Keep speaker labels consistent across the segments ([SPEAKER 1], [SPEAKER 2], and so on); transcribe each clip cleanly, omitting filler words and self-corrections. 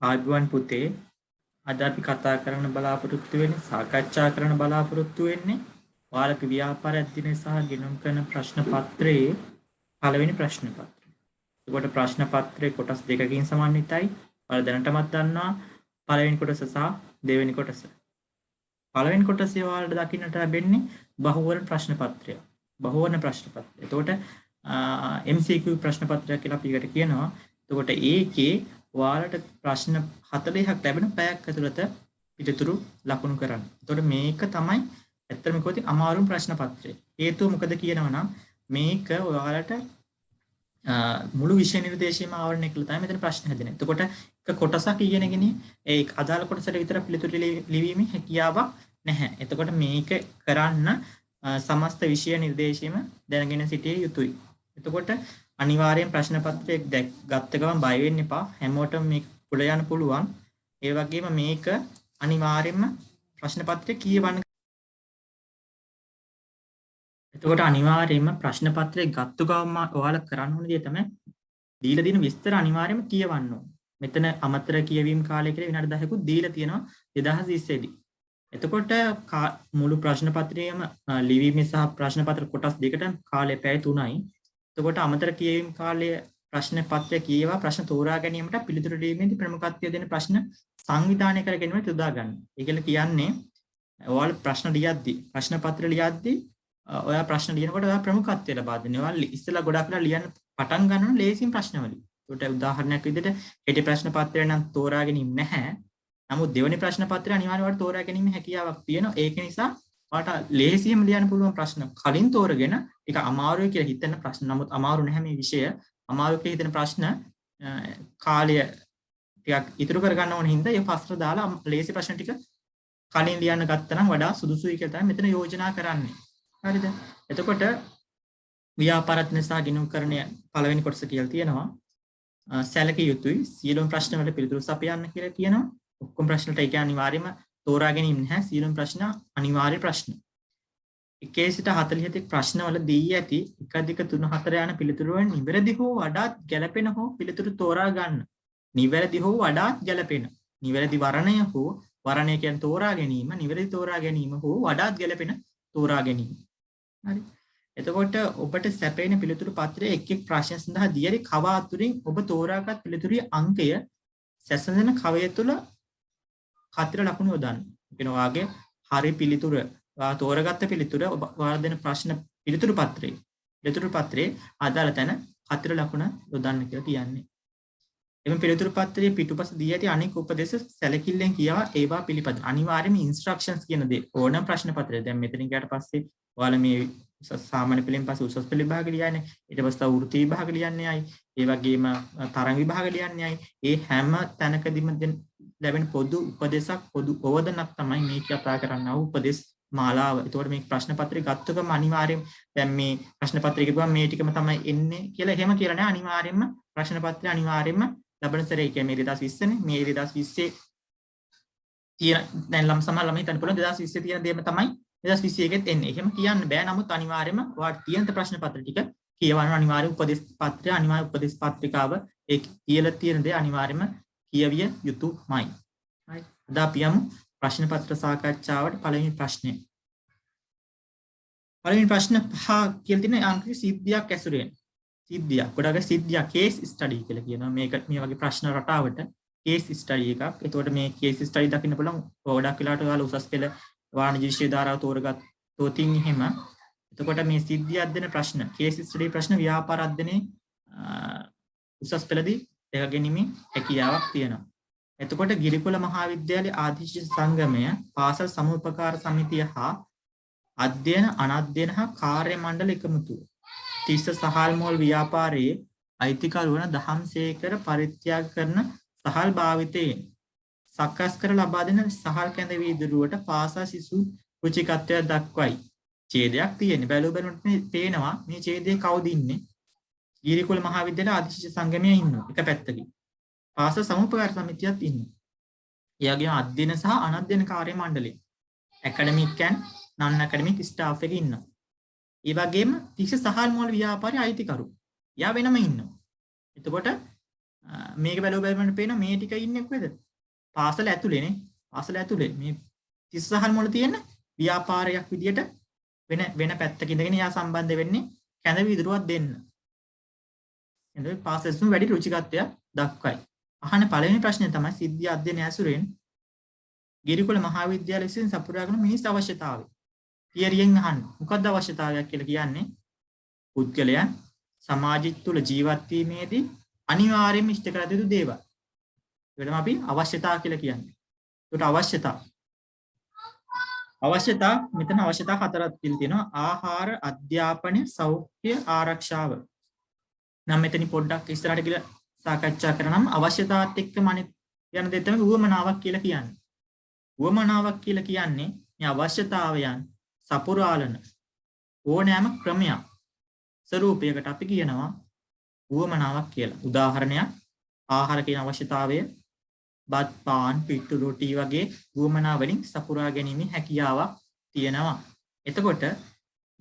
[SPEAKER 1] ආයුබෝවන් පුතේ අද අපි කතා කරන්න බලාපොරොත්තු වෙන්නේ සාකච්ඡා කරන්න බලාපොරොත්තු වෙන්නේ ඔයාලගේ ව්‍යාපාරයක් දිනේ සහ ගෙනුම් කරන ප්‍රශ්න පත්‍රයේ පළවෙනි ප්‍රශ්න පත්‍රය. ඒකට ප්‍රශ්න පත්‍රයේ කොටස් දෙකකින් සමන්විතයි. ඔයාලා දැනටමත් දන්නවා පළවෙනි කොටස සහ දෙවෙනි කොටස. පළවෙනි කොටසේ ඔයාලට දකින්නට ලැබෙන්නේ බහුවර්ණ ප්‍රශ්න පත්‍රය. බහුවර්ණ ප්‍රශ්න පත්‍රය. එතකොට MCQ ප්‍රශ්න පත්‍රයක් කියලා අපි ඒකට කියනවා. එතකොට ඒකේ ඔයාලට ප්‍රශ්න 40ක් ලැබෙන පැයක් ඇතුළත පිළිතුරු ලකුණු කරන්න. එතකොට මේක තමයි ඇත්තටම කිව්වොත් අමාරුම ප්‍රශ්න පත්‍රය. හේතුව මොකද කියනවනම් මේක ඔයාලට මුළු විෂය නිර්දේශයම ආවරණය කළා තමයි මෙතන ප්‍රශ්න හැදෙන්නේ. එතකොට එක කොටසක් ඉගෙනගෙන ඒ අදාළ කොටසට විතර පිළිතුරු ලිවීමේ හැකියාවක් නැහැ. එතකොට මේක කරන්න සමස්ත විෂය නිර්දේශයම දැනගෙන සිටිය යුතුයි. එතකොට අනිවාර්යෙන් ප්‍රශ්න පත්‍රයක් ගත්ත ගමන් බය වෙන්න එපා. හැමෝටම මේක පුළ යන්න පුළුවන්. ඒ වගේම මේක අනිවාර්යෙන්ම ප්‍රශ්න පත්‍රය කියවන්න. එතකොට අනිවාර්යෙන්ම ප්‍රශ්න පත්‍රය ගත්ත ගමන් ඔයාලා කරන්න ඕන දේ තමයි දීලා දින විස්තර අනිවාර්යෙන්ම කියවන්න ඕන. මෙතන අමතර කියවීම කාලය කියලා විනාඩි 10කුත් දීලා තියෙනවා 2020 දී. එතකොට මුළු ප්‍රශ්න පත්‍රයේම ලිවීමේ සහ ප්‍රශ්න පත්‍ර කොටස් දෙකට කාලය පැය 3යි. එතකොට අමතර කියවීම කාලයේ ප්‍රශ්න පත්‍රය කියවා ප්‍රශ්න තෝරා ගැනීමට පිළිතුරු දීමේදී ප්‍රමුඛත්වය දෙන ප්‍රශ්න සංවිධානය කර ගැනීමට යොදා ගන්න. ඒකල කියන්නේ ඔයාලා ප්‍රශ්න ලියද්දී ප්‍රශ්න පත්‍ර ලියද්දී ඔයා ප්‍රශ්න ලියනකොට ඔයා ප්‍රමුඛත්වය ලබා දෙනවා. ඔයාලා ඉස්සෙල්ලා ගොඩක් වෙලා ලියන්න පටන් ගන්නවා ලේසියෙන් ප්‍රශ්න වලින්. ඒකට උදාහරණයක් විදිහට කෙටි ප්‍රශ්න පත්‍රය නම් තෝරා ගැනීම නැහැ. නමුත් දෙවෙනි ප්‍රශ්න පත්‍රය අනිවාර්යයෙන් තෝරා ගැනීම හැකියාවක් තියෙනවා. ඒක නිසා ඔයාලට ලේසියෙන් ලියන්න පුළුවන් ප්‍රශ්න කලින් තෝරගෙන ටික අමාරුයි කියලා හිතෙන ප්‍රශ්න. නමුත් අමාරු නැහැ මේ විෂය. අමාරු කියලා හිතෙන ප්‍රශ්න කාලය ටිකක් ඉතුරු කර ගන්න ඕන හින්දා ඒ පස්තර දාලා ලේසි ප්‍රශ්න ටික කලින් ලියන්න ගත්තා නම් වඩා සුදුසුයි කියලා තමයි මෙතන යෝජනා කරන්නේ. හරිද? එතකොට ව්‍යාපාරත් නිසා ගිණුම් කරණය පළවෙනි කොටස කියලා තියෙනවා. සැලකිය යුතුයි සියලුම ප්‍රශ්න වලට පිළිතුරු සපයන්න කියලා කියනවා. ඔක්කොම ප්‍රශ්න වලට ඒක අනිවාර්යයෙන්ම තෝරා ගැනීම නැහැ. සියලුම ප්‍රශ්න අනිවාර්ය ප්‍රශ්න. 1 සිට 40 තෙක් ප්‍රශ්නවල දී ඇති 1 2 3 4 යන පිළිතුරු වලින් නිවැරදි හෝ වඩාත් ගැළපෙන හෝ පිළිතුරු තෝරා ගන්න. නිවැරදි හෝ වඩාත් ගැළපෙන. නිවැරදි වර්ණය හෝ වර්ණය කියන්නේ තෝරා ගැනීම, නිවැරදි තෝරා ගැනීම හෝ වඩාත් ගැළපෙන තෝරා ගැනීම. හරි. එතකොට ඔබට සැපෙන පිළිතුරු පත්‍රයේ එක් එක් ප්‍රශ්න සඳහා දියරි කව අතුරින් ඔබ තෝරාගත් පිළිතුරේ අංකය සැසඳෙන කවය තුළ කතර ලකුණු යොදන්න. කියන වාගේ හරි පිළිතුර තෝරාගත්ත පිළිතුර ඔයාලා දෙන ප්‍රශ්න පිළිතුරු පත්‍රයේ අදාළ තැන කතර ලකුණ යොදන්න කියලා කියන්නේ. එම පිළිතුරු පත්‍රයේ පිටුපස දී ඇති අනෙක් උපදේශ සැලකිල්ලෙන් කියවා ඒවා පිළිපදින. අනිවාර්යයෙන්ම ඉන්ස්ට්‍රක්ෂන්ස් කියන දේ ඕනම ප්‍රශ්න පත්‍රය. දැන් මෙතනින් ගියාට පස්සේ ඔයාලා මේ සාමාන්‍ය පෙළෙන් පස්සේ උසස් පෙළ විභාග ලියන්නේ. ඊට පස්සේ වෘත්ති විභාග ලියන්නේ අය. ඒ වගේම තරඟ විභාග ලියන්නේ අය. ඒ හැම තැනකදීම ලැබෙන පොදු උපදේශක් පොදු අවධනක් තමයි මේ කතා කරන්නා වූ උපදේශ මාලාව. ඒතකොට මේ ප්‍රශ්න පත්‍රය ගත්තකම අනිවාර්යෙන් දැන් මේ ප්‍රශ්න පත්‍රය කියපුවම මේ ටිකම තමයි එන්නේ කියලා එහෙම කියලා නෑ. අනිවාර්යෙන්ම ප්‍රශ්න පත්‍රය අනිවාර්යෙන්ම ලබන සැරේ කියන්නේ මේ 2020 නේ. මේ 2020 තියෙන දැන් සමහර ළමයි හිතන්න පුළුවන් 2020 තියෙන දේම තමයි 2021 එකෙත් එන්නේ. එහෙම කියන්න බෑ. නමුත් අනිවාර්යෙන්ම ඔයාලට තියෙන ප්‍රශ්න පත්‍ර ටික කියවන්න අනිවාර්ය උපදේශ පත්‍රය අනිවාර්ය උපදේශ පත්‍රිකාව ඒ කියලා තියෙන දේ අනිවාර්යෙන්ම කියවිය යුතුමයි. හරි. අද අපි යමු ප්‍රශ්න පත්‍ර සාකච්ඡාවට. පළවෙනි ප්‍රශ්නය. පළවෙනි ප්‍රශ්න 5 කියලා තියෙන අංක සිද්ධියක් ඇසුරෙන්. සිද්ධියක්. ගොඩක් සිද්ධියක් කේස් ස්ටඩි කියලා කියනවා. මේක මේ වගේ ප්‍රශ්න රටාවට කේස් ස්ටඩි එකක්. එතකොට මේ කේස් ස්ටඩි දකින්න පුළුවන් ගොඩක් වෙලාවට ඔයාලා උසස් පෙළ වාණිජ්‍ය විෂය ධාරාව තෝරගත්තොතින් එහෙම. එතකොට මේ සිද්ධියක් දෙන ප්‍රශ්න කේස් ස්ටඩි ප්‍රශ්න ව්‍යාපාර අධ්‍යයනයේ උසස් පෙළදී දෙක ගැනීමේ හැකියාවක් තියෙනවා. එතකොට ගිරිකුල මහාවිද්‍යාලයේ ආදීශ සංගමය, පාසල් සමුපකාර සමිතිය හා අධ්‍යයන අනධ්‍යයන හා කාර්ය මණ්ඩල එකමුතුව තිස්ස සහල් මෝල් ව්‍යාපාරයේ අයිතිකරු වන දහම්සේකර පරිත්‍යාග කරන සහල් භාවිතයෙන් සකස් කර ලබා දෙන සහල් කැඳ වීදුරුවට පාසල් සිසු රුචිකත්වය දක්වයි. ඡේදයක් තියෙන්නේ. බැලුව බැලුවට පේනවා මේ ඡේදයේ කවුද ඉන්නේ? ගිරිකුල මහාවිද්‍යාලයේ ආදීශ සංගමයේ ඉන්නවා එක පැත්තකින්. පාසල් සමුපකාර සමිතියත් ඉන්නවා. ඒ වගේම අධ්‍යයන සහ අනධ්‍යයන කාර්ය මණ්ඩලය. Academic and non academic staff එක ඉන්නවා. ඒ වගේම තිස්ස සහල් මෝල් ව්‍යාපාරයේ අයිතිකරු. යා වෙනම ඉන්නවා. එතකොට මේක බැලුවම පේනවා මේ ටික ඉන්නේ කොහෙද? පාසල ඇතුලේනේ. පාසල ඇතුලේ මේ 30 සහල් මොළ තියෙන ව්‍යාපාරයක් විදියට වෙන පැත්තක ඉඳගෙන යා සම්බන්ධ වෙන්නේ කැඳ වීදුරුවක් දෙන්න. එතකොට පාසලෙන් වැඩි රුචිකත්වයක් දක්වයි. අහන පළවෙනි ප්‍රශ්නය තමයි සිද්ධි අධ්‍යයනය ඇසුරෙන් ගිරිකුල මහාවිද්‍යාලය විසින් සපුරාගෙන මිනිස් අවශ්‍යතාවය. තියරියෙන් අහන්න. මොකක්ද අවශ්‍යතාවයක් කියලා කියන්නේ? පුද්ගලයන් සමාජය තුළ ජීවත් වීමේදී අනිවාර්යයෙන්ම ඉෂ්ට කර යුතු දේවල්. ඒකට අපි අවශ්‍යතාව කියලා කියන්නේ. ඒකට අවශ්‍යතා මෙතන අවශ්‍යතා හතරක් තියෙනවා. ආහාර, අධ්‍යාපනය, සෞඛ්‍ය, ආරක්ෂාව. නම් මෙතන පොඩ්ඩක් ඉස්සරහට ගිහලා සාකච්ඡා කරනම් අවශ්‍යතාවත් එක්කම අනිත් යන දේ තමයි උවමනාවක් කියලා කියන්නේ. උවමනාවක් කියලා කියන්නේ මේ අවශ්‍යතාවයන් සපුරාලන ඕනෑම ක්‍රමයක් ස්වරූපයකට අපි කියනවා උවමනාවක් කියලා. උදාහරණයක් ආහාර කියන අවශ්‍යතාවය බත් පාන් පිට්ටු රොටි වගේ උවමනා වලින් සපුරා ගැනීමේ හැකියාවක් තියෙනවා. එතකොට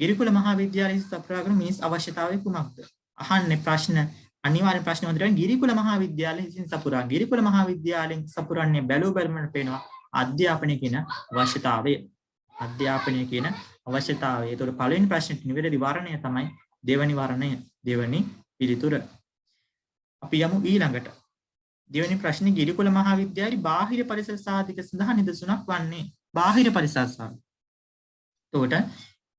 [SPEAKER 1] ගිරිකුල මහාවිද්‍යාලයේ සපුරාගෙන මිනිස් අවශ්‍යතාවය කුමක්ද? අහන්නේ ප්‍රශ්න අනිවාර්ය ප්‍රශ්න වලට ගිරිකුල මහාවිද්‍යාලයේ විසින් සපුරා ගිරිකුල මහාවිද්‍යාලයෙන් සපුරන්නේ බැලුවමට පේනවා අධ්‍යාපනය කියන අවශ්‍යතාවය. අධ්‍යාපනය කියන අවශ්‍යතාවය. ඒතකොට පළවෙනි ප්‍රශ්නෙට නිවැරදි වර්ණය තමයි දෙවැනි වර්ණය. දෙවැනි පිළිතුර. අපි යමු ඊළඟට. දෙවැනි ප්‍රශ්නේ ගිරිකුල මහාවිද්‍යාලයේ බාහිර පරිසර සාධක සඳහා නිදසුනක් වන්නේ බාහිර පරිසර සාධක. එතකොට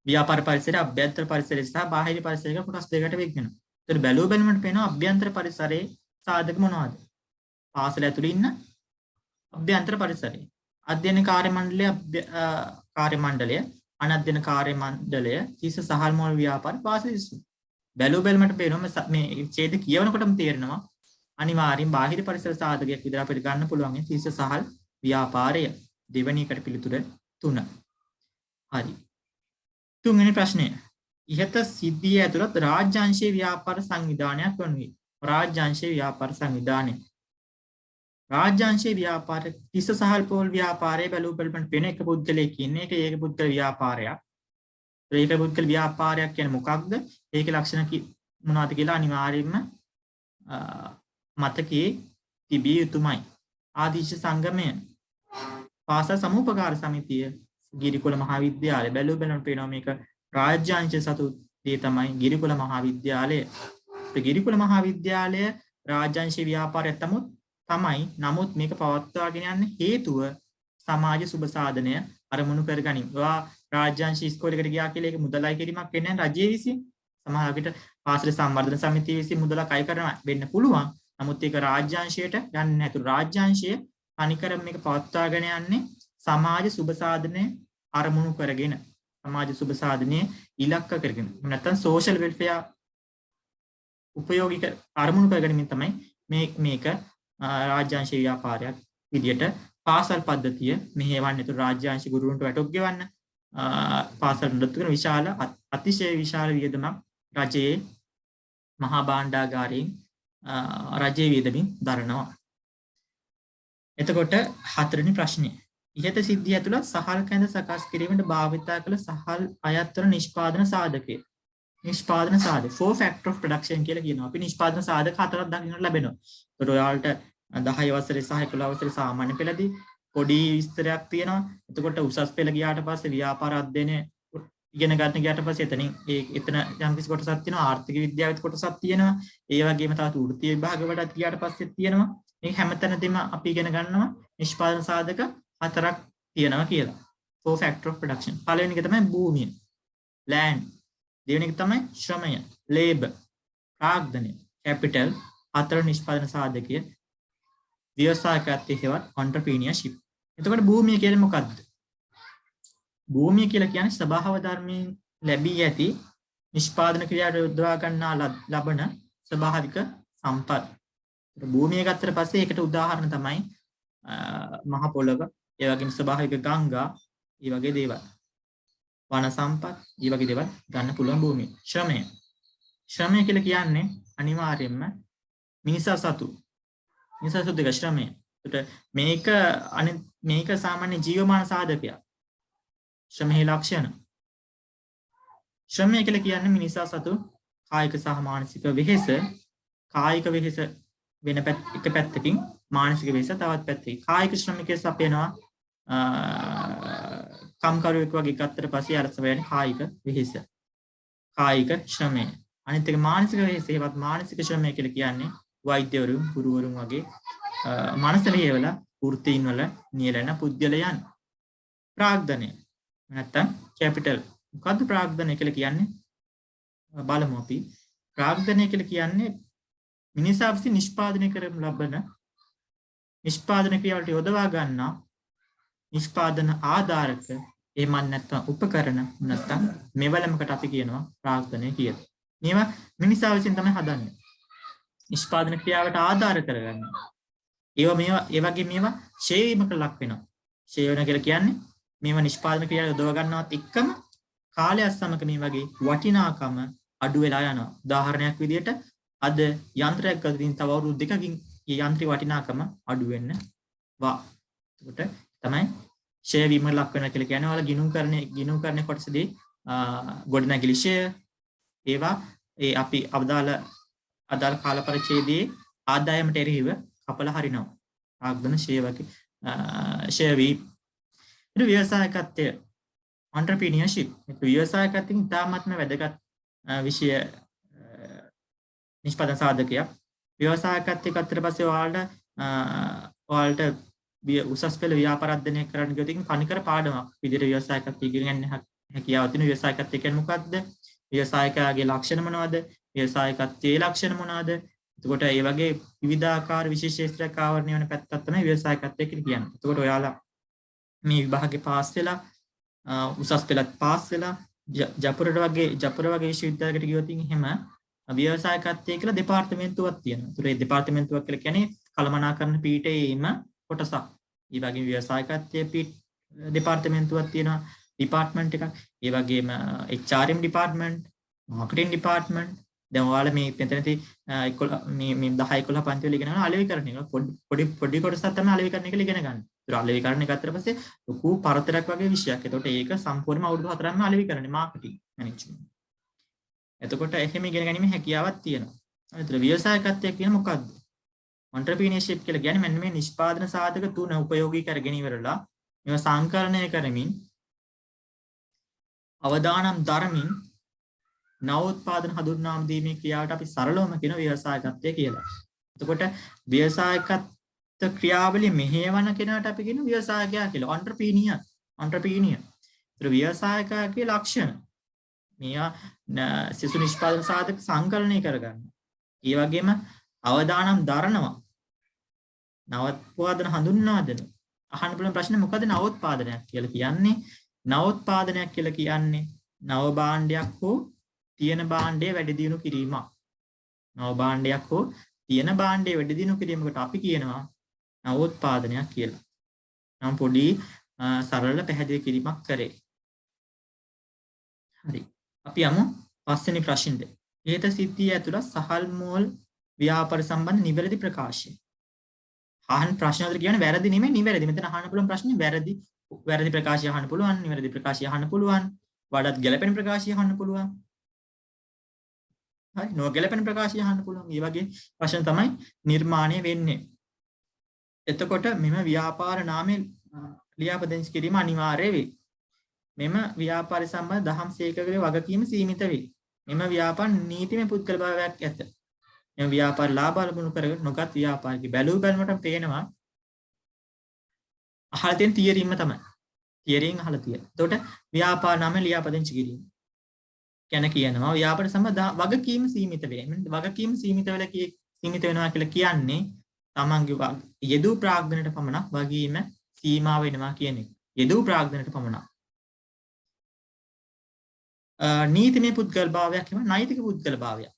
[SPEAKER 1] ව්‍යාපාර පරිසරය, අභ්‍යන්තර පරිසරය සහ බාහිර පරිසරය කියලා කොටස් දෙකකට වෙන්වෙනවා. එතකොට බැලුවමට පේනවා අභ්‍යන්තර පරිසරයේ සාධක මොනවද? පාසල ඇතුළේ ඉන්න අභ්‍යන්තර පරිසරය. අධ්‍යයන කාර්ය මණ්ඩලය, අනධ්‍යයන කාර්ය මණ්ඩලය, තිස්ස සහල් මොළ ව්‍යාපාර පාසල ඉස්සු. බැලුවමට පේනවා මේ ඡේද කියවනකොටම තේරෙනවා අනිවාර්යෙන් බාහිර පරිසර සාධකයක් විතර අපිට ගන්න පුළුවන් තිස්ස සහල් ව්‍යාපාරය. දෙවෙනි එකට පිළිතුර 3. හරි. තුන්වෙනි ප්‍රශ්නය. ඉහත සිද්ධිය ඇතුළත් රාජ්‍යාංශීය ව්‍යාපාර සංවිධානයක් වනුයේ. රාජ්‍යාංශීය ව්‍යාපාර සංවිධානය. රාජ්‍යාංශීය ව්‍යාපාර තිස්ස සහල් පොල් ව්‍යාපාරයේ බැලුවමට පේන එක පුද්ගලයෙක් ඉන්නේ. ඒක පුද්ගල ව්‍යාපාරයක්. ඒක පුද්ගල ව්‍යාපාරයක් කියන්නේ මොකක්ද? ඒකේ ලක්ෂණ මොනවද කියලා අනිවාර්යයෙන්ම මතකයේ තිබිය යුතුමයි. ආදීශ සංගමය, පාසල් සමූපකාර සමිතිය, ගිරිකුල මහාවිද්‍යාලය බැලුවමට පේනවා මේක රාජ්‍යාංශ සතු දේ තමයි ගිරිකුල මහාවිද්‍යාලය. ගිරිකුල මහාවිද්‍යාලය රාජ්‍යාංශීය ව්‍යාපාරයක් තමයි. නමුත් මේක පවත්වාගෙන යන්න හේතුව සමාජ සුබ සාධනය අරමුණු කරගනිමින්. ඔයා රාජ්‍යාංශීය ඉස්කෝලේකට ගියා කියලා ඒක මුදලයි කිරීමක් වෙන්නේ නැහැ රජයේ විසින්. සමහර විට පාසල සංවර්ධන සමිතිය විසින් මුදලක් අය කරන වෙන්න පුළුවන්. නමුත් ඒක රාජ්‍යාංශයට යන්නේ නැහැ. ඒතර රාජ්‍යාංශය අනිකර මේක පවත්වාගෙන යන්නේ සමාජ සුබ සාධනය අරමුණු කරගෙන. සමාජ සුබ සාධනයේ ඉලක්ක කරගෙන. නැත්නම් සෝෂල් වෙල්ෆෙයාර් උපයෝගික අරමුණු කරගෙන තමයි මේක රාජ්‍යාංශීය ව්‍යාපාරයක් විදියට පාසල් පද්ධතිය මෙහෙවන්නේ. ඒතර රාජ්‍යාංශ ගුරුවරුන්ට වැටොක් ගෙවන්න පාසල් නඩත්තු කරන විශාල අතිශය විශාල වියදමක් රජයේ මහා භාණ්ඩාගාරයෙන් රජයේ වියදමින් දරනවා. එතකොට හතරවෙනි ප්‍රශ්නය. ඉහත සිද්ධිය ඇතුළත් සහල් කැඳ සකස් කිරීමට භාවිතා කළ සහල් අයත් වන නිෂ්පාදන සාධකය. නිෂ්පාදන සාධක 4 factor of production කියලා කියනවා. අපි නිෂ්පාදන සාධක හතරක් දකින්න ලැබෙනවා. ඒතකොට ඔයාලට 10 වසරේ සහ 11 වසරේ සාමාන්‍ය පෙළදී පොඩි විස්තරයක් තියෙනවා. එතකොට උසස් පෙළ ගියාට පස්සේ ව්‍යාපාර අධ්‍යයනය ඉගෙන ගන්න ගියාට පස්සේ එතන යම් කිසි කොටසක් තියෙනවා. ආර්ථික විද්‍යාවෙත් කොටසක් තියෙනවා. ඒ වගේම තවත් වෘත්තීය විභාග වලට ගියාට පස්සේ තියෙනවා. මේ හැමතැනදීම අපි ඉගෙන ගන්නවා නිෂ්පාදන සාධක හතරක් තියෙනවා කියලා. 4 factor of production. පළවෙනි එක තමයි භූමිය, land. දෙවෙනි එක තමයි ශ්‍රමය, labor. ප්‍රාග්ධනය, capital. හතර නිෂ්පාදන සාධකය ව්‍යවසායකත්වයේ හේවත් entrepreneurship. එතකොට භූමිය කියන්නේ මොකක්ද? භූමිය කියලා කියන්නේ ස්වභාව ධර්මයෙන් ලැබී ඇති නිෂ්පාදන ක්‍රියාවට යොදවා ගන්නා ලබන ස්වභාවික සම්පත්. භූමිය ගත්තට පස්සේ ඒකට උදාහරණ තමයි මහ පොළොව, ඒ වගේම ස්වභාවික ගංගා, ඒ වගේ දේවල්. වන සම්පත්, ඒ වගේ දේවල් ගන්න පුළුවන් භූමිය. ශ්‍රමය. ශ්‍රමය කියලා කියන්නේ අනිවාර්යයෙන්ම මිනිසා සතු. මිනිසා සතු දෙක ශ්‍රමය. ඒකට මේක සාමාන්‍ය ජීවමාන සාධකයක්. ශ්‍රමයේ ලක්ෂණ. ශ්‍රමය කියලා කියන්නේ මිනිසා සතු කායික සහ මානසික වෙහෙස, කායික වෙහෙස වෙන එක පැත්තකින් මානසික වෙහෙස තවත් පැත්තකින් කායික ශ්‍රමිකයෙක් අපේනවා කම්කරුවෙක් වගේ ගත්තට පස්සේ අර වෙන්නේ කායික වෙහෙස කායික ශ්‍රමය අනිත් එක මානසික වෙහෙස ඒවත් මානසික ශ්‍රමය කියලා කියන්නේ වෛද්‍යවරුන් ගුරුවරුන් වගේ මනස මෙහෙवला වෘත්තීන් වල නියැලෙන පුද්ගලයන් ප්‍රාග්ධනය නැත්තම් කැපිටල් මොකද්ද ප්‍රාග්ධනය කියලා කියන්නේ බලමු අපි ප්‍රාග්ධනය කියලා කියන්නේ මිනිසා විසින් නිෂ්පාදනය කරන ලබන නිෂ්පාදන ක්‍රියාවලට යොදවා ගන්නා නිෂ්පාදන ආධාරක එහෙම නැත්නම් උපකරණ නැත්නම් මෙවලමකට අපි කියනවා ප්‍රාග්ධනය කියලා. මේවා මිනිසා විසින් තමයි හදන්නේ. නිෂ්පාදන ක්‍රියාවට ආධාර කරගන්න. ඒ වගේ මේවා ෂේ වීමකට ලක් වෙනවා. ෂේ වෙන කියලා කියන්නේ මේවා නිෂ්පාදන ක්‍රියාවට යොදව ගන්නවත් එක්කම කාලය සමග මේ වගේ වටිනාකම අඩු වෙලා යනවා. උදාහරණයක් විදිහට අද යන්ත්‍රයක් ගතින් තව අවුරුදු දෙකකින් මේ යන්ත්‍රේ වටිනාකම අඩු වෙනවා. එතකොට තමයි ෂේ වීම ලක් වෙනවා කියලා කියන්නේ. ඔයාලා ගිණුම් කරන කොටසදී ගොඩනැගිලි ෂේ ඒවා ඒ අපි අදාළ කාල පරිච්ඡේදයේ ආදායමට එරෙහිව කපලා හරිනවා. ආග්දන ෂේ වගේ ෂේ වී ඊට ව්‍යවසායකත්වය entrepreneurship ව්‍යවසායකත්වයෙන් ඉතාමත්ම වැදගත් විෂය නිෂ්පාදන සාධකයක්. ව්‍යවසායකත්වයට ගත්තට පස්සේ ඔයාලට උසස් පෙළ ව්‍යාපාර අධ්‍යයනය කරන්න ගියොත් කණිකර පාඩමක් විදිහට ව්‍යවසායකත්වය ඉගෙන ගන්න හැකියාව තියෙන. ව්‍යවසායකත්වය කියන්නේ මොකක්ද? ව්‍යවසායකයාගේ ලක්ෂණ මොනවද? ව්‍යවසායකත්වයේ ලක්ෂණ මොනවද? එතකොට ඒ වගේ විවිධාකාර විශේෂේත්‍රයක් ආවරණය වෙන පැත්තක් තමයි ව්‍යවසායකත්වය කියලා කියන්නේ. එතකොට ඔයාලා මේ විභාගේ පාස් වෙලා උසස් පෙළත් පාස් වෙලා ජපුර වගේ විශ්වවිද්‍යාලයකට ගියොත් එහෙම ව්‍යවසායකත්වය කියලා දෙපාර්තමේන්තුවක් තියෙනවා. ඒතර ඒ දෙපාර්තමේන්තුවක් කියලා කියන්නේ කළමනාකරණ පීඨයේම කොටසක්. ඒ වගේම ව්‍යවසායකත්වයේ දෙපාර්තමේන්තුවක් තියෙනවා. ඩිපාර්ට්මන්ට් එකක්. ඒ වගේම HRM ඩිපාර්ට්මන්ට්, මාකටිං ඩිපාර්ට්මන්ට්. දැන් ඔයාලා මේ මෙතනදී 10 11 පන්ති වල ඉගෙන ගන්න අලෙවිකරණ එක පොඩි කොටසක් තමයි අලෙවිකරණ එක ඉගෙන ගන්න. ඒතර අලෙවිකරණ එක ගත්තට පස්සේ ලොකු පරතරයක් වගේ විෂයක්. එතකොට ඒක සම්පූර්ණයෙන්ම අවුරුදු 4ක්ම අලෙවිකරණ මාකටිං මැනේජ්මන්ට්. එතකොට එහෙම ඉගෙන ගැනීමේ හැකියාවක් තියෙනවා. ඒතර ව්‍යවසායකත්වය කියන්නේ මොකක්ද? entrepreneurship කියලා කියන්නේ මෙන්න මේ නිෂ්පාදන සාධක තුන උපයෝගී කරගෙන ඉවරලා මේවා සංකලනය කරමින් අවදානම් දරමින් නවෝත්පාදන හඳුන්වාම දීමේ ක්‍රියාවට අපි සරලවම කියන ව්‍යවසායකත්වය කියලා. එතකොට ව්‍යවසායකත්ව ක්‍රියාවලිය මෙහෙවන කෙනාට අපි කියන ව්‍යවසායකයා කියලා. entrepreneur. ඒතර ව්‍යවසායකයාගේ ලක්ෂණ මේවා සිසු නිෂ්පාදන සාධක සංකලනය කරගන්න. ඒ වගේම අවදානම් දරනවා. නවෝත්පාදන හඳුන්වා දෙනවා. අහන්න පුළුවන් ප්‍රශ්නේ මොකද නවෝත්පාදනයක් කියලා කියන්නේ? නවෝත්පාදනයක් කියලා කියන්නේ නව භාණ්ඩයක් හෝ තියෙන භාණ්ඩය වැඩි දියුණු කිරීමක්. නව භාණ්ඩයක් හෝ තියෙන භාණ්ඩය වැඩි දියුණු කිරීමකට අපි කියනවා නවෝත්පාදනයක් කියලා. නම් පොඩි සරල පැහැදිලි කිරීමක් කරේ. හරි. අපි යමු පස්වෙනි ප්‍රශ්නෙට. හේත සිද්ධිය ඇතුළත් සහල් මෝල් ව්‍යාපාර සම්බන්ධ නිවැරදි ප්‍රකාශය. අහන ප්‍රශ්න වලට කියන්නේ වැරදි නෙමෙයි නිවැරදි. මෙතන අහන්න පුළුවන් ප්‍රශ්නේ වැරදි ප්‍රකාශය අහන්න පුළුවන්, නිවැරදි ප්‍රකාශය අහන්න පුළුවන්, වඩාත් ගැළපෙන ප්‍රකාශය අහන්න පුළුවන්. හරි, නොගැළපෙන ප්‍රකාශය අහන්න පුළුවන්. මේ වගේ ප්‍රශ්න තමයි නිර්මාණය වෙන්නේ. එතකොට මෙම ව්‍යාපාර නාමයේ ලියාපදිංචි කිරීම අනිවාර්ය වේ. මෙම ව්‍යාපාර සම්බන්ධ දහම් සේකකගේ වගකීම සීමිත වේ. මෙම ව්‍යාපාර නීතිමය පුද්ගල භාවයක් ඇත. මෙම ව්‍යාපාර ලාභ ලබනු කර නොගත් ව්‍යාපාරික බැලූ බැලමට පේනවා අහලා තියෙන තියරින්ම තමයි. තියරින් අහලා තියෙන. එතකොට ව්‍යාපාර නාමය ලියාපදිංචි කිරීම. කියනවා ව්‍යාපාර සම්බන්ධ වගකීම සීමිත වේ. වගකීම සීමිත වෙනවා කියලා කියන්නේ තමන්ගේ යෙදූ ප්‍රාග්ධනයට පමණක් වගකීම සීමා වෙනවා කියන එක. යෙදූ ප්‍රාග්ධනයට පමණක්. නීතිමය පුද්ගල භාවයක් කියනවා නෛතික පුද්ගල භාවයක්.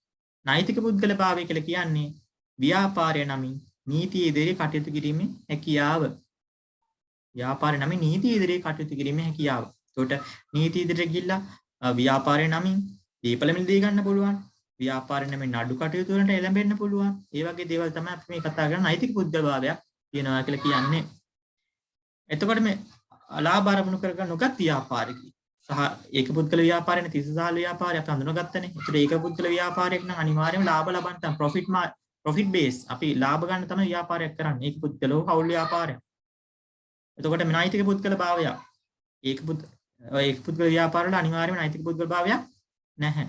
[SPEAKER 1] නෛතික පුද්ගල භාවය කියලා කියන්නේ ව්‍යාපාරය නමින් නීතිය ඉදිරියේ කටයුතු කිරීමේ හැකියාව. ව්‍යාපාරය නමින් නීතිය ඉදිරියේ කටයුතු කිරීමේ හැකියාව. එතකොට නීතිය ඉදිරියට ගිහිල්ලා ව්‍යාපාරය නමින් දීපල මිලදී ගන්න පුළුවන්. ව්‍යාපාරය නමින් නඩු කටයුතු වලට එළඹෙන්න පුළුවන්. ඒ වගේ දේවල් තමයි අපි මේ කතා කරන නෛතික පුද්ගල භාවයක් කියනවා කියලා කියන්නේ. එතකොට මේ ලාභ අරමුණු කරගන්න නොගත් ව්‍යාපාරිකයි සහ ඒක පුද්ගල ව්‍යාපාරයනේ තිසසහල් ව්‍යාපාරය අපි හඳුනගත්තනේ. ඒතර ඒක පුද්ගල ව්‍යාපාරයක් නම් අනිවාර්යයෙන්ම ලාභ ලබන්න ප්‍රොෆිට් ප්‍රොෆිට් බේස් අපි ලාභ ගන්න තමයි ව්‍යාපාරයක් කරන්නේ. ඒක පුද්ගලෝ හවුල් ව්‍යාපාරයක්. එතකොට මේ නෛතික පුද්ගල භාවය ඒක පුද්ගල ව්‍යාපාර වල අනිවාර්යයෙන්ම නෛතික පුද්ගල භාවයක් නැහැ.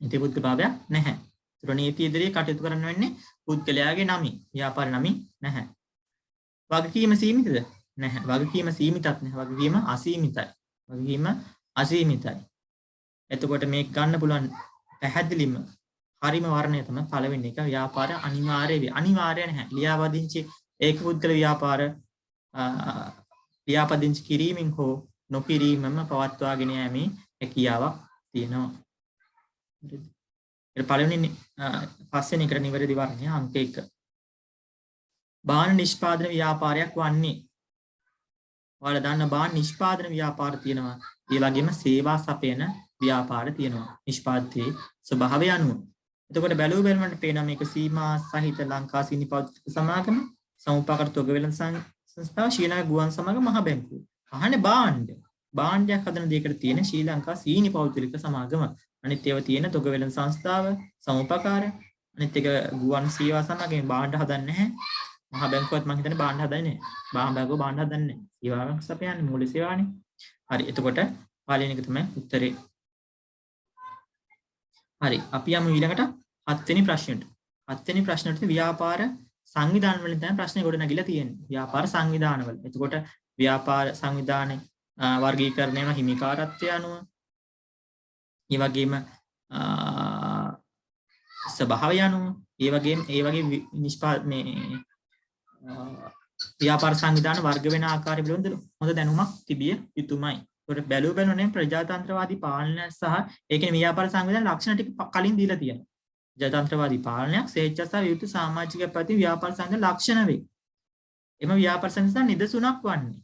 [SPEAKER 1] නීති පුද්ගල භාවයක් නැහැ. ඒතර නීති ඉදිරියේ කටයුතු කරන්න වෙන්නේ පුද්ගලයාගේ නමින්. ව්‍යාපාර නමින් නැහැ. වගකීම සීමිතද? නැහැ. වගකීම සීමිතත් නැහැ. වගකීම අසීමිතයි. වගකීම අසීමිතයි. එතකොට මේක ගන්න පුළුවන් පැහැදිලිම හරිම වර්ණය තමයි පළවෙනි එක ව්‍යාපාර අනිවාර්ය නැහැ. ලියාපදිංචි ඒක පුද්ගල ව්‍යාපාර ලියාපදිංචි කිරීමෙන් හෝ නොකිරීමම පවත්වාගෙන යෑමේ හැකියාවක් තියෙනවා. හරිද? පළවෙනි පස්වෙනි එකට නිවැරදි වර්ණය අංක 1. බාහන නිෂ්පාදන ව්‍යාපාරයක් වන්නේ. ඔයාලා දන්න බාහන නිෂ්පාදන ව්‍යාපාර තියෙනවා. ඒ වගේම සේවා සපයන ව්‍යාපාර තියෙනවා. නිෂ්පාදනයේ ස්වභාවය අනුව. එතකොට බැලුව බැලමට පේනවා මේක සීමා සහිත ලංකා සීනි පෞද්ගලික සමාගම, සමුපකාර තොග වෙළඳ සංස්ථාව, ශ්‍රී ලංකා ගුවන් සමාගම, මහ බැංකුව. අහන්නේ භාණ්ඩයක් හදන දෙයකට තියෙන ශ්‍රී ලංකා සීනි පෞද්ගලික සමාගම. අනිත් ඒවා තියෙන තොග වෙළඳ සංස්ථාව, සමුපකාර, අනිත් එක ගුවන් සේවා සමාගම භාණ්ඩ හදන්නේ නැහැ. මහ බැංකුවත් මම හිතන්නේ භාණ්ඩ හදන්නේ නැහැ. බැංකුව භාණ්ඩ හදන්නේ නැහැ. සේවාවක් සපයන්නේ මූලික සේවානේ. හරි. එතකොට පළවෙනි එක තමයි උත්තරේ. හරි. අපි යමු ඊළඟට 7 වෙනි ප්‍රශ්නෙට. 7 වෙනි ප්‍රශ්නෙට ව්‍යාපාර සංවිධාන වලින් තමයි ප්‍රශ්නේ ගොඩ නැගිලා තියෙන්නේ. ව්‍යාපාර සංවිධාන වල. එතකොට ව්‍යාපාර සංවිධානයේ වර්ගීකරණය වෙන හිමිකාරත්වය අනුව, ඒ වගේම ස්වභාවය අනුව, ඒ වගේ ව්‍යාපාර සංවිධාන වර්ග වෙන ආකාරය පිළිබඳ හොඳ දැනුමක් තිබිය යුතුමයි. ඒකට බැලුවනේ ප්‍රජාතන්ත්‍රවාදී පාලනය සහ ඒකේ ව්‍යාපාර සංවිධාන ලක්ෂණ ටික කලින් දීලා තියෙනවා. ප්‍රජාතන්ත්‍රවාදී පාලනයක් ස්වේච්ඡා සහ විවෘත සමාජික පැති ව්‍යාපාර සංවිධාන ලක්ෂණ වේ. එම ව්‍යාපාර සංවිධාන නිදසුණක් වන්නේ.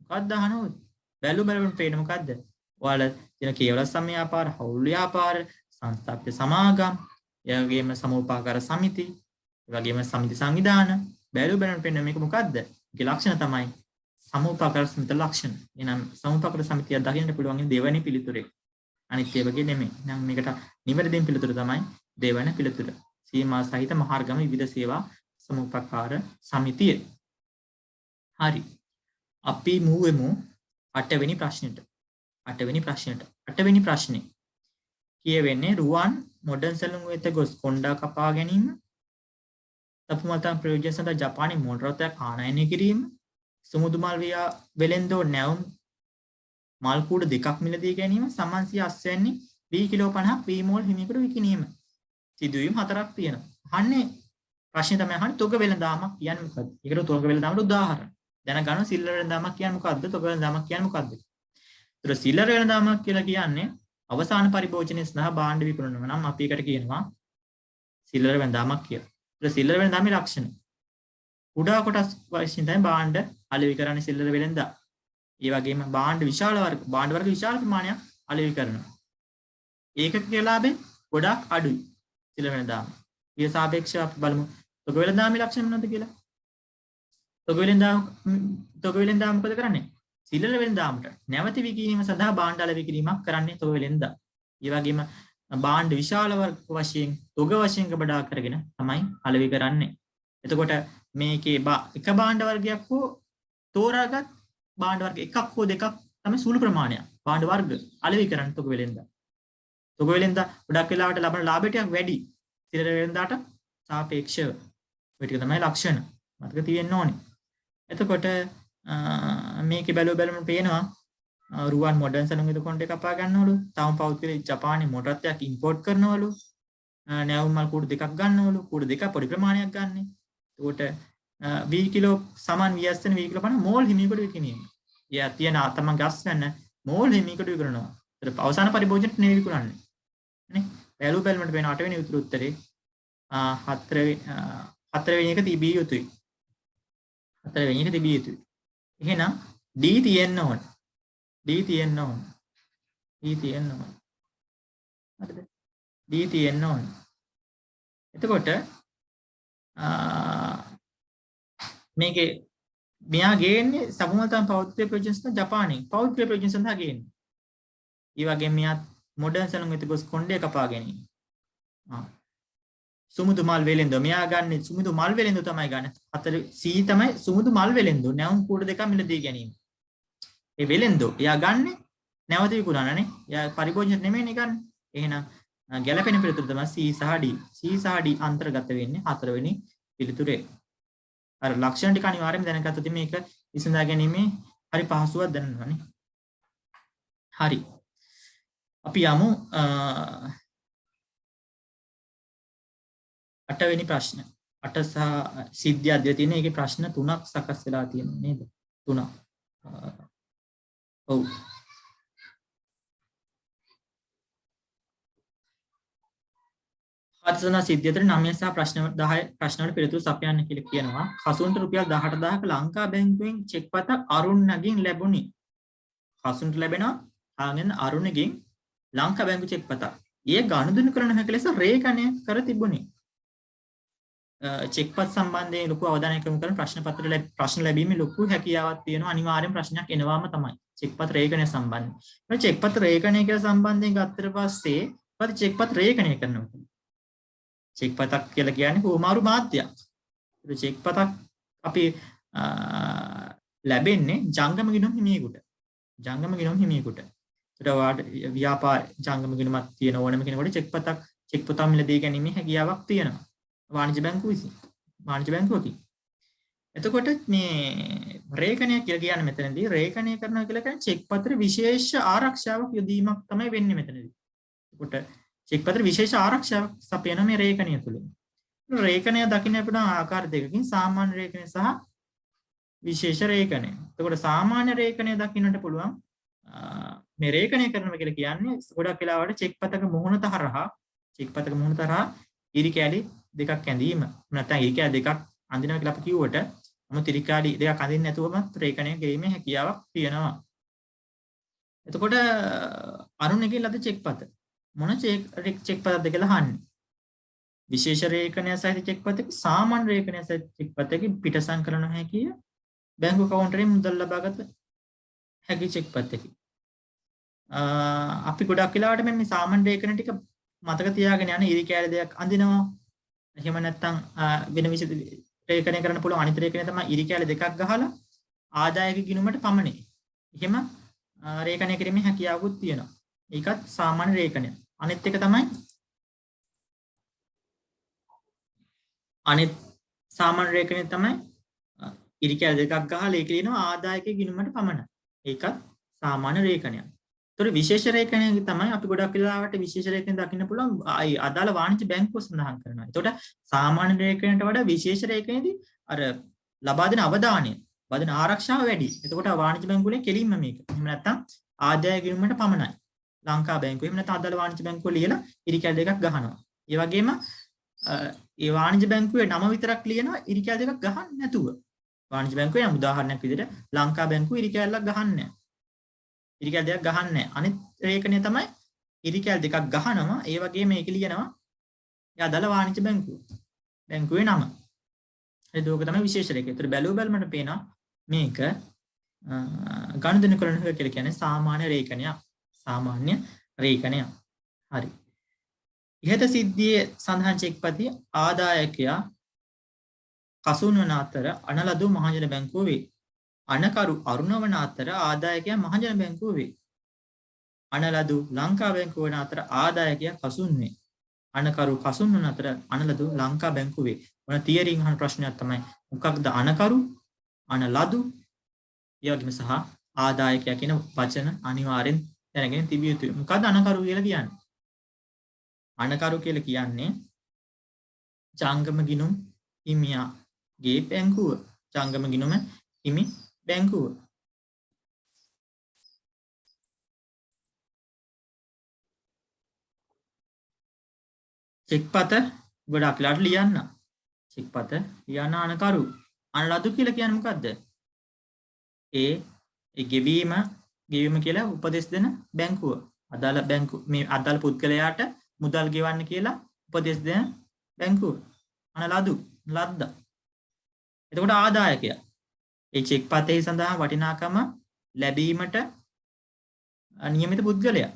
[SPEAKER 1] මොකක්ද අහනවද? බැලුවම පේන මොකද්ද? ඔයාලා කියන කේවල සම්ව්‍යාපාර, හවුල් ව්‍යාපාර, සංස්ථාප්‍ය සමාගම්, ඒ වගේම සමෝපාකාර සමිති, ඒ වගේම සමිති සංවිධාන. බැලුවම පේන මේක මොකද්ද? ඒකේ ලක්ෂණ තමයි සමෝපාකාර සමිති ලක්ෂණ. එහෙනම් සමෝපාකාර සමිතිය දකින්න පුළුවන් දෙවැනි පිළිතුරේ. අනිත් ඒ වගේ නෙමෙයි. නම් මේකට නිවැරදිම පිළිතුර තමයි දෙවැනි පිළිතුර. සීමා සහිත මහාර්ගම විවිධ සේවා සමෝපාකාර සමිතිය. හරි. අපි මුවෙමු 8 වෙනි ප්‍රශ්නෙට. 8 වෙනි ප්‍රශ්නේ කියවෙන්නේ රුවන් මොඩර්න් සැලුම් වෙත ගොස් කොණ්ඩා කපා ගැනීම, තපුමතන් ප්‍රයෝජන සඳහා ජපානයේ මෝටර රථයක් ආනයනය කිරීම, සමුදු මල් වෙලෙන්දෝ නැවුම් මල් කූඩ දෙකක් මිලදී ගැනීම, සමන්සිය අස්වැන්නේ වී කිලෝ 50ක් වී මෝල් හිමිකට විකිණීම. සිදුවීම් 4ක් තියෙනවා. අහන්නේ ප්‍රශ්නේ තමයි අහන්නේ තොග වෙළඳාමක් කියන්නේ මොකද්ද? ඒකට තොග වෙළඳාමට උදාහරණ. දැනගන්න සිල්ලර වෙළඳාමක් කියන්නේ මොකද්ද? තොග වෙළඳාමක් කියන්නේ මොකද්ද? ඒතර සිල්ලර වෙළඳාමක් කියලා කියන්නේ අවසාන පරිභෝජනයේ සඳහා භාණ්ඩ විකුණනවා නම් අපි ඒකට කියනවා සිල්ලර වෙළඳාමක් කියලා. ඒතර සිල්ලර වෙළඳාමේ ලක්ෂණ. කුඩා කොටස් වශයෙන් තමයි භාණ්ඩ අලෙවි කරන්නේ සිල්ලර වෙළඳා. ඒ වගේම භාණ්ඩ වර්ග විශාල ප්‍රමාණයක් අලෙවි කරනවා. ඒකක ලාභේ ගොඩක් අඩුයි සිල්ලර වෙළඳාම. ඊට සාපේක්ෂව අපි බලමු තොග වෙළඳාමේ ලක්ෂණ මොනවද කියලා. තොග වෙළඳාම මොකද කරන්නේ? සිල්ලර වෙළඳාමට නැවත විකිණීම සඳහා භාණ්ඩ අලෙවි කිරීමක් කරන්නේ තොග වෙළඳා. ඒ වගේම භාණ්ඩ විශාල වශයෙන් තොග වශයෙන් ගබඩා කරගෙන තමයි අලෙවි කරන්නේ. එතකොට මේකේ එක භාණ්ඩ වර්ගයක් හෝ තෝරාගත් භාණ්ඩ වර්ග එකක් හෝ දෙකක් තමයි සුළු ප්‍රමාණයක් භාණ්ඩ වර්ග අලෙවි කරන්නේ තොග වෙළඳා. තොග වෙළඳා ගොඩක් වෙලාවට ලබන ලාභය ටිකක් වැඩි සිල්ලර වෙළඳාට සාපේක්ෂව. ඔය ටික තමයි ලක්ෂණ. මතක තියෙන්න ඕනේ. එතකොට මේකේ බැලුවම පේනවා රුවන් මොඩර්න් සැලුම් විද කොණ්ඩේ කපා ගන්නවලු. තවම පෞද්ගලික ජපානයේ මොටර් රථයක් ඉම්පෝට් කරනවලු. නැවුම් මල් කූඩු දෙකක් ගන්නවලු. කූඩු දෙකක් පොඩි ප්‍රමාණයක් ගන්න. එතකොට වී කිලෝ සමාන වීස්තන වී කිලෝ 50 මෝල් හිමිකට විකිණීම. යා තියන තමන්ගේ අස්වැන්න මෝල් හිමිකට විකුණනවා. ඒතර අවසාන පරිභෝජනට නෙවෙයි විකුණන්නේ. නේ? බැලුවම පේන 8 වෙනි උත්තරේ 4 වෙනි එක තිබිය යුතුයි. 4 වෙනි එක තිබිය යුතුයි. එහෙනම් D තියෙන්න ඕන. D තියෙන්න ඕන. හරිද? D තියෙන්න ඕන. එතකොට මේකේ මෙයා ගේන්නේ සමුමතන් පෞද්ගලික ප්‍රයෝජන සඳහා ජපානයේ පෞද්ගලික ප්‍රයෝජන සඳහා ගේන්නේ. ඒ වගේම මෙයා මොඩර්න් සැලුම් වෙත ගොස් කොණ්ඩේ කපා ගැනීම. සුමුදු මල් වෙලෙන්ද මෙයා ගන්න සුමුදු මල් වෙලෙන්ද තමයි ගන්න. 4 C තමයි සුමුදු මල් වෙලෙන්ද. නැවුම් කූඩ දෙක මිලදී ගැනීම. ඒ වෙලෙන්ද එයා ගන්න නැවත විකුණනනේ. එයා පරිභෝජන නෙමෙයිනේ ගන්න. එහෙනම් ගැළපෙන පිළිතුර තමයි C සහ D. C සහ D අන්තර්ගත වෙන්නේ 4 වෙනි පිළිතුරේ. අර ලක්ෂණ ටික අනිවාර්යයෙන්ම දැනගත්තොත් මේක විසඳා ගැනීමේ හරි පහසුවක් දැනනවානේ. හරි. අපි යමු 8 වෙනි ප්‍රශ්න. 8 සහ සිද්ධිය අධ්‍යය තියෙන එකේ ප්‍රශ්න 3ක් සකස් වෙලා තියෙනවා නේද? 3ක්. ඔව්. හත්සන සිද්ධිය අතර 9 සහ ප්‍රශ්න 10 ප්‍රශ්න වල පිළිතුරු සපයන්න කියලා කියනවා. කසුන්ට රුපියල් 18000ක ලංකා බැංකුවෙන් චෙක් පතක් අරුණගෙන් ලැබුණි. කසුන්ට ලැබෙනවා ආගෙන අරුණගෙන් ලංකා බැංකු චෙක් පතක්. ඒ ගනුදෙනු කරන හැකි ලෙස රේඛනය කර තිබුණි. චෙක් පත් සම්බන්ධයෙන් ලොකු අවධානයක් යොමු කරන ප්‍රශ්න ලැබීමේ ලොකු හැකියාවක් තියෙනවා. අනිවාර්යෙන් ප්‍රශ්නයක් එනවාම තමයි. චෙක් පත් රේඛනය සම්බන්ධයෙන්. මේ චෙක් පත් රේඛනය කියලා සම්බන්ධයෙන් ගත්තට පස්සේ මොකද චෙක් පත් රේඛනය කරනවා. චෙක් පතක් කියලා කියන්නේ හුවමාරු මාධ්‍යයක්. ඒ චෙක් පතක් අපි ලැබෙන්නේ ජංගම ගිණුම් හිමියෙකුට. ජංගම ගිණුම් හිමියෙකුට. ඒකට වාට ව්‍යාපාර ජංගම ගිණුමක් තියෙන ඕනම කෙනෙකුට චෙක් පොතක් මිලදී ගැනීමේ හැකියාවක් තියෙනවා. වාණිජ්‍ය බැංකුව විසින්. වාණිජ්‍ය බැංකුවකින්. එතකොට මේ රේඛනය කියලා කියන්නේ මෙතනදී රේඛනය කරනවා කියලා කියන්නේ චෙක් පත්‍ර විශේෂ ආරක්ෂාවක් යොදීමක් තමයි වෙන්නේ මෙතනදී. එතකොට චෙක් පත්‍ර විශේෂ ආරක්ෂාවක් සපයන මේ රේඛනය තුලින්. රේඛනය දකින්න අපිට ආකාර දෙකකින් සාමාන්‍ය රේඛනය සහ විශේෂ රේඛනය. එතකොට සාමාන්‍ය රේඛනය දකින්නට පුළුවන් මේ රේඛනය කරනවා කියලා කියන්නේ ගොඩක් වෙලාවට චෙක් පතක මුහුණත හරහා ඉරි කැලි දෙකක් ඇඳීම. නැත්නම් ඉරි කැලි දෙකක් අඳිනවා කියලා අපි කිව්වට මොකද ඉරි කැලි දෙකක් අඳින්න නැතුවම රේඛනය කිරීමේ හැකියාවක් තියෙනවා. එතකොට අරුණගේ ලද චෙක් පත මොන චෙක් පතක්ද කියලා අහන්නේ. විශේෂ රේඛනය සහිත චෙක් පතක සාමාන්‍ය රේඛනය සහිත චෙක් පතක පිටසං කරන හැකිය බැංකු කවුන්ටරයෙන් මුදල් ලබාගත හැකි චෙක් පතකි. අපි ගොඩක් වෙලාවට මේ සාමාන්‍ය රේඛන ටික මතක තියාගෙන යන ඉරි කැලි දෙකක් අඳිනවා. එහෙම නැත්නම් වෙන විශේෂ රේඛනය කරන්න පුළුවන් අනිත් රේඛනය තමයි ඉරි කැලි දෙකක් ගහලා ආදායක ගිණුමට පමණයි. එහෙම රේඛනය කිරීමේ හැකියාවකුත් තියෙනවා. ඒකත් සාමාන්‍ය රේඛනය. අනිත් එක තමයි අනිත් සාමාන්‍ය රේඛනය තමයි ඉරි කැලි දෙකක් ගහලා ඒක ලියනවා ආදායක ගිණුමට පමණයි. ඒකත් සාමාන්‍ය රේඛනයක්. ඒතර විශේෂ රේඛනය තමයි අපි ගොඩක් වෙලාවට විශේෂ රේඛනය දකින්න පුළුවන් අදාළ වාණිජ්‍ය බැංකුව සඳහන් කරනවා. ඒතකොට සාමාන්‍ය රේඛනයට වඩා විශේෂ රේඛනයේදී අර ලබා දෙන අවධානය, වදන ආරක්ෂාව වැඩි. එතකොට වාණිජ්‍ය බැංකුවලේ කෙලින්ම මේක. එහෙම නැත්නම් ආදාය ගිණුමට පමණයි. ලංකා බැංකුව එහෙම නැත්නම් අදාළ වාණිජ්‍ය බැංකුව ලියලා ඉරි කැලි දෙකක් ගහනවා. ඒ වගේම ඒ වාණිජ්‍ය බැංකුවේ නම විතරක් ලියනවා ඉරි කැලි දෙකක් ගහන්න නැතුව. වාණිජ්‍ය බැංකුවේ නම් උදාහරණයක් විදිහට ලංකා බැංකුව ඉරි කැලක් ගහන්නේ නැහැ. ඉරි කැලි දෙකක් ගහන්නේ නැහැ. අනිත් රේඛනය තමයි ඉරි කැලි දෙකක් ගහනවා. ඒ වගේම මේක ලියනවා එයා අදාළ වාණිජ්‍ය බැංකුව. බැංකුවේ නම. ඒක තමයි විශේෂ රේඛය. ඒතර බැලුව බැලමට පේනවා මේක ගනුදෙනු කරන එක කියලා කියන්නේ සාමාන්‍ය රේඛනයක්. සාමාන්‍ය රේඛනයක්. හරි. ඉහත සිද්ධියේ සඳහන් චෙක්පති ආදායකයා කසුන් වන අතර අනලදු මහජන බැංකුව වේ. අනකරු අරුණ වන අතර ආදායකයා මහජන බැංකුව වේ. අනලදු ලංකා බැංකුව වන අතර ආදායකයා කසුන් වේ. අනකරු කසුන් වන අතර අනලදු ලංකා බැංකුව වේ. මොන තියරින් අහන ප්‍රශ්නයක් තමයි මොකක්ද අනකරු අනලදු ඒ වගේම සහ ආදායකයා කියන වචන අනිවාර්යෙන් දැනගෙන තිබිය යුතුයි. මොකක්ද අනකරු කියලා කියන්නේ? අනකරු කියලා කියන්නේ ජංගම ගිණුම් හිමියාගේ බැංකුව. ජංගම ගිණුම හිමි බැංකුව. චෙක්පත ගොඩක් වෙලාට ලියන්න. චෙක්පත ලියන්න අනකරු. අනලදු කියලා කියන්නේ මොකද්ද? ඒ ගෙවීම කියලා උපදෙස් දෙන බැංකුව. අදාළ බැංකු මේ අදාළ පුද්ගලයාට මුදල් ගෙවන්න කියලා උපදෙස් දෙන බැංකුව. අනලදු ලද්ද. එතකොට ආදායකයා ඒ චෙක් පතේ සඳහා වටිනාකම ලැබීමට නියමිත පුද්ගලයා.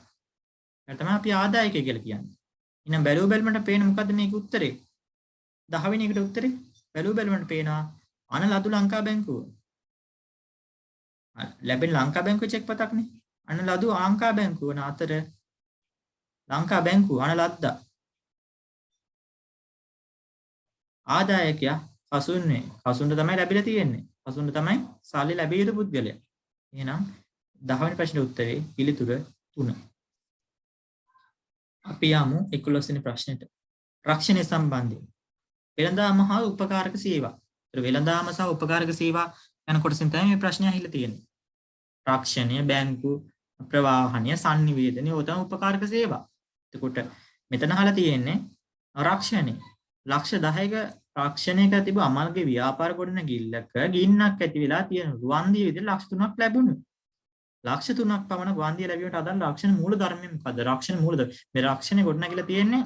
[SPEAKER 1] ඒක තමයි අපි ආදායකය කියලා කියන්නේ. එහෙනම් බැලුව බැලමට පේන මොකද්ද මේකේ උත්තරේ? 10 වෙනි එකට උත්තරේ බැලුවන්ට පේනවා අනලදු ලංකා බැංකුව. ලැබෙන ලංකා බැංකුවේ චෙක් පතක්නේ. අනලදු ආංකා බැංකුව අතර ලංකා බැංකුව අනලද්දා ආදායකයා කසුන්නේ. කසුන්ට තමයි ලැබිලා තියෙන්නේ. කසුන්ට තමයි සල්ලි ලැබිය යුතු පුද්ගලයා. එහෙනම් 10 වෙනි ප්‍රශ්නේ උත්තරේ පිළිතුර 3. අපි යමු 11 වෙනි ප්‍රශ්නෙට. රක්ෂණය සම්බන්ධයෙන්. වෙළඳාම හා උපකාරක සේවා. ඒතර වෙළඳාම සහ උපකාරක සේවා යන කොටසින් තමයි මේ ප්‍රශ්නේ අහලා තියෙන්නේ. රක්ෂණය, බැංකු, ප්‍රවාහනය, sannivedana ඔය තමයි උපකාරක සේවා. එතකොට මෙතන අහලා තියෙන්නේ රක්ෂණය. ලක්ෂ 10ක රක්ෂණයක තිබු අමල්ගේ ව්‍යාපාර ගොඩනැගිල්ලක ගින්නක් ඇති වෙලා තියෙන රුවන්දිය විදිහට ලක්ෂ 3ක් ලැබුණා. ලක්ෂ 3ක් පමණ රුවන්දිය ලැබීමට අදාළ රක්ෂණ මූල ධර්මය මොකද්ද? රක්ෂණ මූල ධර්ම. මේ රක්ෂණය ගොඩනැගිලා තියෙන්නේ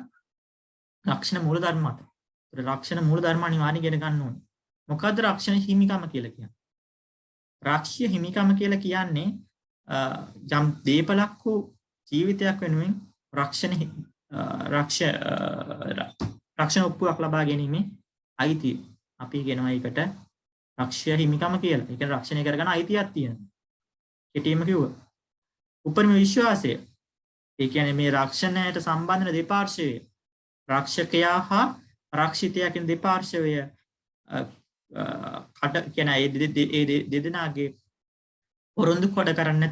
[SPEAKER 1] රක්ෂණ මූල ධර්ම මත. ඒත් රක්ෂණ මූල ධර්ම අනිවාර්යයෙන් ඉගෙන ගන්න ඕනේ. මොකද්ද රක්ෂණ හිමිකම කියලා කියන්නේ? රාක්ෂ්‍ය හිමිකම කියලා කියන්නේ යම් දීපලක් වූ ජීවිතයක් වෙනුවෙන් රක්ෂණ ඔප්පුවක් ලබා ගැනීමේ අයිතිය. අපි කියනවා ඒකට රක්ෂ්‍ය හිමිකම කියලා. ඒ කියන්නේ රක්ෂණය කරගන්න අයිතියක් තියෙනවා. කෙටියෙන්ම කිව්වොත් උපරිම විශ්වාසය. ඒ කියන්නේ මේ රක්ෂණයට සම්බන්ධ දෙපාර්ශ්වයේ රක්ෂකයා හා රක්ෂිතයා කියන දෙපාර්ශ්වය කියන ඒ දෙදෙනාගේ පොරොන්දු කඩ කරන්නේ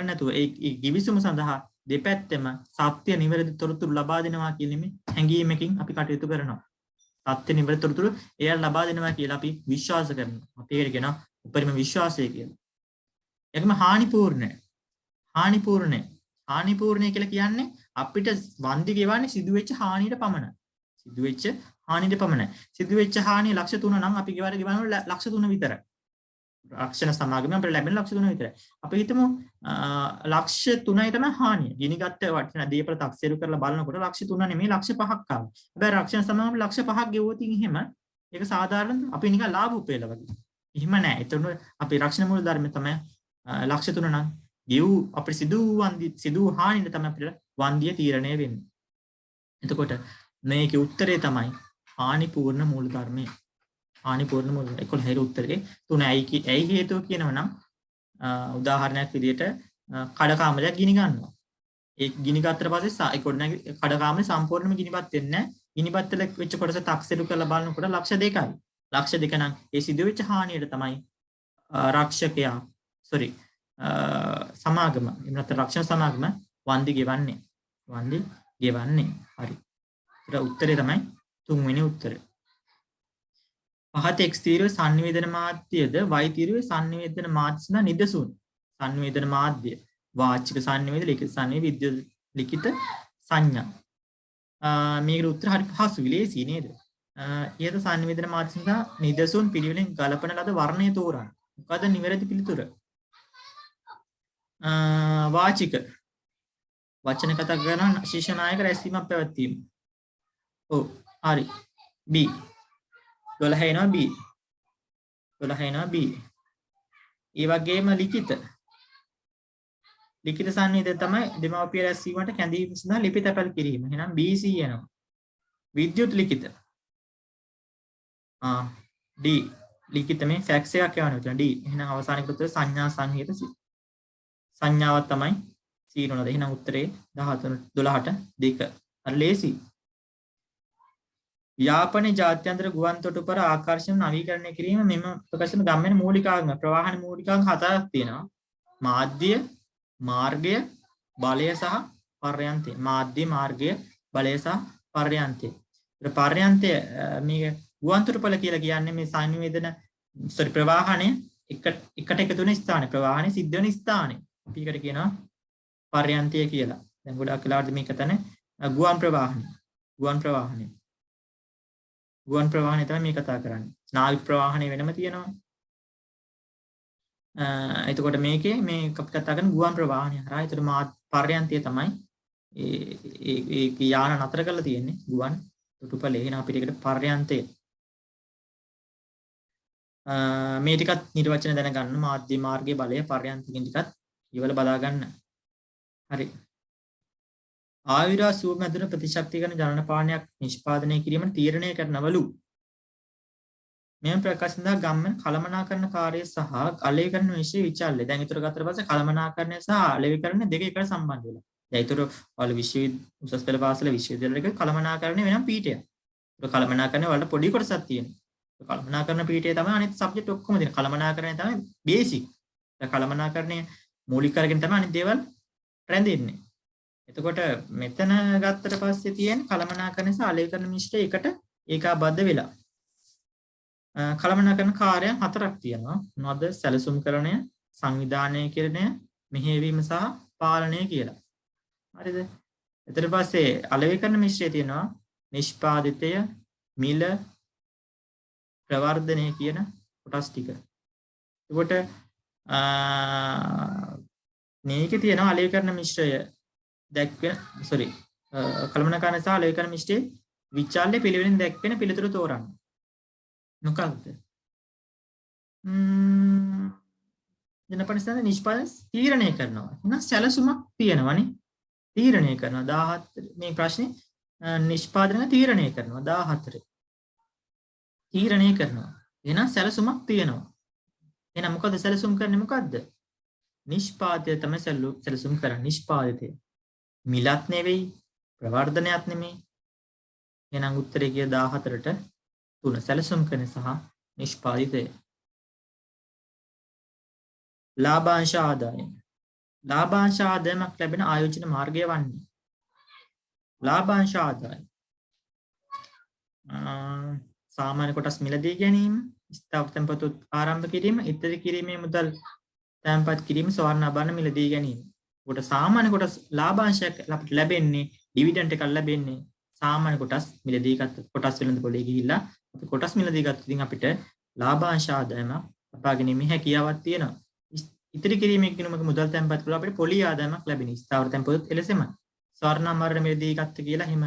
[SPEAKER 1] නැතුව ඒ කිවිසුම සඳහා දෙපැත්තෙම සත්‍ය නිවැරදි තොරතුරු ලබා දෙනවා කියන හැඟීමකින් අපි කටයුතු කරනවා. සත්‍ය නිවැරදි තොරතුරු එයාට ලබා දෙනවා කියලා අපි විශ්වාස කරනවා. අපි ඒකට කියනවා උපරිම විශ්වාසය කියලා. ඒකම හානිපූර්ණය කියලා කියන්නේ අපිට වන්දි ගෙවන්නේ සිදුවෙච්ච හානියට පමණයි. සිදුවෙච්ච හානිය ලක්ෂ 3 නම් අපි ගෙවන්නේ ලක්ෂ 3 විතරයි. රක්ෂණ සමාගමෙන් අපිට ලැබෙන ලක්ෂ 3 විතරයි. අපි හිතමු ලක්ෂ 3යි තමයි හානිය. ගිනිගත්ත වටිනා දීපල තක්සේරු කරලා බලනකොට ලක්ෂ 3 නෙමෙයි ලක්ෂ 5ක් ආවා. හැබැයි රක්ෂණ සමාගම ලක්ෂ 5ක් ගෙවුවොත් එහෙම ඒක සාධාරණ අපි නිකන් ලාභ උපයලා වගේ. එහෙම නෑ. එතන අපි රක්ෂණ මූල ධර්මය තමයි ලක්ෂ 3 නම් ගෙව් අපිට සිදු හානියට තමයි අපිට වන්දිය තීරණය වෙන්නේ. එතකොට මේකේ උත්තරේ තමයි හානිපූර්ණ මූල ධර්මය. හානිපූර්ණ මූල 11 හේතු උත්තරේ 3 ඇයි හේතුව කියනවනම් උදාහරණයක් විදිහට කඩකාමරයක් ගිනි ගන්නවා. ඒ ගිනි ගත්තට පස්සේ ඒ කඩකාමරේ සම්පූර්ණයෙන්ම ගිනිපත් වෙන්නේ නැහැ. ගිනිපත් වෙච්ච කොටස තක්සේරු කරලා බලනකොට ලක්ෂ 2යි. ලක්ෂ 2 නම් ඒ සිදුවෙච්ච හානියට තමයි රක්ෂකයා සමාගම එහෙම නැත්නම් රක්ෂණ සමාගම වන්දි ගෙවන්නේ. හරි. ඒක උත්තරේ තමයි 3 වෙනි උත්තරේ. පහත x තීරුවේ sannivedana මාධ්‍යද y තීරුවේ sannivedana මාධ්‍ය සඳහා නිදසුන්. sannivedana මාධ්‍ය වාචික sannivedana ලිඛිත sannivedana විද්‍යුත් ලිඛිත සංඥා. මේකට උත්තර හරි පහසුයි ලේසි නේද? ඊට sannivedana මාධ්‍ය සඳහා නිදසුන් පිළිවෙලින් ගලපන ලද වර්ණය තෝරන්න. මොකද නිවැරදි පිළිතුර? වාචික වචන කතා කරන ශිෂ්‍ය නායක රැස්වීමක් පැවැත්වීම. ඔව් හරි. B 12 එනවා B. ඒ වගේම ලිඛිත සංනිවේදනය තමයි දෙමාපිය රැස්වීමට කැඳවීම සඳහා ලිපි තැපැල් කිරීම. එහෙනම් BC එනවා. විද්‍යුත් ලිඛිත D ලිඛිත මේ ෆැක්ස් එකක් යවන්න උතන D. එහෙනම් අවසානික උත්තරය සංඥා සංහිත සංඥාවක් තමයි C නෝනද. එහෙනම් උත්තරේ 12ට 2. හරි ලේසි. යාපනයේ ජාත්‍යන්තර ගුවන් තොටුපළ ආකර්ෂණ නවීකරණය කිරීම මෙම ප්‍රකාශන ගම්මන මූලිකාංග ප්‍රවාහන මූලිකාංග 4ක් තියෙනවා. මාධ්‍ය, මාර්ගය, බලය සහ පර්යන්තය. මාධ්‍ය, මාර්ගය, බලය සහ පර්යන්තය. පර්යන්තය මේ ගුවන් තොටුපළ කියලා කියන්නේ මේ සංනිවේදන ප්‍රවාහනය එකට එකතු වෙන ස්ථානය. ප්‍රවාහනය සිද්ධ වෙන ස්ථානය. අපි ඒකට කියනවා පර්යන්තය කියලා. දැන් ගොඩක් වෙලාවට මේක තමයි ගුවන් ප්‍රවාහනය තමයි මේ කතා කරන්නේ. නාවික ප්‍රවාහනය වෙනම තියෙනවා. එතකොට මේකේ මේ අපි කතා කරන ගුවන් ප්‍රවාහනය හරහා ඒතර පර්යන්තය තමයි ඒ යාන නතර කරලා තියෙන්නේ ගුවන් තොටුපළේ. එහෙනම් අපිට ඒකට පර්යන්තය මේ ටිකත් නිර්වචන දැනගන්න. මාධ්‍ය, මාර්ගයේ, බලය, පර්යන්තකින් ටිකත් ඉවල බලා ගන්න. හරි. ආයුරා සුව මැදුන ප්‍රතිශක්ති කරන ජනනපානයක් නිෂ්පාදනය කිරීමට තීරණය කරනවලු. මෙම ප්‍රකාශ සඳහා ගම්මන් කළමනාකරණ කාර්යය සහ අලෙවිකරණ විශ්ය විචාරලේ. දැන් ඊටර ගත්තට පස්සේ කළමනාකරණය සහ අලෙවිකරණ දෙක එකට සම්බන්ධ වෙලා. දැන් ඊටර ඔයාලා උසස් පෙළ පාසල විශ්වවිද්‍යාලයක කළමනාකරණය වෙනම් පීඨයක්. ඒක කළමනාකරණය වලට පොඩි කොටසක් තියෙනවා. ඒ කළමනාකරණ පීඨයේ තමයි අනිත් සබ්ජෙක්ට් ඔක්කොම තියෙන. කළමනාකරණය තමයි බේසික්. ඒ කළමනාකරණය මූලික කරගෙන තමයි අනිත් දේවල් රැඳෙන්නේ. එතකොට මෙතන ගත්තට පස්සේ තියෙන කළමනාකරණය සහ අලෙවිකරණ මිශ්‍රය එකට ඒකාබද්ධ වෙලා. කළමනාකරණ කාර්යයන් හතරක් තියෙනවා. මොනවද? සැලසුම්කරණය, සංවිධානයකරණය, මෙහෙයවීම සහ පාලනය කියලා. හරිද? ඊට පස්සේ අලෙවිකරණ මිශ්‍රය තියෙනවා නිෂ්පාදිතය, මිල, ප්‍රවර්ධනය කියන කොටස් ටික. එතකොට මේකේ තියෙනවා අලෙවිකරණ මිශ්‍රය දැක්වෙන කළමනාකරණ සහ අලෙවිකරණ මිශ්‍රයේ විචාල්‍ය පිළිවෙලින් දැක්වෙන පිළිතුරු තෝරන්න. මොකක්ද? ජනපරිසන නිෂ්පාදන තීරණය කරනවා. එහෙනම් සැලසුමක් තියෙනවනේ. තීරණය කරනවා 17 මේ ප්‍රශ්නේ නිෂ්පාදනය තීරණය කරනවා 14. තීරණය කරනවා. එහෙනම් සැලසුමක් තියෙනවා. එහෙනම් මොකද සැලසුම් කරන්නේ මොකද්ද? නිෂ්පාදනය තමයි සැලසුම් කරන්නේ. නිෂ්පාදිතය. මිලත් නෙවෙයි, ප්‍රවර්ධනයක් නෙමෙයි. එහෙනම් උත්තරේ කිය 14ට 3 සැලසුම් කරන සහ නිෂ්පාදිතය. ලාභාංශ ආදායම. ලාභාංශ ආදායමක් ලැබෙන ආයෝජන මාර්ගය වන්නේ ලාභාංශ ආදායම. සාමාන්‍ය කොටස් මිලදී ගැනීම, ස්ථාවර තැන්පතු ආරම්භ කිරීම, ඉදිරි කිරීමේ මුදල් තැන්පත් කිරීම, ස්වර්ණ ආභරණ මිලදී ගැනීම. කොට සාමාන්‍ය කොටස් ලාභාංශයක් අපිට ලැබෙන්නේ ඩිවිඩන්ඩ් එකක් ලැබෙන්නේ සාමාන්‍ය කොටස් මිලදී ගත්ත කොටස් වෙනද පොලේ ගිහිල්ලා අපි කොටස් මිලදී ගත්ත ඉතින් අපිට ලාභාංශ ආදායම ලබා ගැනීමේ හැකියාවක් තියෙනවා. ඉතිරි කිරීමේ කිනුමක මුදල් තැන්පත් කළා අපිට පොලි ආදායමක් ලැබෙනවා. ස්ථාවර තැන්පතුත් එලෙසම ස්වර්ණ ආභරණ මිලදී ගත්ත කියලා එහෙම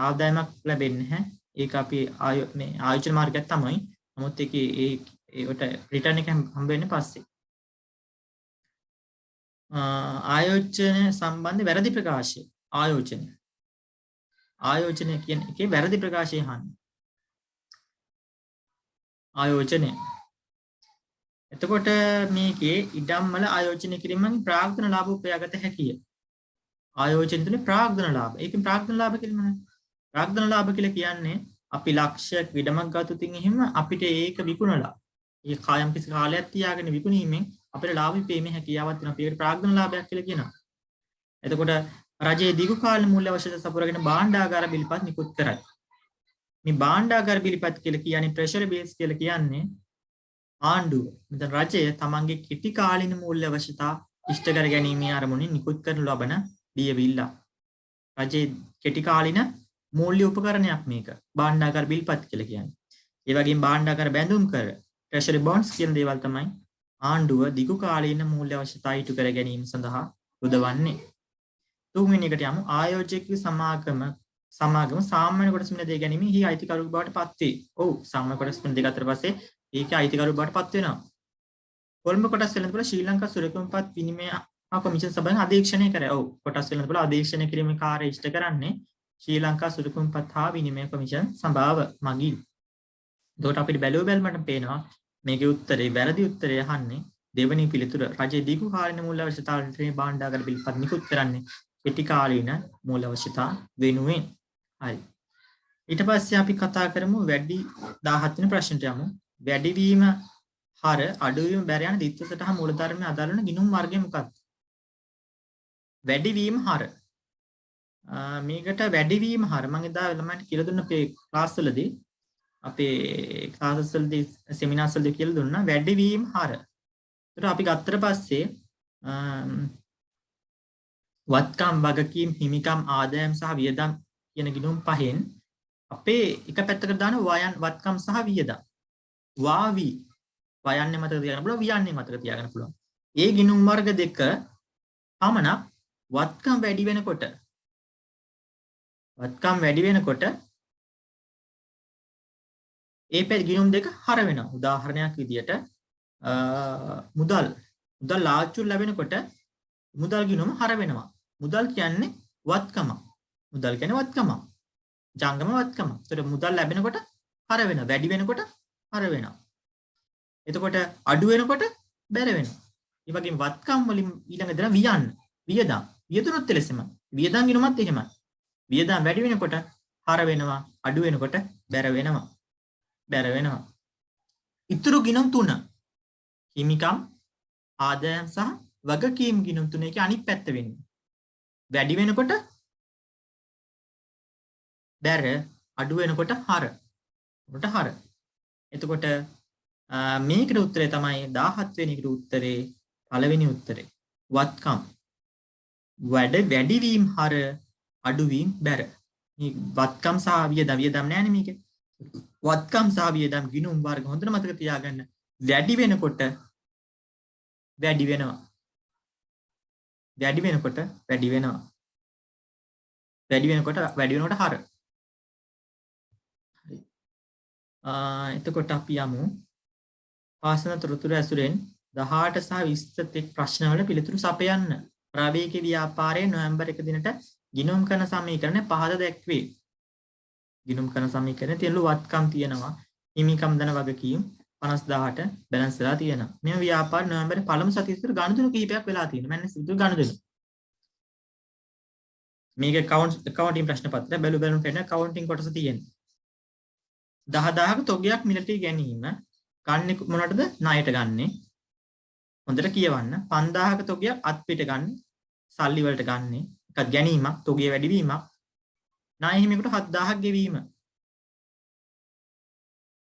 [SPEAKER 1] ආදායමක් ලැබෙන්නේ නැහැ. ඒක අපි මේ ආයෝජන මාර්ගයක් තමයි. නමුත් ඒකේ ඒකට රිටර්න් එක හම්බ වෙන්නේ පස්සේ. ආයෝජන සම්බන්ධ වැරදි ප්‍රකාශය. ආයෝජනය කියන එකේ වැරදි ප්‍රකාශය අහන්න. ආයෝජනය. එතකොට මේකේ ඉඩම් වල ආයෝජනය කිරීමෙන් ප්‍රාග්ධන ලාභ උපයාගත හැකිය. ආයෝජන තුනේ ප්‍රාග්ධන ලාභ. ඒකෙන් ප්‍රාග්ධන ලාභ කියන්නේ මොනවද? ප්‍රාග්ධන ලාභ කියලා කියන්නේ අපි ලක්ෂයක් ඉඩමක් ගත්තොත් එහෙම අපිට ඒක විකුණලා ඒ කායම් කිසි කාලයක් තියාගෙන විකුණීමෙන් අපිට ලාභ විපීමේ හැකියාවක් තියෙනවා. ඒකට ප්‍රාග්ධන ලාභයක් කියලා කියනවා. එතකොට රජයේ දිගු කාල මූල්‍ය අවශ්‍යතා සපුරගෙන භාණ්ඩාගාර බිල්පත් නිකුත් කරයි. මේ භාණ්ඩාගාර බිල්පත් කියලා කියන්නේ ට්‍රෙෂරි බිල්ස් කියලා කියන්නේ ආණ්ඩුව. මෙතන රජය තමන්ගේ කෙටි කාලින මූල්‍ය අවශ්‍යතා ඉෂ්ට කර ගැනීමේ අරමුණින් නිකුත් කරන ලබන ලියවිල්ල. රජයේ කෙටි කාලින මූල්‍ය උපකරණයක් මේක. භාණ්ඩාගාර බිල්පත් කියලා කියන්නේ. ඒ වගේම භාණ්ඩාගාර බැඳුම් කර ට්‍රෙෂරි බොන්ඩ්ස් කියන දේවල් තමයි ආණ්ඩුව දිගු කාලීන මූල්‍ය අවශ්‍යතා ඉටු කර ගැනීම සඳහා යොදවන්නේ. තුන්වෙනි එකට යමු. ආයෝජක සමාගම සාමාන්‍ය කොටස් මිලදී ගැනීම හි අයිතිකරු බවට පත් වේ. ඔව් සාමාන්‍ය කොටස් මිලදී ගත්තට පස්සේ ඒකේ අයිතිකරු බවට පත් වෙනවා. කොළඹ කොටස් වෙළඳපොළ ශ්‍රී ලංකා සුරකම්පත් විනිමය කොමිෂන් සභාවෙන් අධීක්ෂණය කරයි. ඔව් කොටස් වෙළඳපොළ අධීක්ෂණය කිරීමේ කාර්යය ඉෂ්ට කරන්නේ ශ්‍රී ලංකා සුරකම්පත් හා විනිමය කොමිෂන් සභාව මගින්. එතකොට අපිට බැලුවමට පේනවා මේකේ උත්තරේ වැරදි උත්තරය අහන්නේ දෙවෙනි පිළිතුර. රජයේ දිගු කාලින මූල්‍ය අවශ්‍යතාවලට භාණ්ඩාගාර බිල්පත් නිකුත් කරන්නේ කෙටි කාලීන මූල්‍ය අවශ්‍යතා වෙනුවෙන්. හරි. ඊට පස්සේ අපි කතා කරමු වැඩි 17 වෙනි ප්‍රශ්නට යමු. වැඩිවීම හර අඩුවීම බැර යන ද්විත්ව සටහන් මූලධර්මයේ අදාළ වෙන ගිණුම් මාර්ගය මොකක්ද? වැඩිවීම හර. මේකට වැඩිවීම හර මම එදා ළමයින්ට කියලා දුන්න අපේ ක්ලාස් වලදී අපේ ක්ලාසස් වලදී සෙමිනාර්ස් වලදී කියලා දුන්නා වැඩිවීම හර. ඒකට අපි ගත්තට පස්සේ වත්කම් වගකීම් හිමිකම් ආදායම් සහ වියදම් කියන ගිණුම් පහෙන් අපේ එක පැත්තකට දාන වයන් වත්කම් සහ වියදම්. වාවි වයන්නේ මතක තියාගන්න පුළුවන් වියන්නේ මතක තියාගන්න පුළුවන්. ඒ ගිණුම් වර්ග දෙක පමණක් වත්කම් වැඩි වෙනකොට ඒ පැත්තේ ගිණුම් දෙක හර වෙනවා. උදාහරණයක් විදියට මුදල් ලාච්චු ලැබෙනකොට මුදල් ගිණුම හර වෙනවා. මුදල් කියන්නේ වත්කම. මුදල් කියන්නේ වත්කම. ජංගම වත්කම. ඒතර මුදල් ලැබෙනකොට හර වෙනවා. වැඩි වෙනකොට හර වෙනවා. එතකොට අඩු වෙනකොට බැර වෙනවා. ඒ වගේම වත්කම් වලින් ඊළඟ දෙන වියන්න. වියදම්. වියදුනොත් එලෙසම. වියදම් ගිනුමත් එහෙමයි. වියදම් වැඩි වෙනකොට හර වෙනවා. අඩු වෙනකොට බැර වෙනවා. බැර වෙනවා. ඉතුරු ගිණුම් තුන. හිමිකම්, ආදායම් සහ වගකීම් ගිණුම් තුන එකේ අනිත් පැත්ත වෙන්නේ. වැඩි වෙනකොට බැර, අඩු වෙනකොට හර. උඩට හර. එතකොට මේකට උත්තරේ තමයි 17 වෙනි එකට උත්තරේ පළවෙනි උත්තරේ. වත්කම්. වැඩිවීම හර, අඩුවීම බැර. මේ වත්කම් සහ වියදම් නෑනේ මේකේ. වත්කම් සහ වියදම් ගිණුම් වර්ග හොඳට මතක තියාගන්න. වැඩි වෙනකොට වැඩි වෙනවා. වැඩි වෙනකොට වැඩි වෙනවා. වැඩි වෙනකොට හර. හරි. එතකොට අපි යමු පාසන තොරතුරු ඇසුරෙන් 18 සහ 20 තෙක් ප්‍රශ්නවල පිළිතුරු සපයන්න. ප්‍රවේගී ව්‍යාපාරයේ නොවැම්බර් 1 දිනට ගිණුම් කරන සමීකරණ පහද දැක්වේ. ගිණුම් කරන සමීකරණේ තියෙන වත්කම් තියෙනවා. හිමිකම් දන වගකීම් 50000ට බැලන්ස් වෙලා තියෙනවා. මේ ව්‍යාපාර නොවැම්බර් පළමු සතියේ විතර ගණුදුණු කිහිපයක් වෙලා තියෙනවා. මන්නේ සිදු ගණුදුණු. මේක accounting ප්‍රශ්න පත්‍රය බැලුම් කරන accounting කොටස තියෙනවා. 10000ක තොගයක් මිලදී ගැනීම ගන්න මොනටද? ණයට ගන්නෙ. හොඳට කියවන්න. 5000ක තොගයක් අත්පිට ගන්න. සල්ලි වලට ගන්නෙ. එකක් ගැනීමක්, තොගය වැඩිවීමක්. ණය හිමියෙකුට 7000ක් ගෙවීම.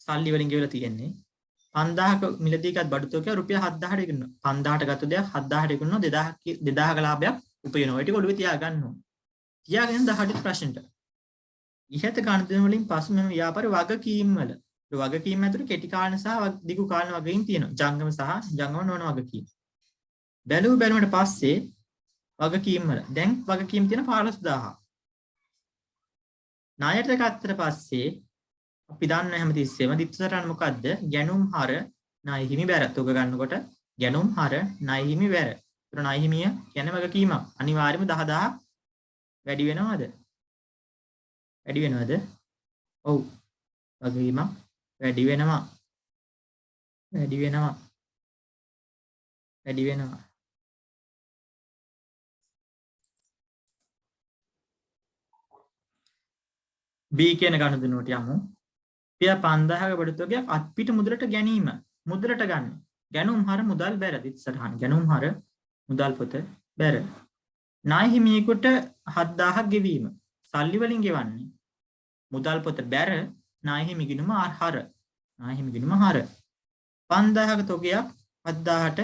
[SPEAKER 1] සල්ලි වලින් ගෙවලා තියෙන්නේ. 5000ක මිලදීකත් බඩු තොගය රුපියල් 7000ට විකුණනවා. 5000ට ගත්ත දෙයක් 7000ට විකුණනවා. 2000ක ලාභයක් උපයනවා. ඒ ටික ඔළුවේ තියාගන්න ඕන. තියාගෙන 18 ප්‍රශ්නෙට. ඉහත ගණිතන වලින් පසු මෙම ව්‍යාපාරේ වගකීම් වල වගකීම් ඇතුළේ කෙටි කාලන සහ දිගු කාලන වගකීම් තියෙනවා. ජංගම සහ ජංගම නොවන වගකීම්. බැලුවට පස්සේ වගකීම් වල දැන් වගකීම් තියෙන 15000. ණයට ගත්තට පස්සේ අපි දන්න හැමතිස්සෙම දිත්තරන් මොකද්ද? ගැනුම් හර ණය හිමි බැර. තොග ගන්නකොට ගැනුම් හර ණය හිමි බැර. ඒතර ණය හිමිය කියන්නේ වගකීමක්. අනිවාර්යයෙන්ම 10000 වැඩි වෙනවද? වැඩි වෙනවද? ඔව්. වගකීමක් වැඩි වෙනවා. වැඩි වෙනවා. වැඩි වෙනවා. B කියන ගණුදුනුවට යමු. රුපියල් 5000ක බඩු තොගයක් අත්පිට මුදලට ගැනීම. මුදලට ගන්න. ගැනුම් හර මුදල් බැර දිත්සරහන්. ගැනුම් හර මුදල් පොත බැර. ණය හිමියෙකුට 7000ක් ගෙවීම. සල්ලි වලින් ගෙවන්නේ. මුදල් පොත බැර ණය හිමි ගිණුම හර. ණය හිමි ගිණුම හර. 5000ක තොගයක් 7000ට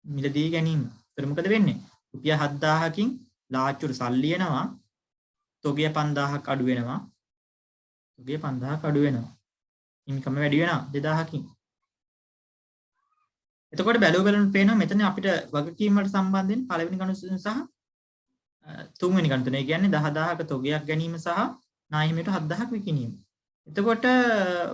[SPEAKER 1] මිලදී ගැනීම. ඒතර මොකද වෙන්නේ? රුපියල් 7000කින් ලාච්චුට සල්ලි එනවා. තොගය 5000ක් අඩු වෙනවා. තොගය 5000ක් අඩු වෙනවා. ඉන්කම වැඩි වෙනවා 2000කින්. එතකොට බලන පේනවා මෙතන අපිට වගකීම් වලට සම්බන්ධයෙන් පළවෙනි ගණුදුන සහ තුන්වෙනි ගණුදුන. ඒ කියන්නේ 10000ක තොගයක් ගැනීම සහ ණය හිමියට 7000ක් විකිණීම. එතකොට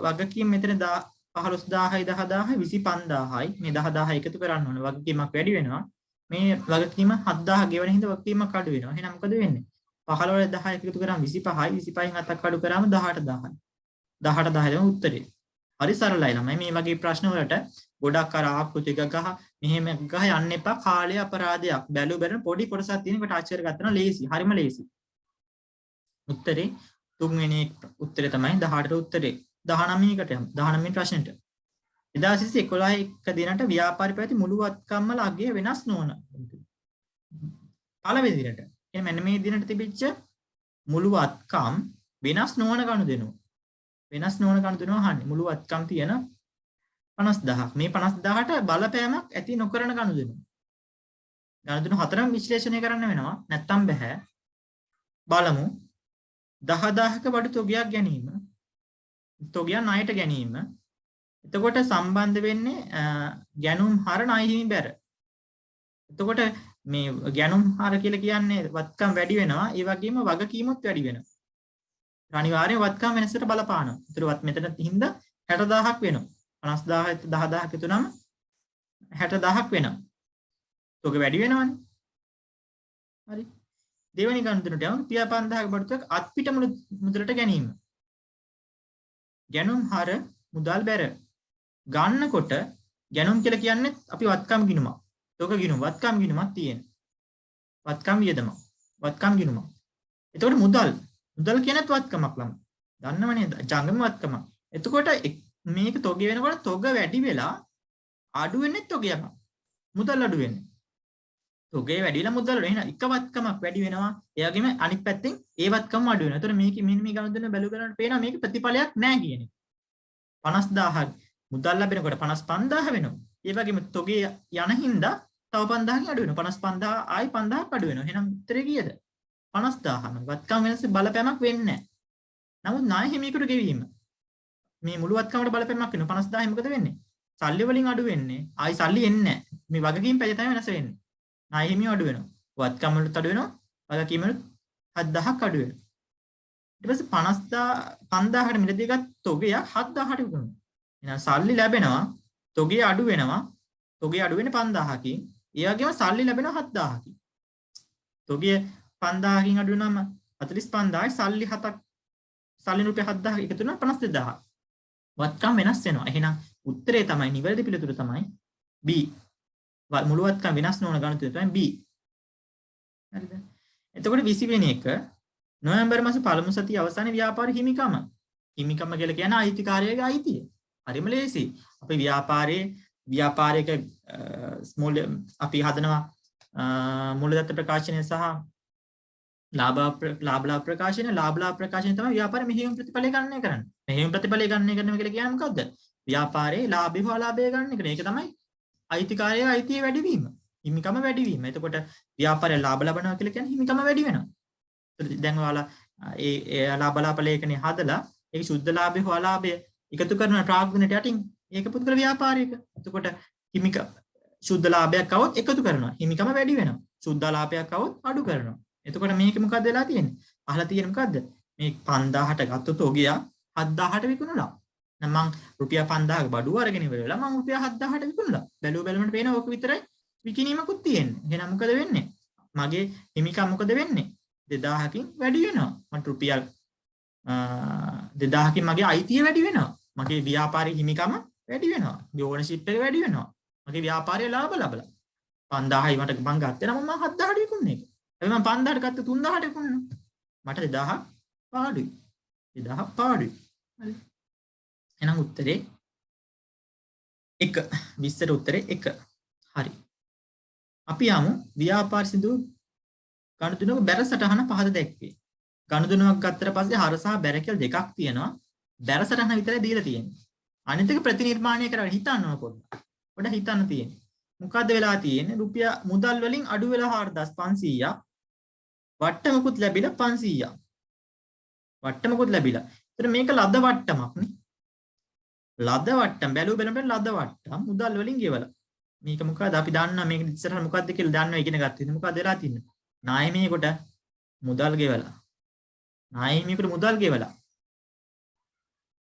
[SPEAKER 1] වගකීම් මෙතන 15000යි 10000යි 25000යි. මේ 10000 එකතු කරන්න ඕන. වගකීමක් වැඩි වෙනවා. මේ වගකීම 7000 ගෙවන හින්දා වගකීමක් අඩු වෙනවා. එහෙනම් මොකද වෙන්නේ? 15 වල 10 එකතු කරාම 25යි. 25න් 7ක් අඩු කරාම 18 10යි. 18 10 තමයි උත්තරේ. හරි සරලයි ළමයි. මේ වගේ ප්‍රශ්න වලට ගොඩක් අර ආකෘතික ගහ මෙහෙම ගහ යන්න එපා. කාලය අපරාධයක්. බැලුම් පොඩි කොටසක් තියෙනකොට ටච් කරගත්තා නම් ලේසි. හරිම ලේසි. උත්තරේ තුන්වෙනි උත්තරේ තමයි 18ට උත්තරේ. 19කට යමු. 19 ප්‍රශ්නෙට. 2011 දිනට ව්‍යාපාරي පැවති මුළු වත්කම් වල අගය වෙනස් නොවන. පළවෙනි දිනට. එහෙනම් මෙන්න මේ දිනට තිබිච්ච මුළු වත්කම් වෙනස් නොවන ගනුදෙනු. වෙනස් නොවන ගනුදෙනු අහන්නේ. මුළු වත්කම් තියෙන 50000ක්. මේ 50000ට බලපෑමක් ඇති නොකරන ගනුදෙනු. ගනුදෙනු හතරම විශ්ලේෂණය කරන්න වෙනවා. නැත්තම් බෑ. බලමු. 10000ක බඩු තොගයක් ගැනීම. තොගය ණයට ගැනීම. එතකොට සම්බන්ධ වෙන්නේ ගැනුම් හර ණය හිමි බැර. එතකොට මේ ගැනුම් හර කියලා කියන්නේ වත්කම් වැඩි වෙනවා. ඒ වගේම වගකීමත් වැඩි වෙනවා. අනිවාර්යයෙන් වත්කම් වෙනසට බලපානවා. ඒතරවත් මෙතන හින්දා 60000ක් වෙනවා. 50000 10000ක් තුනම 60000ක් වෙනවා. තොග වැඩි වෙනවනේ. හරි. දෙවෙනි ගනුදෙනුට යමු රුපියල් 5000ක බඩුවක් අත්පිට මුදලට ගැනීම. ගැනුම් හර මුදල් බැර ගන්නකොට ගැනුම් කියලා කියන්නේ අපි වත්කම් ගිණුමක්. තොග ගිණුම වත්කම් ගිණුමක් තියෙන. වත්කම් වියදම. වත්කම් ගිණුම. එතකොට මුදල් කියනත් වත්කමක් ළම. දන්නවනේ ජංගම වත්කම. එතකොට මේක තොගේ වෙනකොට තොග වැඩි වෙලා අඩු වෙන්නේ තොගයම. මුදල් අඩු වෙන්නේ. තොගේ වැඩි වෙලා මුදල් අඩු වෙනවා. එක වත්කමක් වැඩි වෙනවා. ඒ වගේම අනිත් පැත්තෙන් ඒ වත්කම අඩු වෙනවා. එතකොට මේක මෙන්න මේ ගණන් දෙන්න බැලු කරනකොට පේනවා මේක ප්‍රතිඵලයක් නැහැ කියන එක. 50000 මුදල් ලැබෙනකොට 55000 වෙනවා. ඒ වගේම තොගේ යන හින්දා තව 5000කින් අඩු වෙනවා. 55000 ආයි 5000ක් අඩු වෙනවා. එහෙනම් උත්තරේ කීයද? 50000ම. වත්කම් වෙනස බලපෑමක් වෙන්නේ නැහැ. නමුත් ණය හිමියෙකුට ගෙවීම මේ මුළු වත්කමට බලපෑමක් වෙනවා. 50000 මොකද වෙන්නේ? සල්ලි වලින් අඩු වෙන්නේ. ආයි සල්ලි එන්නේ නැහැ. මේ වගකීම් පැය තමයි වෙනස වෙන්නේ. ණය හිමිය අඩු වෙනවා. වත්කම් වලට අඩු වෙනවා. වගකීම් වලට 7000ක් අඩු වෙනවා. ඊට පස්සේ 5000කට මිලදී ගත් තොගය 7000ට විකුණනවා. එහෙනම් සල්ලි ලැබෙනවා. තොගය අඩු වෙනවා. තොගය අඩු වෙන්නේ 5000කින්. ඒ වගේම සල්ලි ලැබෙනවා 7000කින්. තොගය 5000කින් අඩු වෙනම 45000යි සල්ලි 7ක් සල්ලි රුපියල් 7000 එකතු වෙනවා 52000. වත්කම් වෙනස් වෙනවා. එහෙනම් උත්තරේ තමයි නිවැරදි පිළිතුර තමයි B. මුළු වත්කම් වෙනස් නොවන ගණිතය තමයි B. හරිද? එතකොට 20 වෙනි එක නොවැම්බර් මාස පළමු සතියේ අවසානයේ ව්‍යාපාර හිමිකම. හිමිකම කියලා කියන්නේ අයිතිකාරයාගේ අයිතිය. හරිම ලේසි. අපි ව්‍යාපාරයක අපි හදනවා මූලදත්ත ප්‍රකාශනය සහ ලාභ ප්‍රකාශනය තමයි ව්‍යාපාරයේ මෙහෙයුම් ප්‍රතිඵලය ගණනය කරන්නේ. මෙහෙයුම් ප්‍රතිඵලය ගණනය කරනවා කියලා කියන්නේ මොකද්ද? ව්‍යාපාරයේ ලාභය හෝ අලාභය ගණනය කරන එක තමයි අයිතිකාරයාගේ අයිතිය වැඩිවීම. හිමිකම වැඩිවීම. එතකොට ව්‍යාපාරයේ ලාභ ලබනවා කියලා කියන්නේ හිමිකම වැඩි වෙනවා. දැන් ඔයාලා ඒ ලාභ ලේඛනය හදලා ඒ සුද්ධ ලාභය හෝ අලාභය එකතු කරන ප්‍රාග්ධනයට යටින් ඒක පුද්ගල ව්‍යාපාරයක. එතකොට හිමික සුද්ධ ලාභයක් આવොත් එකතු කරනවා. හිමිකම වැඩි වෙනවා. සුද්ධ ලාභයක් આવොත් අඩු කරනවා. එතකොට මේක මොකද්ද වෙලා තියෙන්නේ? අහලා තියෙන්නේ මොකද්ද? මේ 5000ට ගත්ත තොගය 7000ට විකුණුණා. නම් මං රුපියල් 5000ක බඩුව අරගෙන ඉවර වෙලා මං රුපියල් 7000ට විකුණුණා. බැලුවට පේනවා ඕක විතරයි විකිණීමකුත් තියෙන්නේ. එහෙනම් මොකද වෙන්නේ? මගේ හිමිකම් මොකද වෙන්නේ? 2000කින් වැඩි වෙනවා. මට රුපියල් 2000කින් මගේ අයිතිය වැඩි වෙනවා. මගේ ව්‍යාපාරයේ හිමිකම වැඩි වෙනවා. මගේ ඕනර්ෂිප් එක වැඩි වෙනවා. මගේ ව්‍යාපාරයේ ලාභ ලබලා 5000යි මට මං ගත්තේ නම් මම 7000ට විකුණන්නේ ඒක. හැබැයි මම 5000ට ගත්ත 3000ට විකුණනවා. මට 2000 පාඩුයි. 2000 පාඩුයි. හරි. එහෙනම් උත්තරේ 1. 20ට උත්තරේ 1. හරි. අපි යමු ව්‍යාපාර සිදු ගනුදෙනුවක බැර සටහන පහද දැක්වේ. ගනුදෙනුවක් ගත්තට පස්සේ හර සහ බැර කියලා දෙකක් තියෙනවා. බැර සටහන විතරයි දීලා තියෙන්නේ. අනිත් එක ප්‍රතිනිර්මාණය කරලා හිතන්න ඕන පොඩ්ඩක්. පොඩ්ඩක් හිතන්න තියෙන්නේ. මොකද්ද වෙලා තියෙන්නේ? රුපියල් මුදල් වලින් අඩු වෙලා 4500ක්. වට්ටමකුත් ලැබිලා 500ක්. වට්ටමකුත් ලැබිලා. ඒතර මේක ලද වට්ටමක් නේ. ලද වට්ටම් බැලුවෙ ලද වට්ටම් මුදල් වලින් ගෙවලා. මේක මොකද අපි දන්නා මේක ඉස්සරහ මොකද්ද කියලා දන්නවා ඉගෙන ගත්තා. ඉතින් මොකද වෙලා තින්නේ? නායමීකට මුදල් ගෙවලා. නායමීකට මුදල් ගෙවලා.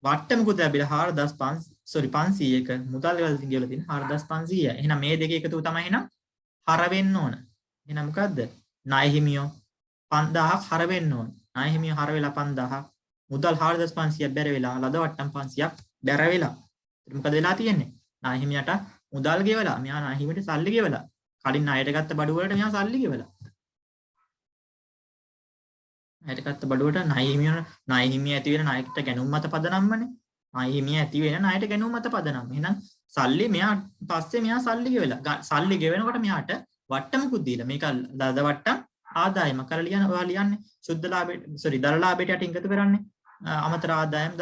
[SPEAKER 1] වට්ටමකුත් ලැබිලා 500ක මුදල් වලින් ගෙවලා තියෙන 4500. එහෙනම් මේ දෙක එකතු තමයි එහෙනම් හර වෙන්න ඕන. එහෙනම් මොකද්ද? නායහිමියෝ 5000ක් හර වෙන්න ඕන. නායහිමියෝ හර වෙලා 5000ක් මුදල් 4500ක් බැර වෙලා ලද වට්ටම් 500ක් බැර වෙලා. ඒත් මොකද වෙලා තියෙන්නේ? නායහිමියට මුදල් ගෙවලා. මෙයා නායහිමියට සල්ලි ගෙවලා. කලින් ණයට ගත්ත බඩුව වලට මෙයා සල්ලි ගෙවලා. ණයට ගත්ත බඩුවට ණයහිමිය ඇති වෙන ණයට ගැනුම් මත පදනම්මනේ. ණයහිමිය ඇති වෙන ණයට ගැනුම් මත පදනම්. එහෙනම් සල්ලි මෙයා පස්සේ මෙයා සල්ලි ගෙවලා. සල්ලි ගෙවනකොට මෙයාට වට්ටමකුත් දීලා. මේක ලද වට්ටම් ආදායම කරලා ඔයා ලියන්නේ. සුද්ධ ලාභයට දර ලාභයට යටින් එකතු කරන්නේ. අමතර ආදායම්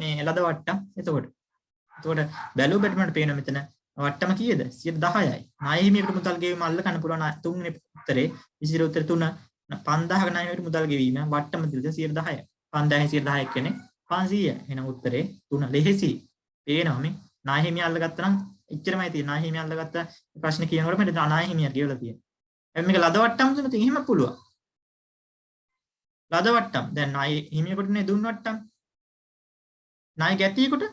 [SPEAKER 1] මේ ලද වට්ටම්. එතකොට බැලුවට පේනවා මෙතන වට්ටම කීයද? 10%යි. ණයහිමියට මුදල් ගෙවීම අල්ල ගන්න පුළුවන් තුන්වෙනි උත්තරේ 20 උත්තර 3 5000ක ණයහිමියට මුදල් ගෙවීම වට්ටම දිලද 10%යි. 5000 10% කියන්නේ 500. එහෙනම් උත්තරේ 3 ලෙහෙසි. පේනවා මේ ණයහිමිය අල්ල ගත්තා නම් එච්චරමයි තියෙන්නේ. ණයහිමිය අල්ල ගත්ත ප්‍රශ්න කියනකොට මට ණයහිමිය ගෙවලා තියෙනවා. හැබැයි මේක ලද වට්ටම් තුන තියෙන එහෙම පුළුවන්. ලද වට්ටම්. දැන් ණයහිමියකට නේ දුන් වට්ටම්. ණය ගැතියෙකුට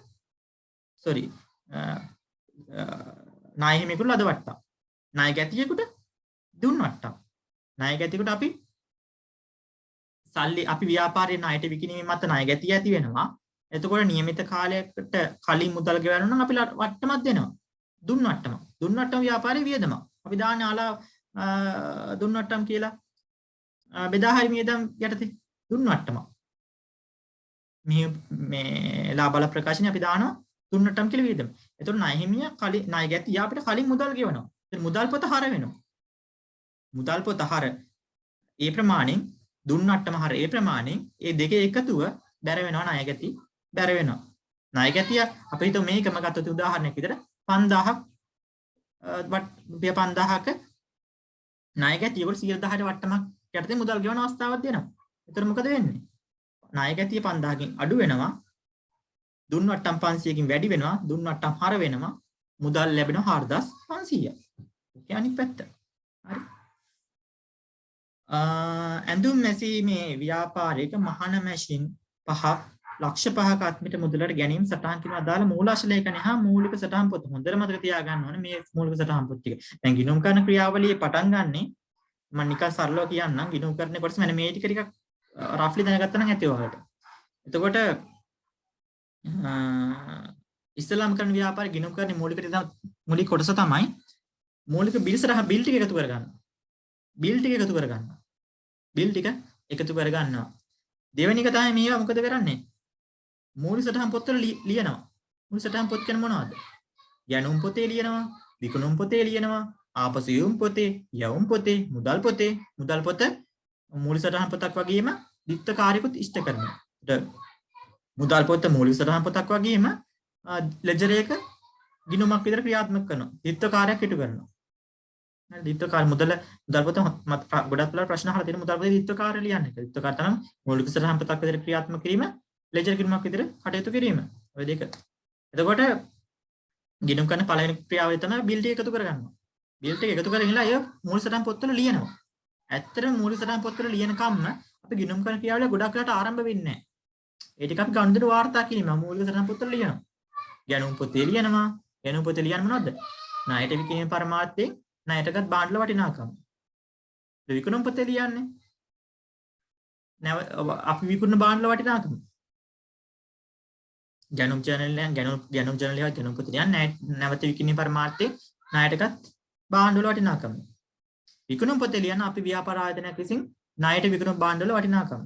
[SPEAKER 1] ණයහිමියෙකුට ලද වට්ටම්. ණය ගැතියෙකුට දුන් වට්ටම්. ණය ගැතියෙකුට අපි සල්ලි අපි ව්‍යාපාරයේ ණයට විකිණීමේ මත ණය ගැතිය ඇති වෙනවා. එතකොට નિયમિત කාලයකට කලින් මුදල් ගෙවන්න නම් අපි වට්ටමක් දෙනවා. දුන් වට්ටම. දුන් වට්ටම ව්‍යාපාරයේ වියදම. අපි දාන්නේ ආලා දුන් වට්ටම් කියලා බෙදා හරි වියදම් යටතේ දුන් වට්ටම. මේ ලාභල ප්‍රකාශනේ අපි දානවා දුන් වට්ටම් කියලා වියදම. එතකොට ණය හිමිය කලින් ණය ගැතිය අපිට කලින් මුදල් ගෙවනවා. එතන මුදල් පොත හර වෙනවා. මුදල් පොත හර ඒ ප්‍රමාණයෙන් දුන් වට්ටම හර ඒ ප්‍රමාණයෙන් ඒ දෙකේ එකතුව බැර වෙනවා ණය ගැති බැර වෙනවා. ණය ගැතිය අපි හිතමු මේකම ගත්තොත් උදාහරණයක් විදිහට 5000ක් රුපියල් 5000ක ණය ගැතිය වල 100,000ට වට්ටමක් යටතේ මුදල් ගෙවන අවස්ථාවක් දෙනවා. එතකොට මොකද වෙන්නේ? ණය ගැතිය 5000කින් අඩු වෙනවා. දුන් වට්ටම් 500කින් වැඩි වෙනවා. දුන් වට්ටම් හර වෙනවා. මුදල් ලැබෙනවා 4500. ඒක අනිත් පැත්ත. හරි. ඇඳුම් මැසීමේ ව්‍යාපාරයක මහන මැෂින් 5 ලක්ෂ 5ක අත්මිට මුදලට ගැනීම සටහන් කිරීම අදාළ මූලාශ්‍ර ලේඛනය හා මූලික සටහන් පොත හොඳට මතක තියාගන්න ඕනේ මේ මූලික සටහන් පොත් ටික. දැන් ගිණුම් කරන ක්‍රියාවලියේ පටන් ගන්නෙ මම නිකන් සරලව කියන්නම් ගිණුම් කරන කොටස මම මේ ටික ටිකක් රෆ්ලි දැනගත්තා නම් ඇති ඔයාලට. එතකොට ඉස්ලාම් කරන ව්‍යාපාරේ ගිණුම් කරන මූලික කොටස තමයි මූලික බිල් ටික එකතු කරගන්න. බිල් ටික එකතු කරගන්න. බිල් ටික එකතු කරගන්නවා. දෙවෙනි එක තමයි මේවා මොකද කරන්නේ? මූලික සටහන් පොත්වල ලියනවා. මූලික සටහන් පොත් කියන්නේ මොනවද? යනුම් පොතේ ලියනවා, විකුණුම් පොතේ ලියනවා, ආපසු යොම් පොතේ, යවුම් පොතේ, මුදල් පොතේ, මුදල් පොත මූලික සටහන් පොතක් වගේම විත්ත කාර්යකුත් ඉෂ්ට කරනවා. මුදල් පොත මූලික සටහන් පොතක් වගේම ලෙජර් එක ගිණුමක් විතර ක්‍රියාත්මක කරනවා. විත්ත කාර්යයක් ඉටු කරනවා. දිත්වකාර මුදල් පොත ගොඩක් වෙලා ප්‍රශ්න අහලා තියෙන මුදල් පොතේ දිත්වකාරය ලියන්නේ. දිත්වකාර තමයි මූලික සටහන් පොතක් විතර ක්‍රියාත්මක කිරීම, ලෙජර් ගිණුමක් විතර කටයුතු කිරීම. ඔය දෙක. එතකොට ගිණුම් කරන පළවෙනි ක්‍රියාවලිය තමයි බිල් ටික එකතු කරගන්නවා. බිල් ටික එකතු කරගෙන ඉලා ඒ මූලික සටහන් පොත්වල ලියනවා. ඇත්තටම මූලික සටහන් පොත්වල ලියන කම්ම අපි ගිණුම් කරන ක්‍රියාවලිය ගොඩක් වෙලාට ආරම්භ වෙන්නේ නැහැ. ඒ ටික අපි ගනුදෙනු වාර්තා කිරීම මූලික සටහන් පොත්වල ලියනවා. ගණුම් පොතේ ලියනවා. ගණුම් පොතේ ලියන්නේ මොනවද? ණයට විකිණීමේ පරමාර්ථයෙන් ණයටගත් භාණ්ඩවල වටිනාකම. විකුණුම් පොතේ ලියන්නේ අපි විකුණන භාණ්ඩවල වටිනාකම. ගණුම් ජර්නල් ගණුම් පොතේ ලියන්නේ නැවත විකිණීමේ පරමාර්ථයෙන් ණයටගත් භාණ්ඩවල වටිනාකම. විකුණුම් පොතේ ලියන අපි ව්‍යාපාර ආයතනයක් විසින් ණයට විකුණන භාණ්ඩවල වටිනාකම.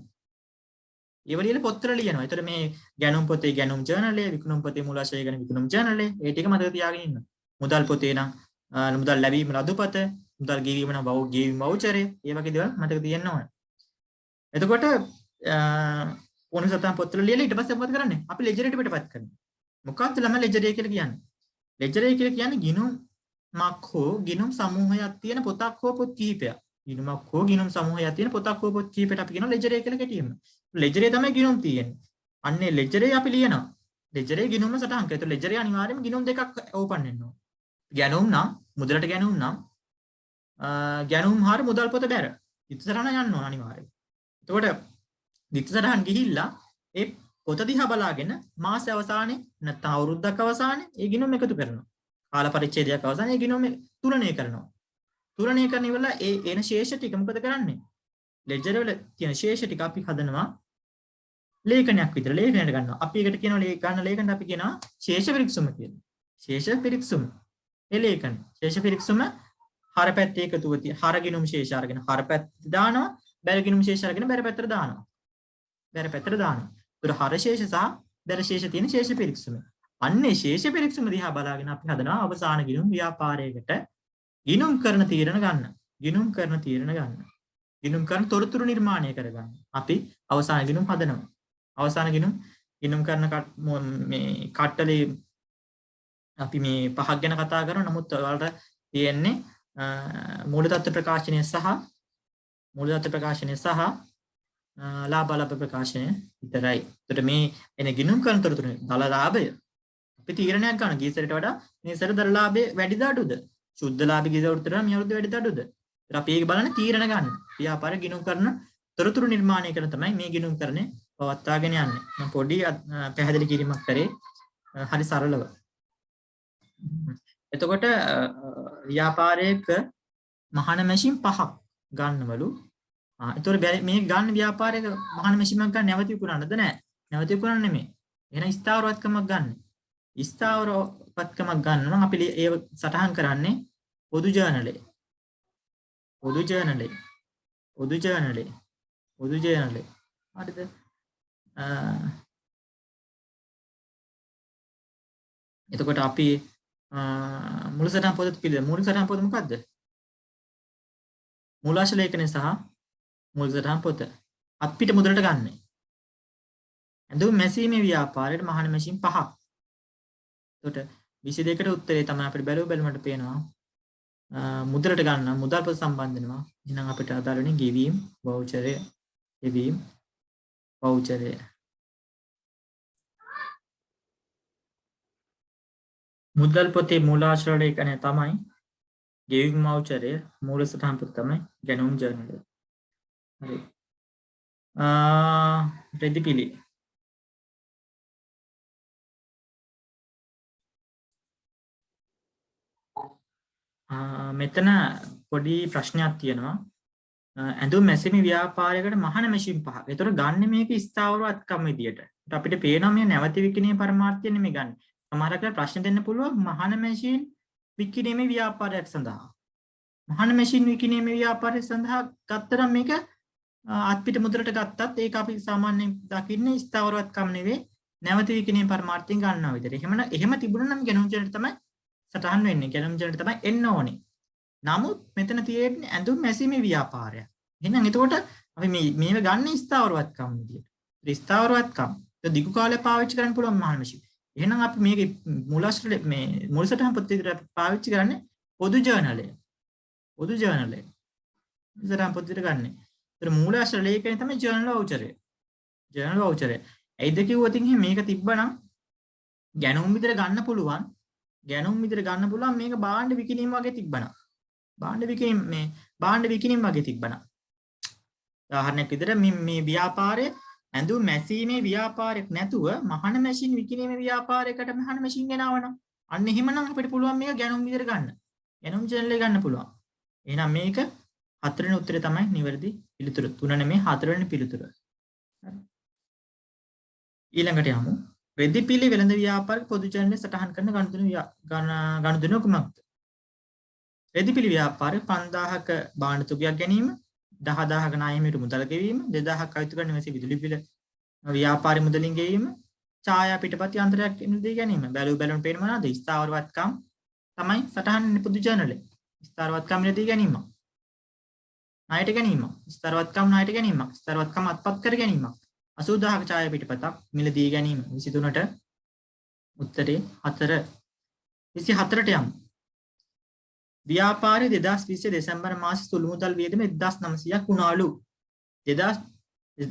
[SPEAKER 1] ඒ වලියල පොත්වල ලියනවා. ඒතර මේ ගණුම් පොතේ ගණුම් ජර්නලය, විකුණුම් පොතේ මූලාශ්‍රය ගැන විකුණුම් ජර්නලය, ඒ ටික මතක තියාගෙන ඉන්න. මුදල් පොතේ නම් මුදල් ලැබීම ලදුපත, මුදල් ගෙවීම නම් ගෙවීම වවුචරය, ඒ වගේ දේවල් මතක තියෙන්න ඕනේ. එතකොට ඕන සතන් පොත්වල ලියලා ඊට පස්සේ මොකද කරන්නේ? අපි ලෙජරේට පිටපත් කරනවා. මොකක්ද ළම ලෙජරේ කියලා කියන්නේ? ලෙජරේ කියලා කියන්නේ ගිණුමක් හෝ ගිණුම් සමූහයක් තියෙන පොතක් හෝ පොත් කිහිපයක්. ගිණුමක් හෝ ගිණුම් සමූහයක් තියෙන පොතක් හෝ පොත් කිහිපයට අපි කියනවා ලෙජරේ කියලා කෙටියෙන්ම. ලෙජරේ තමයි ගිණුම් තියෙන්නේ. අන්නේ ලෙජරේ අපි ලියනවා. ලෙජරේ ගිණුම සටහන් කරලා. ඒතකොට ලෙජරේ අනිවාර්යයෙන්ම ගිණුම් දෙකක් ඕපන් වෙන්න ඕනේ. ගැනුම් නම් මුදලට ගැනුම් නම් ගැනුම් හර මුදල් පොත බැර දිත්සරණ යන්න ඕන අනිවාර්යයෙන්. එතකොට දිත්සරණ ගිහිල්ලා ඒ පොත දිහා බලාගෙන මාස අවසානයේ නැත්නම් අවුරුද්දක් අවසානයේ ඒ ගිණුම් එකතු කරනවා. කාල පරිච්ඡේදයක් අවසානයේ ඒ ගිණුම් තුලනය කරනවා. තුලනය කරන ඉවරලා ඒ එන ශේෂ ටික මොකද කරන්නේ? ලෙජර් වල තියෙන ශේෂ ටික අපි හදනවා ලේඛනයක් විතර ලේඛනයට ගන්නවා. අපි ඒකට කියනවා ගන්න ලේඛනට අපි කියනවා ශේෂ පිරික්සුම කියලා. ශේෂ පිරික්සුම එලේකන ශේෂ පිරික්සුම හර පැත්තේ එකතුව තියෙන හර ගිණුම් ශේෂ අරගෙන හර පැත්ත දානවා, බැර ගිණුම් ශේෂ අරගෙන බැර පැත්තට දානවා. බැර පැත්තට දානවා. ඒතර හර ශේෂ සහ බැර ශේෂ තියෙන ශේෂ පිරික්සුම. අන්නේ ශේෂ පිරික්සුම දිහා බලාගෙන අපි හදනවා අවසාන ගිණුම් ව්‍යාපාරයකට ගිණුම් කරන තීරණ ගන්න. ගිණුම් කරන තීරණ ගන්න. ගිණුම් කරන තොරතුරු නිර්මාණය කරගන්න. අපි අවසාන ගිණුම් හදනවා. අවසාන ගිණුම් කරන මේ කට්ටලේ අපි මේ පහක් ගැන කතා කරනවා. නමුත් ඔයාලට තියෙන්නේ මූල තත්ත්ව ප්‍රකාශනය සහ ලාභ ප්‍රකාශනය විතරයි. ඒතර මේ එන ගිණුම් කරන තොරතුරු දල ලාභය අපි තීරණයක් ගන්න. ගිය සැරේට වඩා මේ සැරේ දල ලාභය වැඩිද අඩුද? සුද්ධ ලාභය ගිය සැරේට වඩා මේ අවුරුද්ද වැඩිද අඩුද? ඒතර අපි ඒක බලන්න තීරණ ගන්න. ව්‍යාපාර ගිණුම් කරන තොරතුරු නිර්මාණය කරන තමයි මේ ගිණුම් කරන්නේ පවත්වාගෙන යන්නේ. මම පොඩි පැහැදිලි කිරීමක් කරේ හරි සරලව. එතකොට ව්‍යාපාරයක මහන මැෂින් 5ක් ගන්නවලු ඒතොර මේ ගන්න ව්‍යාපාරයක මහාන මැෂිමක් ගන්න නැවති විකුණන්නද නැහැ. නැවති විකුණන්න නෙමෙයි. එහෙනම් ස්ථාවරවත්කමක් ගන්න. ස්ථාවරවත්කමක් ගන්න නම් අපි ඒ සටහන් කරන්නේ පොදු ජර්නලේ. පොදු ජර්නලේ. පොදු ජර්නලේ. පොදු ජර්නලේ. හරිද? එතකොට අපි මුල් සටහන් පොත පිළිද මුල් සටහන් පොත මොකද්ද? මූලාශ්‍ර ලේඛනය සහ මුල් සටහන් පොත. අපිට මුදලට ගන්න. ඇඳුම් මැසීමේ ව්‍යාපාරයට මහාන මැෂින් 5ක්. එතකොට 22ට උත්තරේ තමයි අපිට බැලුමට පේනවා. මුදලට ගන්න මුදල් පොත සම්බන්ධ වෙනවා. එහෙනම් අපිට අදාළ වෙන්නේ ගෙවීම් වවුචරය. ගෙවීම් වවුචරය. මුදල් පොතේ මූලාශ්‍ර ලේඛනය තමයි ගෙවීම් වවුචරය. මූල සටහන් පොත තමයි ගැනුම් ජර්නලය. හරි. රෙදිපිලි. මෙතන පොඩි ප්‍රශ්නයක් තියෙනවා. ඇඳුම් මැසීමේ ව්‍යාපාරයකට මහාන මැෂින් 5ක්. ඒතර ගන්න මේක ස්ථාවරවත්කම් විදියට. අපිට පේනවා මේ නැවති විකිණීමේ පරමාර්ථය නෙමෙයි ගන්න. සමහරකට ප්‍රශ්න දෙන්න පුළුවන් මහාන මැෂින් විකිණීමේ ව්‍යාපාරයක් සඳහා. මහාන මැෂින් විකිණීමේ ව්‍යාපාරය සඳහා ගත්තනම් මේක අත්පිට මුදලට ගත්තත් ඒක අපි සාමාන්‍යයෙන් දකින්නේ ස්ථාවරවත්කම් නෙවෙයි නැවති විකිණීමේ පරමාර්ථයෙන් ගන්නවා විදියට. එහෙම තිබුණා නම් ගැනුම් ජර්නලෙට තමයි සටහන් වෙන්නේ. ගැනුම් ජර්නලෙට තමයි එන්න ඕනේ. නමුත් මෙතන තියෙන්නේ ඇඳුම් මැසීමේ ව්‍යාපාරය. එහෙනම් එතකොට අපි මේව ගන්න ස්ථාවරවත්කම් විදියට. ස්ථාවරවත්කම් දිගු කාලයක් පාවිච්චි කරන්න පුළුවන් මහාන මැෂින්. එහෙනම් අපි මේකේ මූලාශ්‍ර මේ මුල් සටහන් පොත විදියට අපි පාවිච්චි කරන්නේ පොදු ජර්නලය. පොදු ජර්නලය. සටහන් පොත විදියට ගන්න. ඒතර මූලාශ්‍ර ලේඛනය තමයි ජර්නල් වවුචරය. ජර්නල් වවුචරය. ඇයිද කිව්වොත් මේක තිබ්බනම් ගැනුම් විදියට ගන්න පුළුවන්. ගැනුම් විදියට ගන්න පුළුවන් මේක භාණ්ඩ විකිණීම වගේ තිබ්බනම්. භාණ්ඩ විකිණීම වගේ තිබ්බනම්. උදාහරණයක් විදියට මේ ව්‍යාපාරය ඇඳුම් මැසීමේ ව්‍යාපාරයක් නැතුව මහාන මැෂින් විකිණීමේ ව්‍යාපාරයකට මහාන මැෂින් ගෙනාවනම් අන්න එහෙමනම් අපිට පුළුවන් මේක ගැනුම් විදියට ගන්න. ගැනුම් ජර්නලේ ගන්න පුළුවන්. එහෙනම් මේක හතරවෙනි උත්තරේ තමයි නිවැරදි පිළිතුර. 3 නෙමෙයි 4 වෙනි පිළිතුර. ඊළඟට යමු. රෙදිපිලි වෙළඳ ව්‍යාපාරික පොදු ජර්නලයේ සටහන් කරන ගනුදෙනු කුමක්ද? රෙදිපිලි ව්‍යාපාරය 5000ක භාණ්ඩ තුගයක් ගැනීම, 10000ක ණයමීට මුදල් ගෙවීම, 2000ක අයුතු කරන මෙසේ විදුලි බිල ව්‍යාපාරي මුදලින් ගෙවීම, ඡායා පිටපත් යන්ත්‍රයක් නිදී ගැනීම. බැලුම් පේන මොනවාද? ස්ථාවරවත්කම් තමයි සටහන් පොදු ජර්නලයේ. ස්ථාවරවත්කම් නිදී ගැනීම. ණයට ගැනීම. ස්ථාවරවත්කම් ණයට ගැනීම. ස්ථාවරවත්කම් අත්පත් කර ගැනීම. 80000ක ඡායා පිටපතක් මිලදී ගැනීම. 23ට උත්තරේ 4. 24ට යමු. ව්‍යාපාරයේ 2020 දෙසැම්බර් මාසයේ සුළු මුදල් වියදම 1900ක් වුණාලු.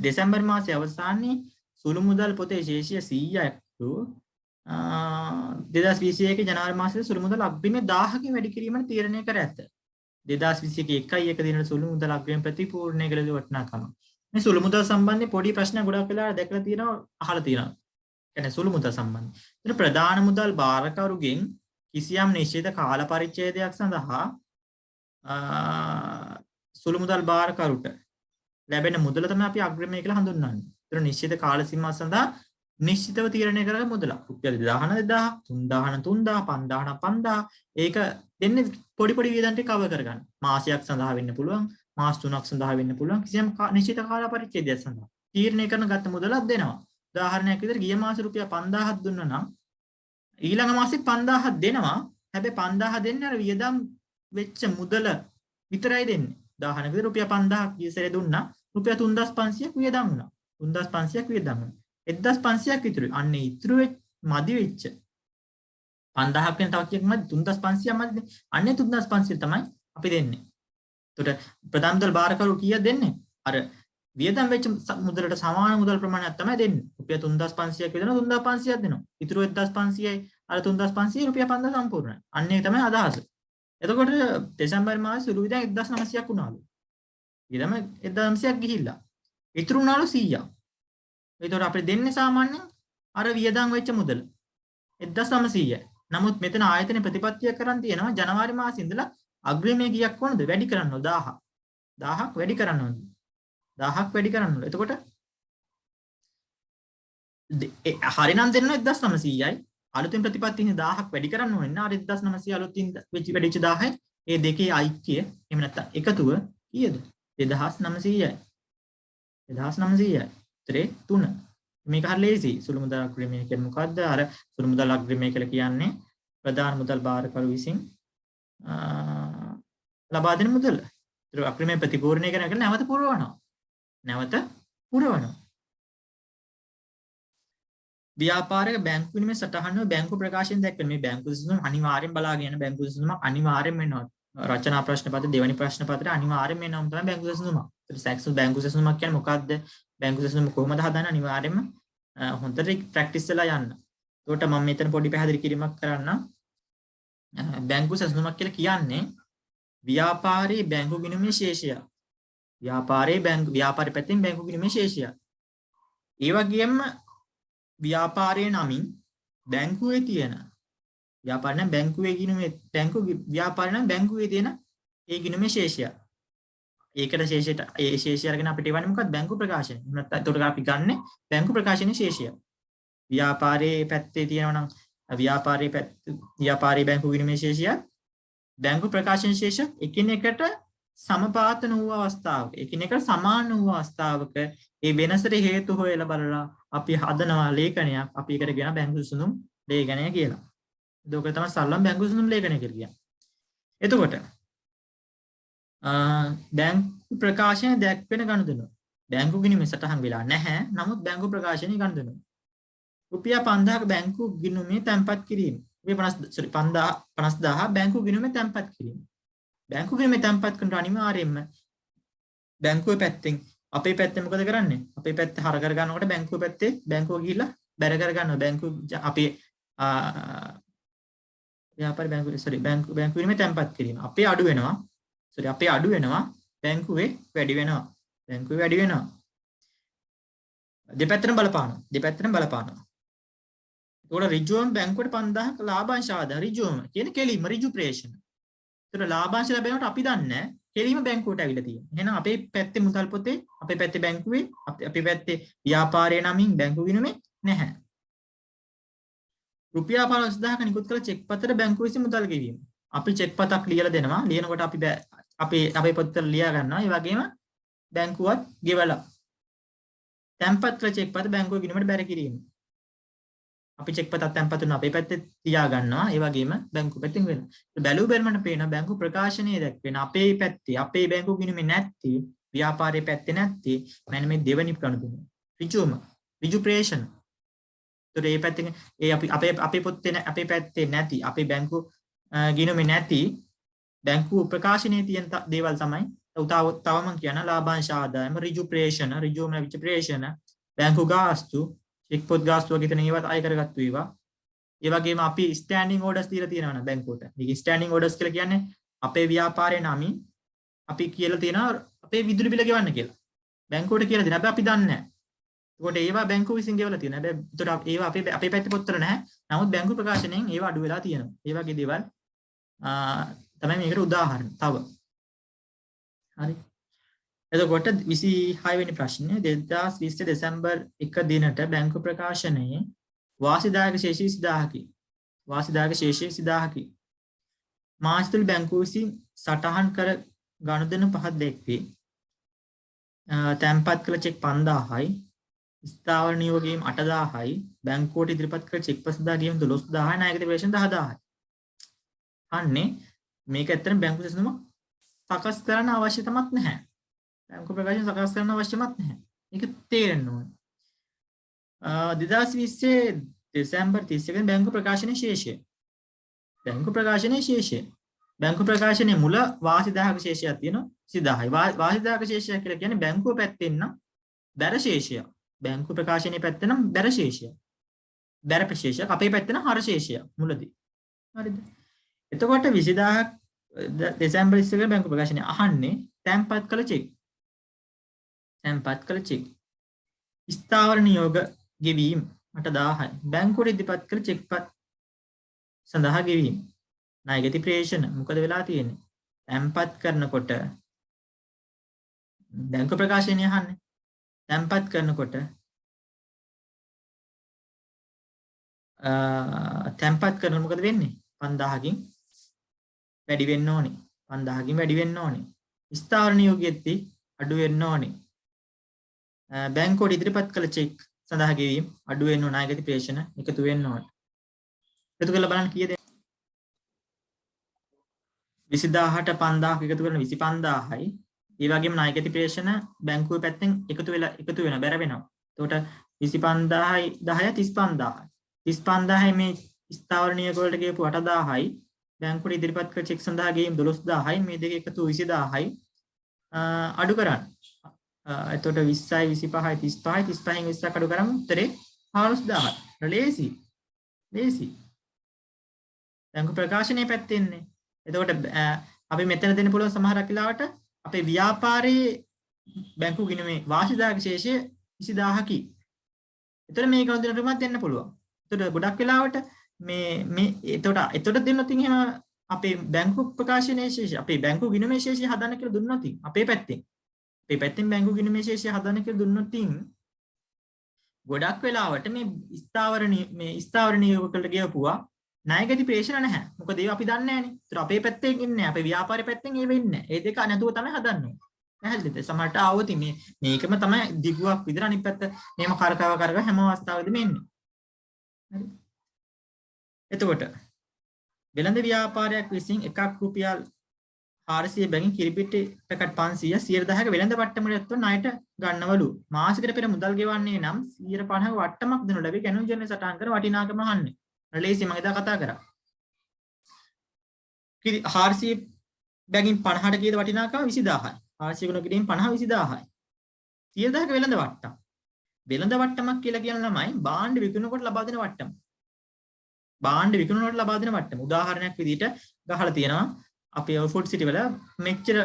[SPEAKER 1] දෙසැම්බර් මාසයේ අවසානයේ සුළු මුදල් පොතේ ශේෂය 100ක් 2021 ජනවාරි මාසයේ සුළු මුදල් අග්‍රිමය 1000කින් වැඩි කිරීමට තීරණය කර ඇත. 2021 1 දිනට සුළු මුදල් අග්‍රිමය ප්‍රතිපූර්ණය කළ යුතු වටිනාකම. මේ සුළු මුදල් සම්බන්ධයෙන් පොඩි ප්‍රශ්න ගොඩක් වෙලා දැකලා තියෙනවා අහලා තියෙනවා. කියන්නේ සුළු මුදල් සම්බන්ධ. ඒතර ප්‍රධාන මුදල් භාරකරුගෙන් කිසියම් නිශ්චිත කාල පරිච්ඡේදයක් සඳහා සුළු මුදල් භාරකරුට ලැබෙන මුදල තමයි අපි අග්‍රිමය කියලා හඳුන්වන්නේ. ඒතර නිශ්චිත කාල සීමාව සඳහා නිශ්චිතව තීරණය කරන මුදල. රුපියල් 2000 2000 3000 5000 5000 ඒක දෙන්නේ පොඩි පොඩි වියදම් ටික කවර් කරගන්න. මාසයක් සඳහා වෙන්න පුළුවන්. මාස 3ක් සඳහා වෙන්න පුළුවන්. කිසියම් නිශ්චිත කාල පරිච්ඡේදයක් සඳහා තීරණය කරන ගත මුදලක් දෙනවා. උදාහරණයක් විදිහට ගිය මාසේ රුපියල් 5000ක් දුන්නා නම් ඊළඟ මාසෙත් 5000ක් දෙනවා. හැබැයි 5000 දෙන්නේ අර වියදම් වෙච්ච මුදල විතරයි දෙන්නේ. උදාහරණයක් විදිහට රුපියල් 5000ක් ඊසරේ දුන්නා. රුපියල් 3500ක් වියදම් වුණා. 3500ක් වියදම් වුණා. 1500ක් විතර. අන්න ඉතුරු මදි වෙච්ච 5000ක් වෙන තව කීයක් මදි 3500ක් මදි. අන්නේ 3500 තමයි අපි දෙන්නේ. එතකොට ප්‍රධාන මුදල් භාරකරු කීයක් දෙන්නේ? අර වියදම් වෙච්ච මුදලට සමාන මුදල් ප්‍රමාණයක් තමයි දෙන්නේ. රුපියල් 3500ක් විතර 3500ක් දෙනවා. ඉතුරු 1500යි අර 3500 රුපියල් 5000 සම්පූර්ණයි. අන්න ඒක තමයි අදහස. එතකොට දෙසැම්බර් මාසයේ සුළු වියදම් 1900ක් වුණාලු. වියදම 1900ක් ගිහිල්ලා. ඉතුරු වුණාලු 100ක්. එතකොට අපිට දෙන්නේ සාමාන්‍යයෙන් අර වියදම් වෙච්ච මුදල 1900යි. නමුත් මෙතන ආයතන ප්‍රතිපත්තිය කරන් තියෙනවා ජනවාරි මාසයේ ඉඳලා අග්‍රිමය කීයක් වුණද වැඩි කරන්න ඕන 1000ක් වැඩි කරන්න ඕන. 1000ක් වැඩි කරන්න ඕන. එතකොට හරිනම් දෙන්න 1900යි. අලුතින් ප්‍රතිපත්ති 1000ක් වැඩි කරන්න ඕනේ නා 1900 අලුතින් වැඩිච්ච 1000යි. ඒ දෙකේ ඓක්‍ය එහෙම නැත්නම් එකතුව කීයද? 2900යි. 2900යි. 3 මේක හරිය ලේසි. සුළු මුදල් අග්‍රිමය කියන්නේ මොකද්ද? අර සුළු මුදල් අග්‍රිමය කියලා කියන්නේ ප්‍රධාන මුදල් භාරකරු විසින් ලබා දෙන මුදල. ඒක අග්‍රිමය ප්‍රතිපූර්ණය කරන එක නැවත පුරවනවා. නැවත පුරවනවා. ව්‍යාපාරික බැංකු විනිමය සටහන බැංකු ප්‍රකාශයෙන් දැක්වෙන මේ බැංකු සිසුම් අනිවාර්යෙන් බලාගෙන යන බැංකු සිසුම අනිවාර්යෙන් වෙනවා. රචනා ප්‍රශ්න පත්‍ර දෙවැනි ප්‍රශ්න පත්‍රය අනිවාර්යෙන් වෙනවම තමයි බැංකු සිසුම. ඒත් බැංකු සිසුමක් කියන්නේ මොකක්ද? බැංකු සිසුම කොහොමද හදන්නේ? අනිවාර්යෙන්ම හොඳට ප්‍රැක්ටිස් වෙලා යන්න. ඒකට මම මෙතන පොඩි පැහැදිලි කිරීමක් කරන්නම්. බැංකු සිසුමක් කියලා කියන්නේ ව්‍යාපාරී බැංකු ගිණුමේ ශේෂය. ව්‍යාපාරී පැත්තෙන් බැංකු ගිණුමේ ශේෂය. ඒ වගේම ව්‍යාපාරයේ නමින් බැංකුවේ තියෙන ව්‍යාපාර නම් බැංකුවේ ගිණුමේ ව්‍යාපාර නම් බැංකුවේ තියෙන ඒ ගිණුමේ ශේෂය. ඒකට ශේෂයට ඒ ශේෂය අරගෙන අපිට එවන්නේ මොකක්ද? බැංකු ප්‍රකාශනය. නැත්නම් ඒකට අපි ගන්නෙ බැංකු ප්‍රකාශනයේ ශේෂය. ව්‍යාපාරයේ පැත්තේ තියෙනවා නම් ව්‍යාපාරයේ බැංකු ගිණුමේ ශේෂය බැංකු ප්‍රකාශන ශේෂ එකිනෙකට සමපාතන වූ අවස්ථාවක එකිනෙකට සමාන වූ අවස්ථාවක ඒ වෙනසට හේතු හොයලා බලලා අපි හදනවා ලේඛනයක්. අපි ඒකට කියන බැංකු සුසුම් ලේඛනය කියලා. ඒක තමයි සරලම බැංකු සුසුම් ලේඛනය කියලා කියන්නේ. එතකොට බැංකු ප්‍රකාශනය දැක්වෙන ගනුදෙනු බැංකු ගිණුමේ සටහන් වෙලා නැහැ. නමුත් බැංකු ප්‍රකාශනයේ ගනුදෙනු රුපියල් 5000ක බැංකු ගිණුමේ තැන්පත් කිරීම. රුපියල් 50000 බැංකු ගිණුමේ තැන්පත් කිරීම. බැංකු ගිණුමේ තැන්පත් කරන අනිවාර්යයෙන්ම බැංකුවේ පැත්තෙන් අපේ පැත්තේ මොකද කරන්නේ? අපේ පැත්තේ හර කර ගන්නකොට බැංකුවේ පැත්තේ බැංකුව ගිහිල්ලා බැර කර ගන්නවා. බැංකුව අපේ ව්‍යාපාර බැංකු ගිණුමේ තැන්පත් කිරීම. අපේ අඩු වෙනවා. අපේ අඩු වෙනවා. බැංකුවේ වැඩි වෙනවා. බැංකුවේ වැඩි වෙනවා. දෙපැත්තටම බලපානවා. ඒකට ඍජුවම බැංකුවට 5000ක ලාභාංශ ආදාය ඍජුවම කියන්නේ කෙලින්ම ඍජු ප්‍රේෂණ. ඒතර ලාභාංශ ලැබෙනකොට අපි දන්නේ කෙලින්ම බැංකුවට ඇවිල්ලා තියෙනවා. එහෙනම් අපේ පැත්තේ මුදල් පොතේ අපේ පැත්තේ බැංකුවේ අපේ පැත්තේ ව්‍යාපාරයේ නමින් බැංකු ගිණුමේ නැහැ. රුපියල් 50000ක නිකුත් කළ චෙක් පතට බැංකුව විසින් මුදල් ගෙවීම. අපි චෙක් පතක් ලියලා දෙනවා. ලියනකොට අපේ පොතේ ලියා ගන්නවා. ඒ වගේම බැංකුවත් ගෙවලා. තැන්පත් කළ චෙක් පත බැංකුව ගිණුමට බැර කිරීම. අපි චෙක් පතක් තැන්පත් කරනවා අපේ පැත්තේ තියා ගන්නවා. ඒ වගේම බැංකුව පැත්තෙන් වෙනවා. බැලු බැලමට පේන බැංකු ප්‍රකාශනයේ දැක්වෙන අපේ පැත්තේ අපේ බැංකු ගිණුමේ නැති ව්‍යාපාරයේ පැත්තේ නැති මෙන්න මේ දෙවනි ගනුදෙනු. ඍජු ප්‍රේෂණ. ඒතර මේ පැත්තෙන් අපේ පොතේ අපේ පැත්තේ නැති අපේ බැංකු ගිණුමේ නැති බැංකු ප්‍රකාශනයේ තියෙන දේවල් තමයි තව මම කියන ලාභාංශ ආදායම ඍජු ප්‍රේෂණ ඍජුම ලැබිච්ච ප්‍රේෂණ බැංකු ගාස්තු චෙක් පොත් ගාස්තු වගේ තියෙන ඒවත් අය කරගත්තු ඒවා. ඒ වගේම අපි ස්ටෑන්ඩින් ඕඩර්ස් දීලා තියෙනවා නම් බැංකුවට. මේක ස්ටෑන්ඩින් ඕඩර්ස් කියලා කියන්නේ අපේ ව්‍යාපාරයේ නමින් අපි කියලා තියෙනවා අපේ විදුලි බිල ගෙවන්න කියලා. බැංකුවට කියලා දෙනවා. හැබැයි අපි දන්නේ නැහැ. ඒකට ඒවා බැංකුව විසින් ගෙවලා තියෙනවා. හැබැයි ඒකට ඒවා අපේ පැත්තේ පොත්වල නැහැ. නමුත් බැංකු ප්‍රකාශනයෙන් ඒවා අඩු වෙලා තියෙනවා. ඒ වගේ දේවල් තමයි මේකට උදාහරණ. තව. හරි. එතකොට 26 වෙනි ප්‍රශ්නේ 2020 දෙසැම්බර් 1 දිනට බැංකු ප්‍රකාශනයේ වාසිදායක ශේෂය 20000කි. වාසිදායක ශේෂය 20000කි. මාර්ච් තුල බැංකුව විසින් සටහන් කර ගනුදෙනු පහක් දැක්වේ. තැන්පත් කළ චෙක් 5000යි, ස්ථාවර නියෝග ගියීම් 8000යි, බැංකුවට ඉදිරිපත් කළ චෙක් 50000 ගියීම් 12000යි, ණයගත ප්‍රේෂණ 10000යි. අන්නේ මේක ඇත්තටම බැංකු සෙසුම සකස් කරන්න අවශ්‍යතාවක් නැහැ. බැංකු ප්‍රකාශන සකස් කරන්න අවශ්‍යමත් නැහැ. මේක තේරෙන්න ඕනේ. 2020 දෙසැම්බර් 31 බැංකු ප්‍රකාශනයේ ශේෂය. බැංකු ප්‍රකාශනයේ ශේෂය. බැංකු ප්‍රකාශනයේ මුල වාසිදායක ශේෂයක් තියෙනවා 20000යි. වාසිදායක ශේෂය කියලා කියන්නේ බැංකුව පැත්තෙන් නම් බැර ශේෂය. බැංකු ප්‍රකාශනයේ පැත්තෙන් නම් බැර ශේෂය. බැර ප්‍රශේෂයක් අපේ පැත්තෙන් හර ශේෂය මුලදී. හරිද? එතකොට 20000ක් දෙසැම්බර් 31 බැංකු ප්‍රකාශනයේ අහන්නේ තැන්පත් කළ චෙක්. තැන්පත් කළ චෙක්. ස්ථාවර නියෝග ගෙවීම් 8000යි. බැංකුවට ඉදිරිපත් කළ චෙක්පත් සඳහා ගෙවීම. ණයගති ප්‍රේෂණ මොකද වෙලා තියෙන්නේ? තැන්පත් කරනකොට බැංකු ප්‍රකාශනය අහන්නේ. තැන්පත් කරනකොට තැන්පත් කරනකොට මොකද වෙන්නේ? 5000කින් වැඩි වෙන්න ඕනේ. 5000කින් වැඩි වෙන්න ඕනේ. ස්ථාවර නියෝගයේදී අඩු වෙන්න ඕනේ. බැංකුවට ඉදිරිපත් කළ චෙක් සඳහා ගෙවීම් අඩු වෙන්න ඕන. ණයගැති ප්‍රේෂණ එකතු වෙන්න ඕන. එකතු කරලා බලන්න කීයද? 20000ට 5000ක් එකතු කරන 25000යි. ඒ වගේම ණයගැති ප්‍රේෂණ බැංකුවේ පැත්තෙන් එකතු වෙනවා බැර වෙනවා. එතකොට 25000යි 10යි 35000යි. 35000යි මේ ස්ථාවර නියෝග වලට ගෙවපු 8000යි බැංකුවට ඉදිරිපත් කළ චෙක් සඳහා ගෙවීම් 12000යි. මේ දෙක එකතු 20000යි අඩු කරන්න. එතකොට 20යි 25යි 35යි 35න් 20ක් අඩු කරාම උත්තරේ 15000යි. ලේසි. ලේසි. බැංකු ප්‍රකාශනයේ පැත්තේ ඉන්නේ. එතකොට අපි මෙතන දෙන්න පුළුවන් සමහරක් වෙලාවට අපේ ව්‍යාපාරයේ බැංකු ගිණුමේ වාර්ෂික ශේෂය 20000කි. එතකොට මේක උදිනටමත් දෙන්න පුළුවන්. එතකොට ගොඩක් වෙලාවට මේ එතකොට දෙන්නොත් එහෙම අපේ බැංකු ප්‍රකාශනයේ ශේෂය අපේ බැංකු ගිණුමේ ශේෂය හදන්න කියලා දුන්නොත් අපේ පැත්තෙන් බැංකු ගිණුමේ ශේෂය හදන්න කියලා දුන්නොත් ගොඩක් වෙලාවට මේ ස්ථාවර නියෝග වලට ගෙවපුවා ණයගැති ප්‍රේෂණ නැහැ. මොකද ඒක අපි දන්නේ නැහනේ. ඒතර අපේ පැත්තෙන් ඉන්නේ අපේ ව්‍යාපාරේ පැත්තෙන් ඒ වෙන්නේ නැහැ. ඒ දෙක නැතුව තමයි හදන්නේ. පැහැදිලිද? සමහරට ආවොත් මේකම තමයි දිගුවක් විතර අනිත් පැත්ත මේම කරකව හැම අවස්ථාවෙදිම එන්නේ. හරි. එතකොට වෙළඳ ව්‍යාපාරයක් විසින් එකක් රුපියල් 400 බැගින් කිරිපිටි පැකට් 500 110ක වෙළඳ වට්ටමට ණයට ගන්නවලු. මාසෙකට පෙර මුදල් ගෙවන්නේ නම් 150ක වට්ටමක් දෙනු ලැබේ. ගැනුම් ජනන සටහන් කර වටිනාකම අහන්නේ. ලේසි මම එදා කතා කරා. 400 බැගින් 50ට කීයද වටිනාකම 20000යි. 400 ගුණ කිරීම 50 20000යි. 10000ක වෙළඳ වට්ටම්. වෙළඳ වට්ටමක් කියලා කියන ළමයි භාණ්ඩ විකුණනකොට ලබා දෙන වට්ටම. භාණ්ඩ විකුණනකොට ලබා දෙන වට්ටම. උදාහරණයක් විදිහට ගහලා තියෙනවා අපි ෆුඩ් සිටි වල මෙච්චර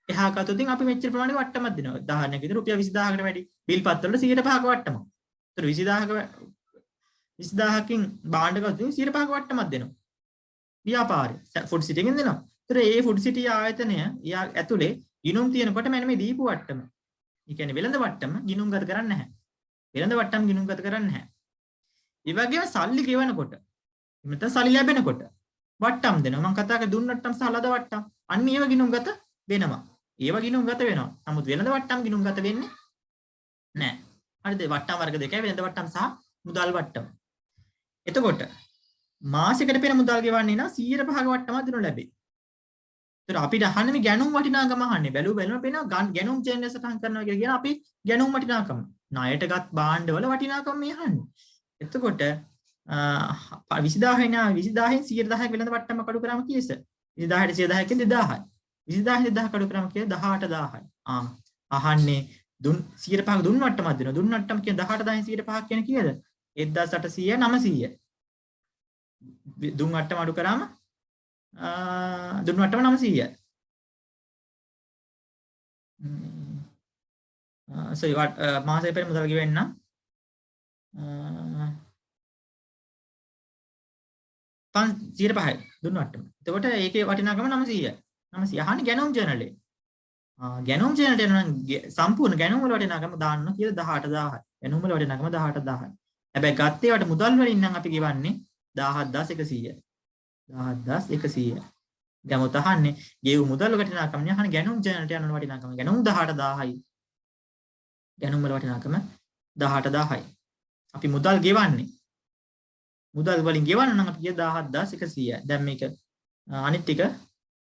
[SPEAKER 1] එහා ගත්තොත් අපි මෙච්චර ප්‍රමාණයක වට්ටමක් දෙනවා. උදාහරණයක් විදිහට රුපියල් 20000කට වැඩි බිල් පත් වල 105ක වට්ටමක්. ඒතර 20000කින් භාණ්ඩ ගත්තොත් 105ක වට්ටමක් දෙනවා. ව්‍යාපාරය ෆුඩ් සිටි එකෙන් දෙනවා. ඒතර ඒ ෆුඩ් සිටි ආයතනය ඇතුලේ ගිණුම් තියෙනකොට මෙන්න මේ දීපු වට්ටම. ඒ කියන්නේ වෙළඳ වට්ටම ගිණුම්ගත කරන්නේ නැහැ. වෙළඳ වට්ටම් ගිණුම්ගත කරන්නේ නැහැ. ඒ වගේම සල්ලි ගෙවනකොට මෙතන සල්ලි ලැබෙනකොට වට්ටම් දෙනවා. මම කතා කරේ දුන්න වට්ටම් සහ ලද වට්ටම්. අන්න ඒව ගිණුම්ගත වෙනවා. ඒව ගිණුම්ගත වෙනවා. නමුත් වෙළඳ වට්ටම් ගිණුම්ගත වෙන්නේ නැහැ. හරිද? වට්ටම් වර්ග දෙකයි වෙළඳ වට්ටම් සහ මුදල් වට්ටම්. එතකොට මාසෙකට පෙර මුදල් ගෙවන්නේ නම් 105ක වට්ටමක් දෙනු ලැබේ. ඒතර අපිට අහන්නේ මේ ගැණුම් වටිනාකම අහන්නේ. බැලුවම පේනවා ගැණුම් චේන්ජ් සටහන් කරනවා කියලා කියන අපි ගැණුම් වටිනාකම. ණයටගත් භාණ්ඩවල වටිනාකම මේ අහන්නේ. එතකොට 20000 නා 20000න් 100,000ක වෙළඳ වට්ටමක් අඩු කරාම කීයද? 20000ට 100,000කින් 2000යි. 20000න් 2000ක අඩු කරාම කීයද? 18000යි. අහන්නේ 105ක දුන්න වට්ටමක් දෙනවා. දුන්න වට්ටම කියන 18000න් 105ක් කියන කීයද? 1800 900. දුන් වට්ටම අඩු කරාම දුන් වට්ටම 900යි. මාසෙ පෙර මුදල් ගෙවෙන්න 105යි දුන්න වට්ටම. එතකොට ඒකේ වටිනාකම 900යි. 900 අහන්නේ ගැණුම් ජර්නලේ. ගැණුම් ජර්නලට එනවා සම්පූර්ණ ගැණුම් වල වටිනාකම දාන්න කියලා 18000යි. ගැණුම් වල වටිනාකම 18000යි. හැබැයි ගත්තේ වට මුදල් වලින් නම් අපි ගෙවන්නේ 17100යි. 17100යි. ගැමුත් අහන්නේ ගෙවු මුදල් වටිනාකම නේ අහන්නේ ගැණුම් ජර්නලට යන වටිනාකම. ගැණුම් 18000යි. ගැණුම් වල වටිනාකම 18000යි. අපි මුදල් ගෙවන්නේ. මුදල් වලින් ගෙවන්න නම් අපි 17100යි. දැන් මේක අනිත් ටික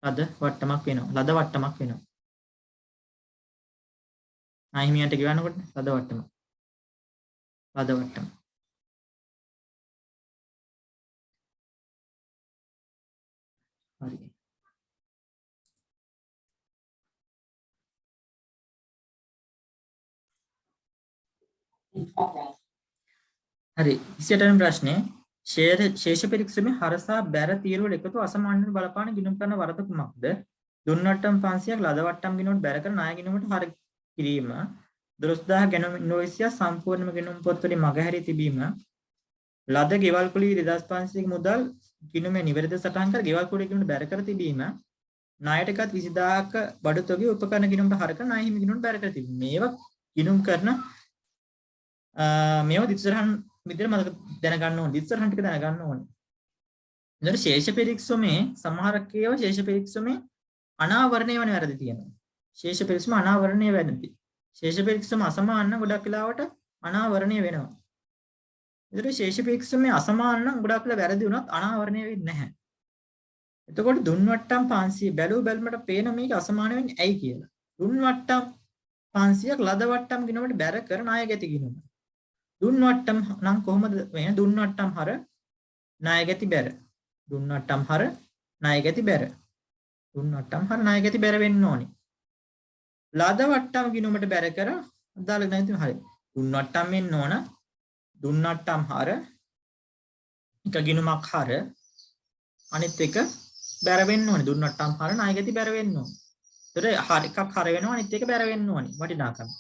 [SPEAKER 1] ලද වට්ටමක් වෙනවා. ලද වට්ටමක් වෙනවා. අයිමියන්ට ගෙවන්නකොට ලද වට්ටම. ලද වට්ටම. හරි. හරි 28 වෙනි ප්‍රශ්නේ ශේෂ පරීක්ෂමේ හරසා බැර තීරුවල එකතු අසමාන බලපාන ගිණුම් කරන වරද කුමක්ද? දුන්නට්ටම් 500ක් ලද වට්ටම් ගිණුමට බැර කර ණය ගිණුමට හර කිරීම 12000 ගැනුම් ඉන්වොයිසිය සම්පූර්ණම ගිණුම් පොත් වලින් මගහැරී තිබීම ලද ගෙවල් කුලී 2500ක මුදල් ගිණුමේ නිවැරදිව සටහන් කර ගෙවල් කුලී ගිණුමට බැර කර තිබීම ණයටගත් 20000ක බඩු තොගේ උපකරණ ගිණුමට හර කරන ණය හිමි ගිණුමට බැර කර තිබේ. මේවා ගිණුම් කරන මේවා දිස්තරහන් විදිහට මතක දැනගන්න ඕනේ. දිස්තරහන් ටික දැනගන්න ඕනේ. එතකොට ශේෂ පෙරික්සොමේ සමහර කේව ශේෂ පෙරික්සොමේ අනාවරණය වෙන වැරදි තියෙනවා. ශේෂ පෙරික්සොම අනාවරණය වෙන්නේ. ශේෂ පෙරික්සොම අසමාන නම් ගොඩක් වෙලාවට අනාවරණය වෙනවා. එතකොට ශේෂ පෙරික්සොමේ අසමාන නම් ගොඩක් වෙලා වැරදි වුණත් අනාවරණය වෙන්නේ නැහැ. එතකොට දුන් වට්ටම් 500 බැලුව බැලමට පේන මේක අසමාන වෙන්නේ ඇයි කියලා. දුන් වට්ටම් 500ක් ලද වට්ටම් ගිනවට බැර කර ණය ගැති ගිනුම. දුන් වට්ටම් නම් කොහොමද වෙන්නේ? දුන් වට්ටම් හර ණය ගැති බැර. දුන් වට්ටම් හර ණය ගැති බැර. දුන් වට්ටම් හර ණය ගැති බැර වෙන්න ඕනේ. ලද වට්ටම් ගිනුමට බැර කර අදාළ නැති හරි. දුන් වට්ටම් වෙන්න ඕන. දුන් වට්ටම් හර එක ගිනුමක් හර අනිත් එක බැර වෙන්න ඕනේ. දුන් වට්ටම් හර ණය ගැති බැර වෙන්න ඕනේ. ඒතර හර එකක් හර වෙනවා අනිත් එක බැර වෙන්න ඕනේ. වටිනාකම.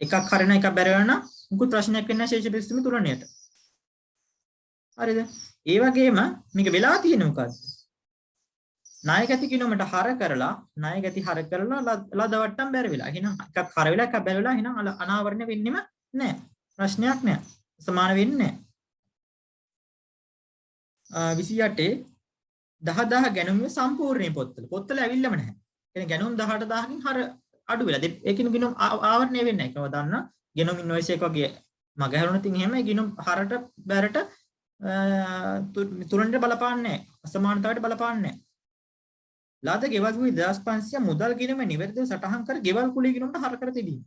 [SPEAKER 1] එකක් හරන එකක් බැර වෙනවා මුකුත් ප්‍රශ්නයක් වෙන්නේ නැහැ ශේෂ පෙරික්සොමේ තුලණයට. හරිද? ඒ වගේම මේක වෙලා තියෙන මොකද්ද? ණය ගැති ගිණුමට හර කරලා ණය ගැති හර කරලා ලද වට්ටම් බැර වෙලා. එහෙනම් එකක් හර වෙලා එකක් බැර වෙලා එහෙනම් අනාවරණය වෙන්නෙම නැහැ. ප්‍රශ්නයක් නැහැ. සමාන වෙන්නේ නැහැ. 28 10000 ගැනුමේ සම්පූර්ණ පොත්වල. පොත්වල ඇවිල්ලාම නැහැ. කියන්නේ ගැනුම් 18000කින් හර අඩු වෙලා. ඒකිනු ගිණුම් ආවරණය වෙන්නේ නැහැ. ඒකව දන්න ගැනුම් ඉන්වොයිස් එක වගේ මග හැරුණොත් එහෙම ගිණුම් හරට බැරට තුරන්ට බලපාන්නේ නැහැ. අසමානතාවයට බලපාන්නේ නැහැ. ලාද ගෙවල් කුලී 2500 මුදල් ගිණුම නිවැරදිව සටහන් කර ගෙවල් කුලී ගිණුමට හර කර තිබීම.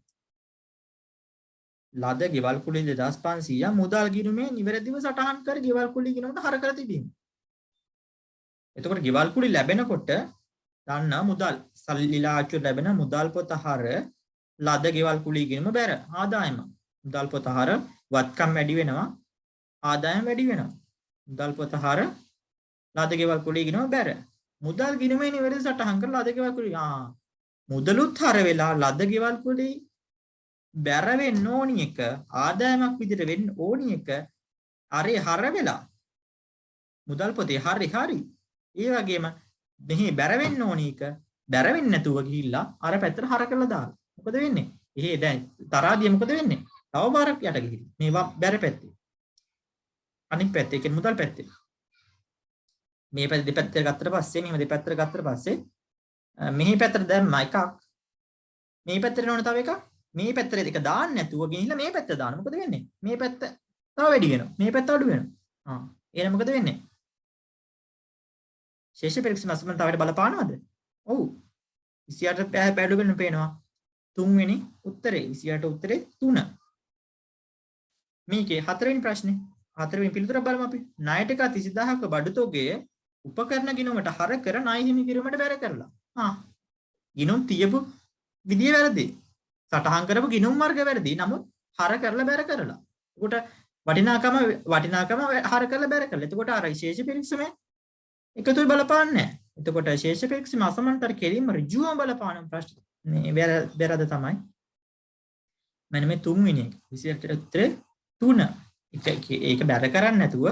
[SPEAKER 1] ලාද ගෙවල් කුලී 2500 මුදල් ගිණුමේ නිවැරදිව සටහන් කර ගෙවල් කුලී ගිණුමට හර කර තිබීම. එතකොට ගෙවල් කුලී ලැබෙනකොට දන්න මුදල් සල්ලිලා අච්චු ලැබෙන මුදල් පොත හර ලාද ගෙවල් කුලී ගිණුම බැර ආදායම. මුදල් පොත හර වත්කම් වැඩි වෙනවා ආදායම වැඩි වෙනවා. මුදල් පොත හර ලාද ගෙවල් කුලී ගිණුම බැර මුදල් ගිණුමේ නිවැරදි සටහන් කරලා ලද ගෙවල් කුලී මුදලුත් හර වෙලා ලද ගෙවල් කුලී බැර වෙන්න ඕනි එක ආදායමක් විදිහට වෙන්න ඕනි එක අරේ හර වෙලා මුදල් පොතේ හරි ඒ වගේම මෙහි බැර වෙන්න ඕනි එක බැර වෙන්නේ නැතුව ගිහිල්ලා අර පැත්තට හර කරලා දාලා මොකද වෙන්නේ? එහෙ දැන් තරාදිය මොකද වෙන්නේ? තව බාරක් යට ගිහින් මේවා බැර පැත්තේ අනිත් පැත්තේ කියන්නේ මුදල් පැත්තේ මේ පැත්ත දෙපැත්තට ගත්තට පස්සේ මෙහෙම දෙපැත්තට ගත්තට පස්සේ මෙහි පැත්තට දැම්ම එකක් මේ පැත්තට නෝන තව එකක් මේ පැත්තට එක දාන්න නැතුව ගිහිල්ලා මේ පැත්ත දාන්න මොකද වෙන්නේ? මේ පැත්ත තව වැඩි වෙනවා මේ පැත්ත අඩු වෙනවා. එහෙනම් මොකද වෙන්නේ? ශේෂ පෙරික්සම අසමතාවයට බලපානවද? ඔව් 28 පැඩු වෙන පේනවා. තුන්වෙනි උත්තරේ 28 උත්තරේ 3. මේකේ හතරවෙනි ප්‍රශ්නේ හතරවෙනි පිළිතුර බලමු අපි. ණයට ගත් 20000ක බඩු තොගය උපකරණ ගිණුමට හර කර ණය හිමි කිරීමට බැර කරලා. ගිණුම් තියපු විදිය වැරදි. සටහන් කරපු ගිණුම් වර්ග වැරදි. නමුත් හර කරලා බැර කරලා. එතකොට වටිනාකම හර කරලා බැර කරලා. එතකොට අර ශේෂ පෙරික්සමේ එකතුයි බලපාන්නේ නැහැ. එතකොට ශේෂ පෙරික්සම අසමන්තර කෙලින්ම ඍජුවම බලපාන ප්‍රශ්න මේ වැරද්ද තමයි. මෙන්න මේ තුන්වෙනි එක 28 උත්තරේ 3. ඒක බැර කරන්නේ නැතුව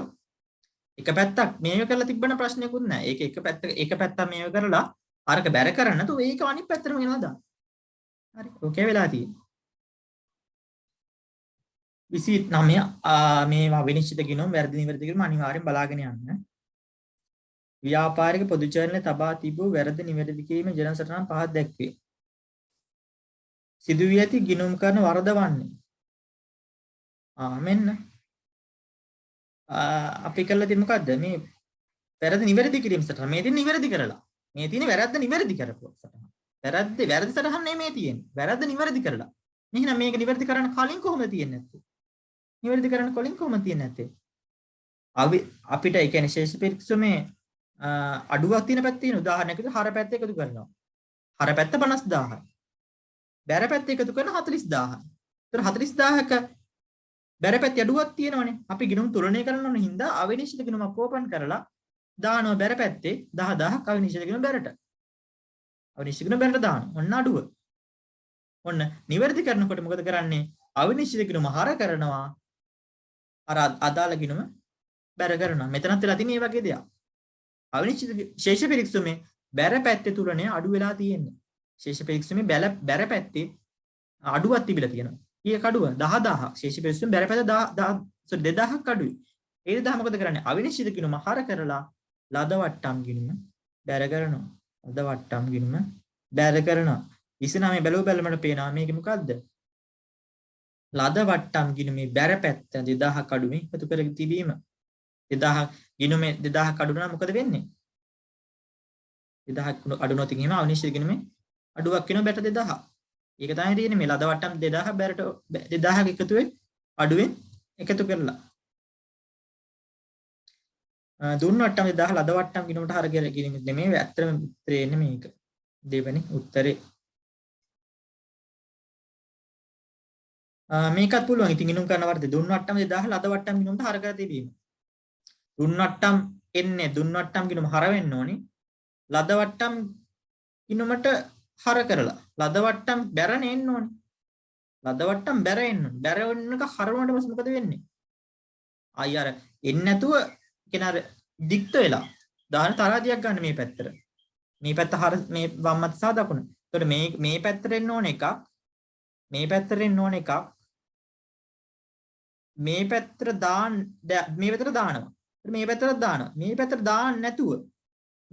[SPEAKER 1] එක පැත්තක් මේව කරලා තිබ්බන ප්‍රශ්නයක්වත් නැහැ. ඒක එක පැත්තක් මේව කරලා අරක බැර කරන්නේ නැතුව ඒක අනිත් පැත්තටම ගෙනලා දාන්න. හරි. ඕකේ වෙලා තියෙන්නේ. 29 මේවා විනිශ්චිත ගිණුම් වැරදි නිවැරදි ගිණුම් අනිවාර්යෙන් බලාගෙන යන්න. ව්‍යාපාරික පොදු චලනයේ තබා තිබූ වැරදි නිවැරදි කිරීමේ ජන සටහන් පහක් දැක්වේ. සිදු වී ඇති ගිණුම් කරන වරද වන්නේ. මෙන්න අපි කළා තියෙන්නේ මොකද්ද? මේ වැරදි නිවැරදි කිරීම සටහන. මේ තියෙන්නේ නිවැරදි කරලා. මේ තියෙන්නේ වැරද්ද නිවැරදි කරපුවා සටහන. වැරදි සටහන් නෙමෙයි තියෙන්නේ. වැරද්ද නිවැරදි කරලා. එහෙනම් මේක නිවැරදි කරන්න කලින් කොහොමද තියෙන්නේ නැත්තේ? නිවැරදි කරන්න කලින් කොහොමද තියෙන්නේ නැත්තේ? අපිට ඒ කියන්නේ ශේෂ පෙරික්සමේ අඩුවක් තියෙන පැත්ත තියෙන උදාහරණයකට හර පැත්ත එකතු කරනවා. හර පැත්ත 50000යි. බැර පැත්ත එකතු කරන 40000යි. ඒතර 40000ක බැර පැත්ත අඩුවක් තියෙනවනේ. අපි ගිණුම් තුලනය කරන්න ඕන හින්දා අවිනිශ්චිත ගිණුමක් ඕපන් කරලා දානවා බැර පැත්තේ 10000ක් අවිනිශ්චිත ගිණුම බැරට. අවිනිශ්චිත ගිණුම බැරට දානවා. ඔන්න අඩුව. ඔන්න නිවැරදි කරනකොට මොකද කරන්නේ? අවිනිශ්චිත ගිණුම හර කරනවා. අර අදාළ ගිණුම බැර කරනවා. මෙතනත් වෙලා තියෙන මේ වගේ දෙයක්. අවිනිශ්චිත ශේෂ පෙරික්සමේ බැර පැත්තේ තුලනේ අඩු වෙලා තියෙන්නේ. ශේෂ පෙරික්සමේ බැර පැත්තේ අඩුවක් තිබිලා තියෙනවා. කීයක අඩුව? 10000. ශේෂ පෙරික්සමේ බැර පැත්ත 2000ක් අඩුයි. ඒ 2000 මොකද කරන්නේ? අවිනිශ්චිත ගිණුම හර කරලා ලද වට්ටම් ගිණුම බැර කරනවා. ලද වට්ටම් ගිණුම බැර කරනවා. 29 බැලුව බැලමට පේනවා මේක මොකද්ද? ලද වට්ටම් ගිණුමේ බැර පැත්ත 2000ක් අඩුවේ එකතු කර තිබීම. 2000 ගිණුමේ 2000ක් අඩු නම් මොකද වෙන්නේ? 2000ක් අඩු නොතින් එහෙම අවිනිශ්චිත ගිණුමේ අඩුවක් වෙනවා බැට 2000. ඒක තමයි තියෙන්නේ මේ ලද වට්ටම් 2000 බැරට 2000ක එකතුවේ අඩුවෙන් එකතු කරලා. දුන්න වට්ටම් 2000 ලද වට්ටම් ගිණුමට හර කියලා කියන නෙමෙයි ඇත්තටම උත්තරේ එන්නේ මේක. දෙවෙනි උත්තරේ. මේකත් පුළුවන්. ඉතින් ගිණුම් කරන වර්ධ දුන්න වට්ටම් 2000 ලද වට්ටම් ගිණුමට හර කර තිබීම. දුන්න වට්ටම් එන්නේ දුන්න වට්ටම් ගිණුම හර වෙන්න ඕනේ. ලද වට්ටම් ගිණුමට හර කරලා ලද වට්ටම් බැරන එන්න ඕනේ. ලද වට්ටම් බැර එන්න ඕනේ. බැර වෙනක හරවන්නට පස්සේ මොකද වෙන්නේ? අය අර එන්නේ නැතුව කියන අර දික්ත වෙලා දාන තරහදියක් ගන්න මේ පැත්තට. මේ පැත්ත හර මේ වම් අත සහ දකුණ. එතකොට මේ පැත්තට එන්න ඕන එකක්. මේ පැත්තට එන්න ඕන එකක්. මේ පැත්තට දාන්න මේ පැත්තට දානවා. මේ පැත්තට දානවා. මේ පැත්තට දාන්න නැතුව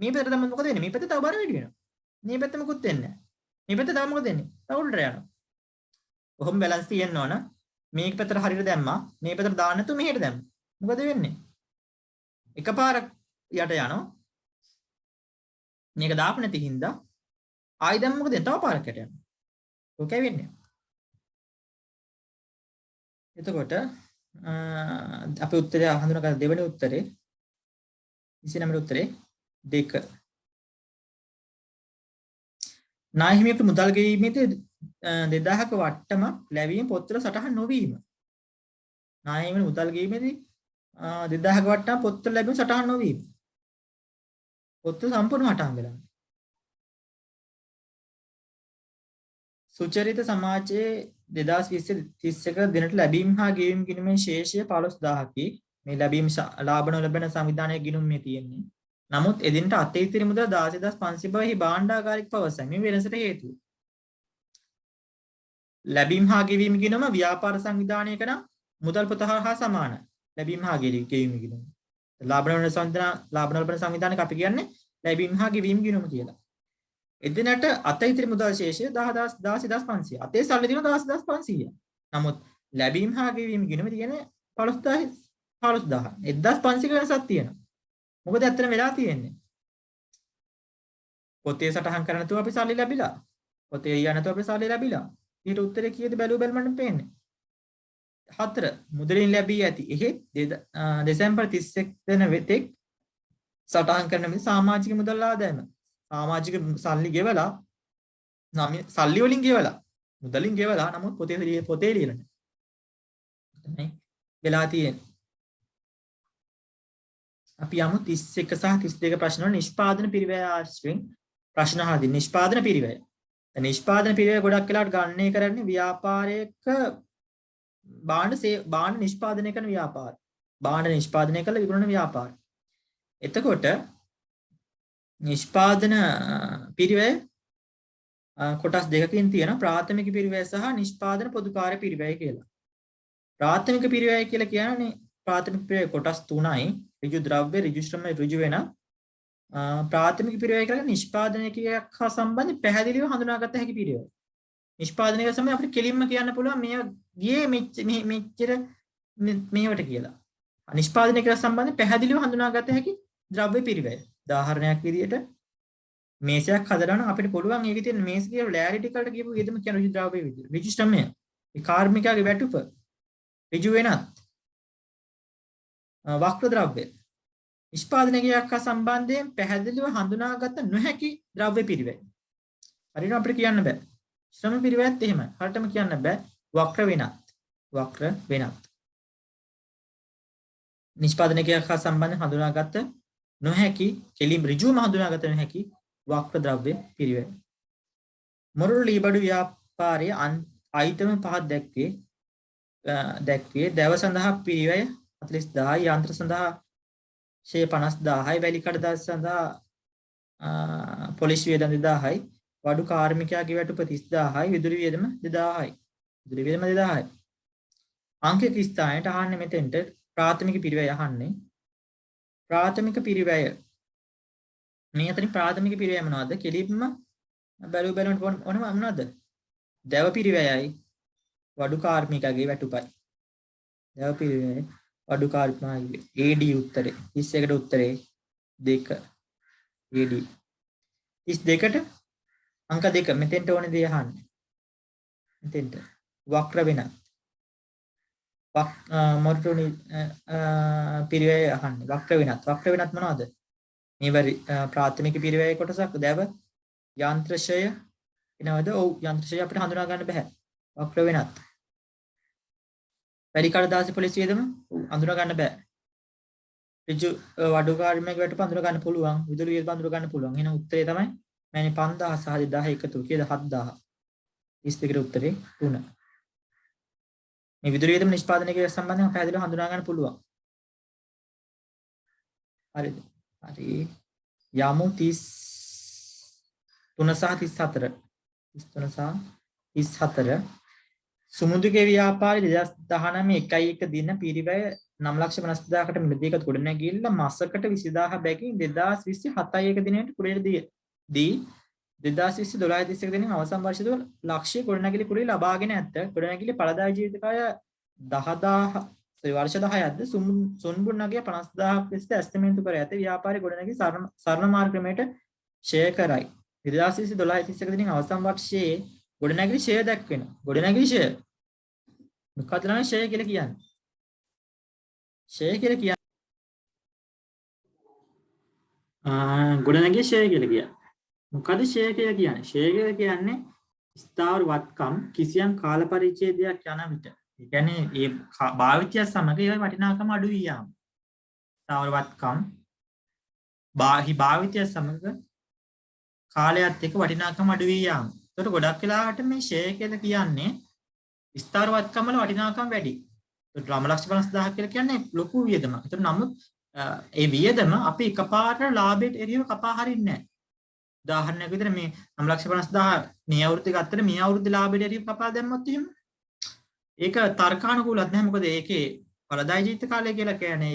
[SPEAKER 1] මේ පැත්තට තමයි මොකද වෙන්නේ? මේ පැත්ත තව බර වැඩි වෙනවා. මේ පැත්ත මොකුත් වෙන්නේ නැහැ. මේ පැත්ත තව මොකද වෙන්නේ? තව උඩට යනවා. කොහොම බැලන්ස් තියෙන්න ඕන. මේක පැත්තට හරියට දැම්මා. මේ පැත්තට දාන්න නැතුව මෙහෙට දැම්මා. මොකද වෙන්නේ? එකපාරක් යට යනවා. මේක දාපු නැති හින්දා ආයි දැම්ම මොකද තව පාරක් යට යනවා. ඔකයි වෙන්නේ. එතකොට අපේ උත්තරය හඳුනාගන්න දෙවෙනි උත්තරේ 29 උත්තරේ 2. නාහිමියට මුදල් ගෙවීමේදී 2000ක වට්ටම ලැබීම පොත්වල සටහන් නොවීම. නාහිමියට මුදල් ගෙවීමේදී 2000ක වට්ටම පොත්වල ලැබීම සටහන් නොවීම. පොත්වල සම්පූර්ණ වටහන් වෙලා. සුචරිත සමාජයේ 2031 දිනට ලැබීම් හා ගෙවීම් ගිණුමේ ශේෂය 15000කි. මේ ලැබීම් ලාභ නොලැබෙන සංවිධානයේ ගිණුම් මේ තියෙන්නේ. නමුත් එදිනට අතීතයේ මුදල 16500 බවහි භාණ්ඩාගාරික පවසයි. මේ වෙනසට හේතුව. ලැබීම් හා ගෙවීම් ගිණුම ව්‍යාපාර සංවිධානයක නම් මුදල් පොත හා සමානයි. ලැබීම් හා ගෙවීම් ගිණුම. ලාභ නොලැබෙන සංවිධානයක අපි කියන්නේ ලැබීම් හා ගෙවීම් ගිණුම කියලා. එදිනට අතීතයේ මුදල් ශේෂය 16500. අතේ සල්ලි දින 16500. නමුත් ලැබීම් හා ගෙවීම් ගිණුම තියෙන්නේ 15000. 1500 වෙනසක් තියෙනවා. මොකද ඇත්තටම වෙලා තියෙන්නේ? පොතේ සටහන් කරන තු අපි සල්ලි ලැබිලා. පොතේ යන තු අපි සල්ලි ලැබිලා. ඊට උත්තරේ කීයද බැලුව බැලමන්න පේන්නේ. 4 මුදලින් ලැබී ඇති. එහෙත් දෙසැම්බර් 31 වෙන වෙතෙක් සටහන් කරන මේ සමාජික මුදල් ආදායම. සමාජික සල්ලි ගෙවලා සල්ලි වලින් ගෙවලා මුදලින් ගෙවලා නමුත් පොතේ ලියලා නැහැ. වෙලා තියෙන්නේ. අපි යමු 31 සහ 32 ප්‍රශ්න වල නිෂ්පාදන පිරිවැය ආශ්‍රයෙන් ප්‍රශ්න අහදී නිෂ්පාදන පිරිවැය. දැන් නිෂ්පාදන පිරිවැය ගොඩක් වෙලාවට ගණනය කරන්නේ ව්‍යාපාරයක භාණ්ඩ නිෂ්පාදනය කරන ව්‍යාපාර. භාණ්ඩ නිෂ්පාදනය කළ විකුණන ව්‍යාපාර. එතකොට නිෂ්පාදන පිරිවැය කොටස් දෙකකින් තියෙනවා ප්‍රාථමික පිරිවැය සහ නිෂ්පාදන පොදු කාර්ය පිරිවැය කියලා. ප්‍රාථමික පිරිවැය කියලා කියන්නේ ප්‍රාථමික පිරිවැය කොටස් 3යි ඍජු ද්‍රව්‍ය ඍජු ශ්‍රම ඍජු වෙන ප්‍රාථමික පිරිවැය කියලා නිෂ්පාදනයක හා සම්බන්ධ පැහැදිලිව හඳුනාගත හැකි පිරිවැය. නිෂ්පාදනයක සමය අපිට කෙලින්ම කියන්න පුළුවන් මේ ගියේ මෙච්චර මේවට කියලා. නිෂ්පාදනයක සම්බන්ධ පැහැදිලිව හඳුනාගත හැකි ද්‍රව්‍ය පිරිවැය. උදාහරණයක් විදිහට මේසයක් හදලා නම් අපිට පුළුවන් ඒකේ තියෙන මේස කියලා ලෑරිටි කලට කියපු යෙදම කියන ඍජු ද්‍රව්‍ය විදිහට. ඍජු ශ්‍රමය. ඒ කාර්මිකයාගේ වැටුප ඍජු වෙනත් වක්‍ර ද්‍රව්‍ය. නිෂ්පාදනයක හා සම්බන්ධයෙන් පැහැදිලිව හඳුනාගත නොහැකි ද්‍රව්‍ය පිරිවැය. හරියට අපිට කියන්න බෑ. ශ්‍රම පිරිවැයත් එහෙමයි. හරියටම කියන්න බෑ. වක්‍ර වෙනත්. නිෂ්පාදනයක හා සම්බන්ධයෙන් හඳුනාගත නොහැකි කෙලින් ඍජුවම හඳුනාගත නොහැකි වක්‍ර ද්‍රව්‍ය පිරිවැය. මොරළු ලීබඩු ව්‍යාපාරයේ අයිටම 5ක් දැක්වේ දැව සඳහා පිරිවැය 40000 යන්ත්‍ර සඳහා 50000යි වැලි කඩදාසි සඳහා පොලිස් වියදම 2000යි. වඩු කාර්මිකයාගේ වැටුප 30000යි. විදුලි වියදම 2000යි. විදුලි වියදම 2000යි. අංක කිස්ථානයට අහන්නේ මෙතෙන්ට ප්‍රාථමික පිරිවැය අහන්නේ. ප්‍රාථමික පිරිවැය. මේ අතරින් ප්‍රාථමික පිරිවැය මොනවද? කෙලින්ම බැලුවට ඕනම මොනවද? දැව පිරිවැයයි වඩු කාර්මිකයාගේ වැටුපයි. දැව පිරිවැය වඩු කාර්මිකයාගේ AD උත්තරේ 31ට උත්තරේ 2 AD 32ට අංක 2 මෙතෙන්ට ඕනේ දේ අහන්නේ. මෙතෙන්ට වක්‍ර වෙනත් මොරටුනි පිරිවැය අහන්නේ. වක්‍ර වෙනත් මොනවද? මේවරි ප්‍රාථමික පිරිවැය කොටසක් දැව යන්ත්‍රශය එනවද? ඔව් යන්ත්‍රශය අපිට හඳුනා ගන්න බෑ. වක්‍ර වෙනත්. වැඩි කඩදාසි පොලිස් වියදම හඳුනා ගන්න බෑ. ඍජු වඩු කාර්මික වැටුප හඳුනා ගන්න පුළුවන්. විදුලි වියදම හඳුනා ගන්න පුළුවන්. එහෙනම් උත්තරේ තමයි මෑණි 5000 සහ 2000 එකතු කීයද? 7000. 32ට උත්තරේ 3. මේ විදුලි වියදම නිෂ්පාදනය කිරීම සම්බන්ධව පැහැදිලිව හඳුනා ගන්න පුළුවන්. හරිද? හරි. යමු 33 සහ 34. 33 සහ 34 සුමුදුගේ ව්‍යාපාරයේ 2019 1 දින පිරිවැය 9,50,000කට මිලදීකට ගොඩනැගිල්ල මාසකට 20000 බැගින් 2020 7 දිනයට කුලයට දී 2020 12 දිනෙන් අවසන් වර්ෂය තුළ ලක්ෂ්‍ය ගොඩනැගිලි කුලය ලබාගෙන ඇත. ගොඩනැගිලි ඵලදායී ජීවිත කාලය 10000 වර්ෂ 10ක්ද සුන්බුන්නගේ 50000ක් ලෙස ඇස්තමේන්තු කර ඇත. ව්‍යාපාරයේ ගොඩනැගිලි සරණ මාර්ග ක්‍රමයට ෂෙයා කරයි. 2020 12 දිනෙන් අවසන් වර්ෂයේ ගොඩනැගිලි ෂෙයා දක්වනවා. ගොඩනැගිලි ෂෙයා මොකක්ද නම් ෂෙයා කියලා කියන්නේ? ෂෙයා කියලා කියන්නේ ගොඩනැගිලි ෂෙයා කියලා කියන්නේ. මොකද ෂෙයා කියලා කියන්නේ? ෂෙයා කියලා කියන්නේ ස්ථාවර වත්කම් කිසියම් කාල පරිච්ඡේදයක් යන විට. ඒ කියන්නේ ඒ භාවිතය සමග ඒ වටිනාකම අඩු වී යාම. ස්ථාවර වත්කම් භාවිතය සමග කාලයත් එක්ක වටිනාකම අඩු වී යාම. ඒකට ගොඩක් වෙලාවට මේ ෂෙයා කියලා කියන්නේ ස්ථාවර වත්කම් වල වටිනාකම වැඩි. ඒකට 9,50,000 කියලා කියන්නේ ලොකු වියදමක්. ඒකට නමුත් ඒ වියදම අපි එකපාරට ලාභයට එරියව කපා හරින්නේ නැහැ. උදාහරණයක් විදිහට මේ 9,50,000 මේ අවුරුද්දේ ගත්තට මේ අවුරුද්දේ ලාභයට එරියව කපා දැම්මොත් එහෙම ඒක තර්කානුකූලවත් නැහැ. මොකද ඒකේ ඵලදායී ජීවිත කාලය කියලා කියන්නේ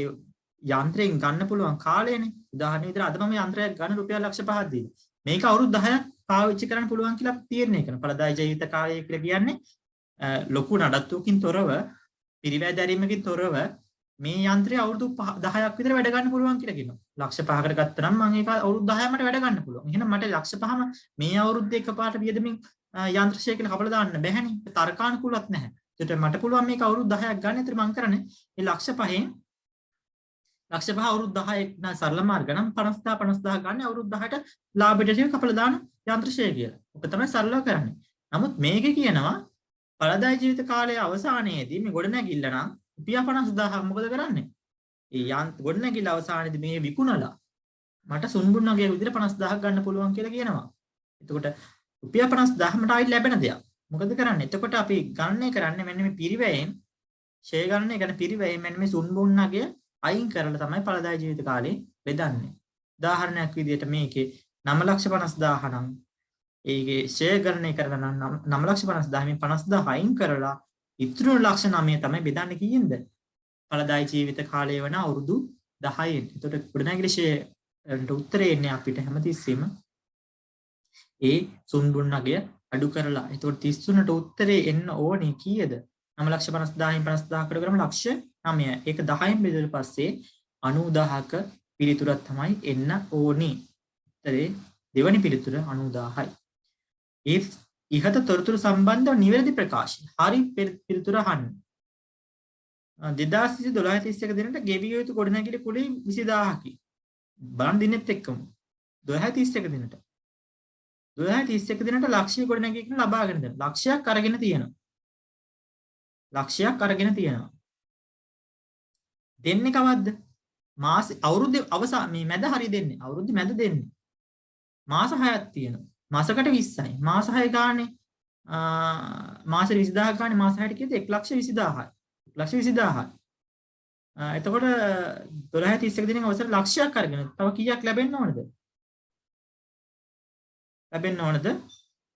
[SPEAKER 1] යන්ත්‍රයෙන් ගන්න පුළුවන් කාලයනේ. උදාහරණ විදිහට අද මම යන්ත්‍රයක් ගන්න රුපියල් 5,00,000ක් දීලා මේක අවුරුදු 10ක් පාවිච්චි කරන්න පුළුවන් කියලා තීරණය කරනවා. ඵලදායී ජීවිත කාලය කියලා කියන්නේ ලොකු නඩත්තුවකින් තොරව පිරිවැය දැරීමකින් තොරව මේ යන්ත්‍රය අවුරුදු 10ක් විතර වැඩ ගන්න පුළුවන් කියලා කියනවා. 5,00,000කට ගත්තා නම් මම ඒක අවුරුදු 10ක් මට වැඩ ගන්න පුළුවන්. එහෙනම් මට 5,00,000ම මේ අවුරුද්දේ එකපාරට වියදමින් යන්ත්‍රශය කියලා කපලා දාන්න බැහැනේ. තර්කානුකූලවත් නැහැ. ඒකට මට පුළුවන් මේක අවුරුදු 10ක් ගන්න. ඒතර මම කරන්නේ මේ 5,00,000න් 5,00,000 අවුරුදු 10ක් නා සරල මාර්ග නම් 50,000 ගන්න අවුරුදු 10ට ලාභයට කපලා දාන යන්ත්‍රශය කියලා. ඔක තමයි සරලව කරන්නේ. නමුත් මේකේ කියනවා ඵලදායී ජීවිත කාලයේ අවසානයේදී මේ ගොඩනැගිල්ල නම් රුපියල් 50,000ක් මොකද කරන්නේ? ඒ ගොඩනැගිල්ල අවසානයේදී මේ විකුණලා මට සුන්බුන්නගේ විදිහට 50,000ක් ගන්න පුළුවන් කියලා කියනවා. එතකොට රුපියල් 50,000 මට ආයි ලැබෙන දෙයක්. මොකද කරන්නේ? එතකොට අපි ගණනය කරන්නේ මෙන්න මේ පිරිවැයෙන් ෂෙයා ගණනය කරන පිරිවැයෙන් මෙන්න මේ සුන්බුන්නගේ අයින් කරලා තමයි ඵලදායී ජීවිත කාලේ බෙදන්නේ. උදාහරණයක් විදිහට මේකේ 9,50,000 නම් ඒකේ ෂෙයා ගණනය කරලා නම් 9,50,000 මේ 50,000 අයින් කරලා ඉතුරු ලක්ෂ 9 තමයි බෙදන්නේ කීයෙන්ද? ඵලදායී ජීවිත කාලය වෙන අවුරුදු 10න්. එතකොට ගොඩනැගිලි ෂෙයාට උත්තරේ එන්නේ අපිට හැමතිස්සෙම ඒ සුන්බුන්නගේ අඩු කරලා. එතකොට 33ට උත්තරේ එන්න ඕනේ කීයද? 9,50,000න් 50,000කට කරම ලක්ෂ 9. ඒක 10න් බෙදුවට පස්සේ 90,000ක පිළිතුරක් තමයි එන්න ඕනේ. උත්තරේ දෙවැනි පිළිතුර 90,000යි. ඒ ඉහත තොරතුරු සම්බන්ධව නිවැරදි ප්‍රකාශය. හරි පිළිතුර අහන්න. 2012 දිනට ගෙවිය යුතු ගොඩනැගිලි කුලී 20000කි. බලන් දිනෙත් එක්කම 2031 දිනට 2031 දිනට ලක්ෂ්‍ය ගොඩනැගිලි ලබාගෙන දෙන්න. ලක්ෂයක් අරගෙන තියෙනවා. ලක්ෂයක් අරගෙන තියෙනවා. දෙන්නේ කවද්ද? මාස අවුරුද්දේ අවසාන මේ මැද හරි දෙන්නේ. අවුරුද්දේ මැද දෙන්නේ. මාස 6ක් තියෙනවා. මාසකට 20යි. මාස 6 ගානේ මාස 20000 ගානේ මාස 6ට කියද 1,20,000යි. 1,20,000යි. එතකොට 12 31 දිනෙක අවසර ලක්ෂයක් අරගෙන තව කීයක් ලැබෙන්න ඕනද? ලැබෙන්න ඕනද?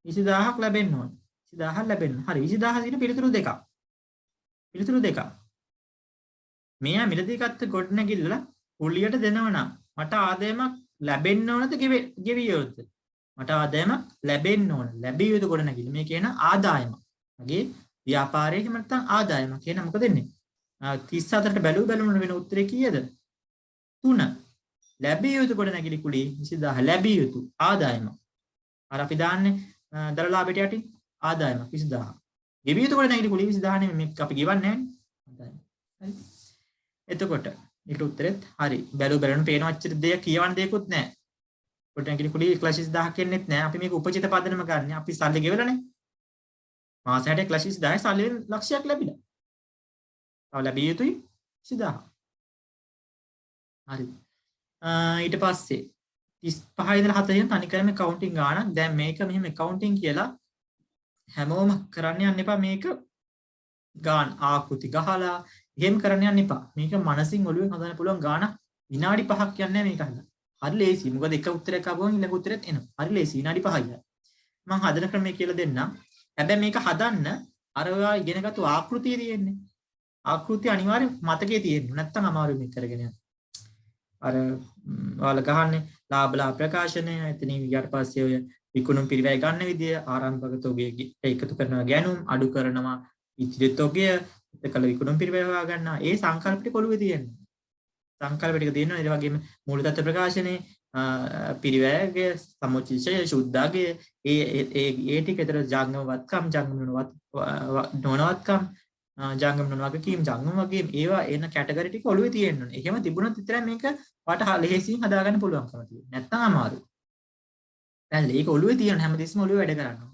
[SPEAKER 1] 20000ක් ලැබෙන්න ඕන. 20000ක් ලැබෙන්න. හරි 20000 දින පිළිතුරු දෙකක්. පිළිතුරු දෙකක්. මෙයා මිලදී ගත්ත ගොඩනැගිල්ල කුලියට දෙනවා නම් මට ආදායමක් ලැබෙන්න ඕනද ගෙවිය යුතුද? මට ආදායමක් ලැබෙන්න ඕන. ලැබිය යුතු ගොඩනැගිල්ල. මේ කියන ආදායම. මගේ ව්‍යාපාරයේ එහෙම නැත්නම් ආදායම කියන මොකද වෙන්නේ? 34ට බැලුවම වෙන උත්තරේ කීයද? 3. ලැබිය යුතු ගොඩනැගිලි කුලී 20000 ලැබිය යුතු ආදායම. අර අපි දාන්නේ දරලාභයට යටින් ආදායම 20000. ගෙවිය යුතු ගොඩනැගිලි කුලී 20000 නෙමෙයි මේක අපි ගෙවන්නේ නැහැ නේ. හරි. එතකොට ඒකට උත්තරෙත් හරි. බැලුවම පේනවා අච්චර දෙයක් කියවන්න දෙයක්වත් නැහැ. ගොඩනැගිලි කුලී 1,20000 කියන්නෙත් නැහැ. අපි මේක උපචිත පදනම ගන්න. අපි සල්ලි ගෙවලානේ. මාස 60 1,20000 සල්ලි ලක්ෂයක් ලැබිලා. තව ලැබිය යුතුයි 20000. හරි. ඊට පස්සේ 35 ඉඳලා 40 තනිකරම කවුන්ටින් ගානක්. දැන් මේක මෙහෙම කවුන්ටින් කියලා හැමෝම කරන්න යන්න එපා. මේක ගාන ආකෘති ගහලා එහෙම කරන්න යන්න එපා. මේක මනසින් ඔළුවෙන් හදන්න පුළුවන් ගානක් විනාඩි 5ක් යන්නේ මේක හදන්න. හරි ලේසි. මොකද එක උත්තරයක් ආවම ඊළඟ උත්තරෙත් එනවා. හරි ලේසි. විනාඩි 5යි. මම හදන ක්‍රමය කියලා දෙන්නම්. හැබැයි මේක හදන්න අර ඔයා ඉගෙනගත්තු ආකෘතිය තියෙන්නේ. ආකෘතිය අනිවාර්යෙන් මතකයේ තියෙන්න. නැත්තම් අමාරුයි මේක කරගෙන යන්න. අර ඔයාලා ගහන්නේ ලාභ ප්‍රකාශනය එතනින් ඊට පස්සේ ඔය විකුණුම් පිරිවැය ගන්න විදිය ආරම්භක තොගයේ එකතු කරනවා ගැනුම් අඩු කරනවා ඉතිරි තොගය එතකල විකුණුම් පිරිවැය හොයා ගන්නවා ඒ සංකල්ප ටික ඔළුවේ තියෙනවා සංකල්ප ටික තියෙනවා ඒ වගේම මූලතත්ත්ව ප්‍රකාශනයේ පිරිවැයගේ සමුච්චය සුද්ධාගේ ඒ ටික විතර ජංගම වත්කම් ජංගම නොනවත්කම් ජංගම නොනවකීම් ජංගම වගේ ඒවා එන කැටගරි ටික ඔළුවේ තියෙන්න ඕනේ. එහෙම තිබුණොත් විතරයි මේක වට ලෙහෙසියෙන් හදාගන්න පුළුවන්කම තියෙන්නේ. නැත්තම් අමාරුයි. දැන් මේක ඔළුවේ තියෙන හැමදෙස්සම ඔළුවේ වැඩ කරනවා.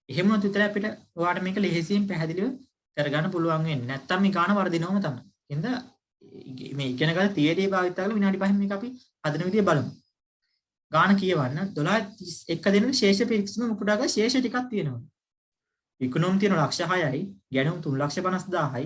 [SPEAKER 1] එහෙම වුණොත් විතරයි අපිට ඔයාලට මේක ලෙහෙසියෙන් පැහැදිලිව කරගන්න පුළුවන් වෙන්නේ. නැත්තම් මේ ගාන වර්ධිනවම තමයි. එහෙනම් මේ ඉගෙන ගන්න තියරි භාවිත කරලා විනාඩි 5න් මේක අපි හදන විදිය බලමු. ගාන කියවන්න 12:31 දෙනෙක ශේෂ පිරික්සම මුකුඩාගේ ශේෂ ටිකක් තියෙනවා. විකුණුම් තියෙන ලක්ෂ 6යි, ගැනුම් 3,50,000යි,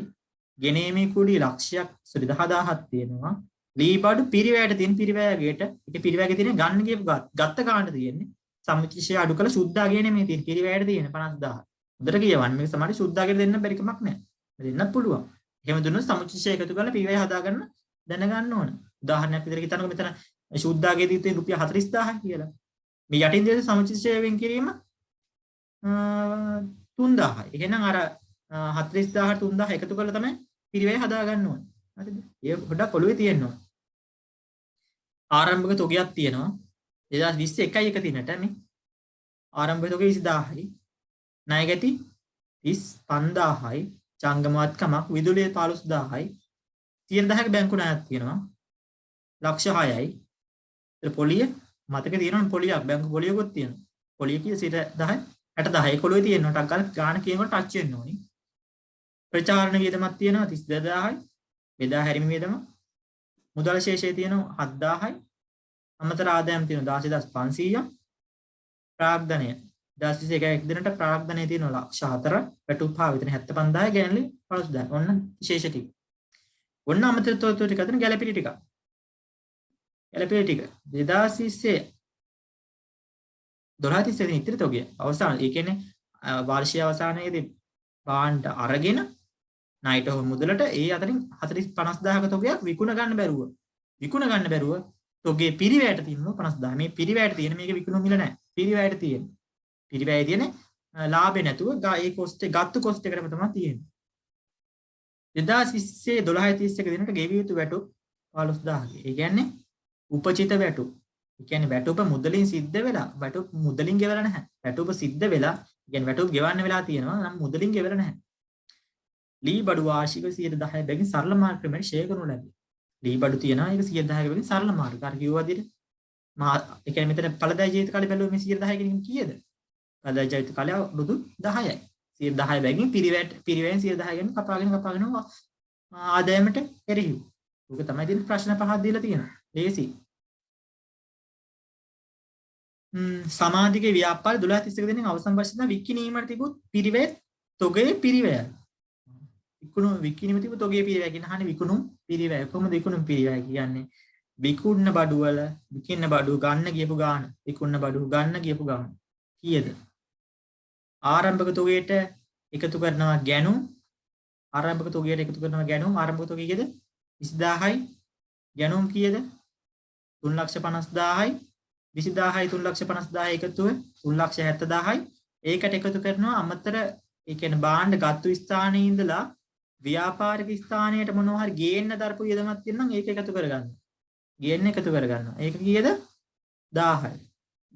[SPEAKER 1] ගෙනීමේ කුඩි ලක්ෂයක් 10000ක් තියෙනවා. ලී බඩු පිරිවැයට තියෙන පිරිවැයගේට ඒක පිරිවැයගේ තියෙන ගන්න ගියපු ගත්ත ගානට තියෙන්නේ. සම්මුතිශය අඩු කළ සුද්ධාගේ නෙමෙයි තියෙන පිරිවැයට තියෙන 50,000. හොඳට කියවන්න මේක සමහර සුද්ධාගේ දෙන්න බැරි කමක් නැහැ. දෙන්නත් පුළුවන්. එහෙම දුන්නොත් සම්මුතිශය එකතු කරලා පිරිවැය හදාගන්න දැනගන්න ඕන. උදාහරණයක් විදිහට හිතන්නකො මෙතන සුද්ධාගේ දී තියෙන රුපියල් 40,000 කියලා. මේ යටින් දෙන සම්මුතිශය වෙන් කිරීම 3,000යි. එහෙනම් අර 40,000ට 3,000 එකතු කරලා තමයි පිරිවැය හදාගන්න ඕන. හරිද? ඒ පොඩ්ඩක් ඔළුවේ තියෙන්න ඕන. ආරම්භක තොගයක් තියෙනවා 2021 එක දිනට මේ ආරම්භක තොගය 20000යි ණය ගැති 35000යි ජංගමවත්කමක් විදුලිය 15000යි 100,000ක බැංකු ණයක් තියෙනවා ලක්ෂ 6යි ඒ පොලිය මතක තියෙනවනේ පොලියක් බැංකු පොලියකුත් තියෙනවා පොලිය කිය 10 60,000 ඒක ඔළුවේ තියෙනවා ටක් ගාලා ගාන කියනකොට ටච් වෙන්න ඕනි ප්‍රචාරණ වියදමක් තියෙනවා 32000යි බෙදා හැරීමේ වියදම මුදල් ශේෂය තියෙනවා 7000යි අමතර ආදායම් තියෙනවා 16500ක් ප්‍රාග්ධනය 2021 දිනට ප්‍රාග්ධනය තියෙනවා ලක්ෂ 4 වැටුප්පා විතර 75000 ගෑනලි 50000 ඔන්න ශේෂ ටික ඔන්න අමතර තොරතුරු ටික අතන ගැළපෙලි ටික 2020 12 දින ඉතිරි තොගය අවසාන ඒ කියන්නේ වාර්ෂික අවසානයේදී බාණ්ඩ අරගෙන ණයට හෝ මුදලට ඒ අතරින් 50,000ක තොගයක් විකුණ ගන්න බැරුව තොගේ පිරිවැයට තියෙනවා 50,000 මේ පිරිවැයට තියෙන මේක විකුණු මිල නැහැ පිරිවැයට තියෙන පිරිවැයේ තියෙන ලාභේ නැතුව ඒ කොස්ට් එක ගත්තු කොස්ට් එකටම තමයි තියෙන්නේ 2020 12:31 දිනට ගෙවිය යුතු වැටුප් 15000ක ඒ කියන්නේ උපචිත වැටුප් ඒ කියන්නේ වැටුප මුදලින් සිද්ධ වෙලා වැටුප මුදලින් ගෙවලා නැහැ වැටුප සිද්ධ වෙලා ඒ කියන්නේ වැටුප ගෙවන්න වෙලා තියෙනවා නම් මුදලින් ගෙවලා නැහැ ලී බඩු වාර්ෂික 10% බැගින් සරල මාර්ග ක්‍රමයෙන් ෂෙයා කරනු ලැබේ. ලී බඩු තියනවා ඒක 10% බැගින් සරල මාර්ග. අර කිව්වා විදිහට ඒ කියන්නේ මෙතන ඵලදායි ජීවිත කාලේ බැලුවොත් මේ 10% කියන කීයද? ඵලදායි ජීවිත කාලය රුදු 10යි. 10% බැගින් පිරිවැයෙන් 10% ගෙන් කපාගෙන ආදායමට එරෙහිව. ඕක තමයි ඉතින් ප්‍රශ්න පහක් දීලා තියෙනවා. ලේසි. සමාධිගේ ව්‍යාපාර 12:31 දිනෙන් අවසන් වර්ෂයේ විකිණීමට තිබුත් පිරිවැය තොගේ පිරිවැය විකුණුම තිබු තොගේ පිරිවැය කියන අහන්නේ විකුණුම් පිරිවැය කොහොමද විකුණුම් පිරිවැය කියන්නේ විකුණන බඩු වල විකින්න බඩු ගන්න ගියපු ගාන විකුණන බඩු ගන්න ගියපු ගාන කීයද? ආරම්භක තොගයට එකතු කරනවා ගැණුම්. ආරම්භක තොගයට එකතු කරනවා ගැණුම්. ආරම්භක තොගය කීයද? 20000යි. ගැණුම් කීයද? 350000යි. 20000යි 350000 එකතුව 370000යි. ඒකට එකතු කරනවා අමතර ඒ කියන්නේ භාණ්ඩ ගත්තු ස්ථානයේ ඉඳලා ව්‍යාපාරික ස්ථානයට මොනවා හරි ගේන්න දරපු වියදමක් තියෙනවා ඒක එකතු කරගන්න. ගේන්න එකතු කරගන්නවා. ඒක කීයද? 1000යි.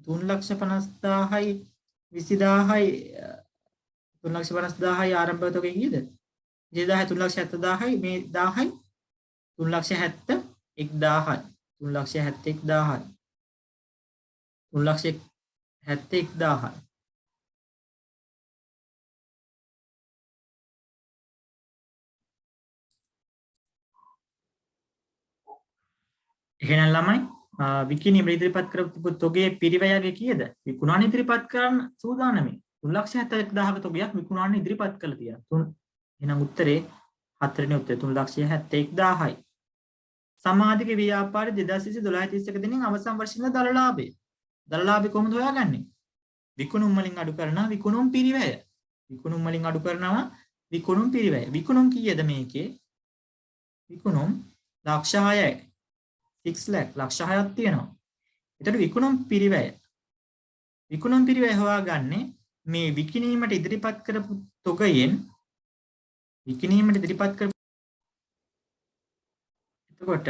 [SPEAKER 1] 350000යි 20000යි 350000යි ආරම්භක තොගය කීයද? 20000යි 370000යි මේ 1000යි 371000යි 371000යි 371000යි එහෙනම් ළමයි විකිණීම ඉදිරිපත් කරපු තොගයේ පිරිවැයගේ කීයද? විකුණන ඉදිරිපත් කරන්න සූදානම්යි. 371000ක තොගයක් විකුණන ඉදිරිපත් කළා තියා. එහෙනම් උත්තරේ 4 වෙනි උත්තරේ 371000යි. සමාධික ව්‍යාපාරයේ 2020 දිනෙන් අවසන් වර්ෂයේ දල ලාභය. දල ලාභය කොහොමද හොයාගන්නේ? විකුණුම් වලින් අඩු කරනවා විකුණුම් පිරිවැය. විකුණුම් වලින් අඩු කරනවා විකුණුම් පිරිවැය. විකුණුම් කීයද මේකේ? විකුණුම් ලක්ෂ 6යි. 6 lakh ලක්ෂ 6ක් තියෙනවා. එතකොට විකුණුම් පිරිවැය. විකුණුම් පිරිවැය හොයාගන්නේ මේ විකිණීමට ඉදිරිපත් කරපු තොගයෙන් විකිණීමට ඉදිරිපත් කරපු එතකොට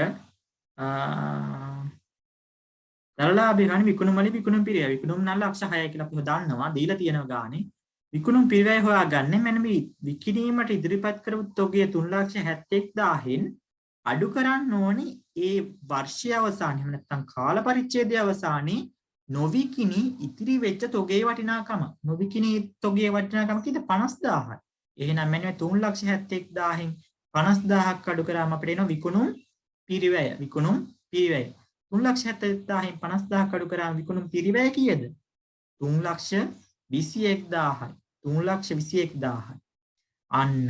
[SPEAKER 1] දරලාභය ගන්න විකුණුම් වලින් විකුණුම් පිරිවැය. විකුණුම් නම් ලක්ෂ 6යි කියලා අපි දන්නවා. දීලා තියෙනවා ගානේ. විකුණුම් පිරිවැය හොයාගන්නේ මෙන්න මේ විකිණීමට ඉදිරිපත් කරපු තොගය 371000න් අඩු කරන්න ඕනේ ඒ වර්ෂය අවසානයේ එහෙම නැත්නම් කාල පරිච්ඡේදයේ අවසානයේ නොවිකිණි ඉතිරි වෙච්ච තොගේ වටිනාකම. නොවිකිණි තොගේ වටිනාකම කීයද? 50000යි. එහෙනම් මෙන්න මේ 371000න් 50000ක් අඩු කරාම අපිට එනවා විකුණුම් පිරිවැය. විකුණුම් පිරිවැය 371000න් 50000ක් අඩු කරාම විකුණුම් පිරිවැය කීයද? 321000යි. 321000යි. අන්න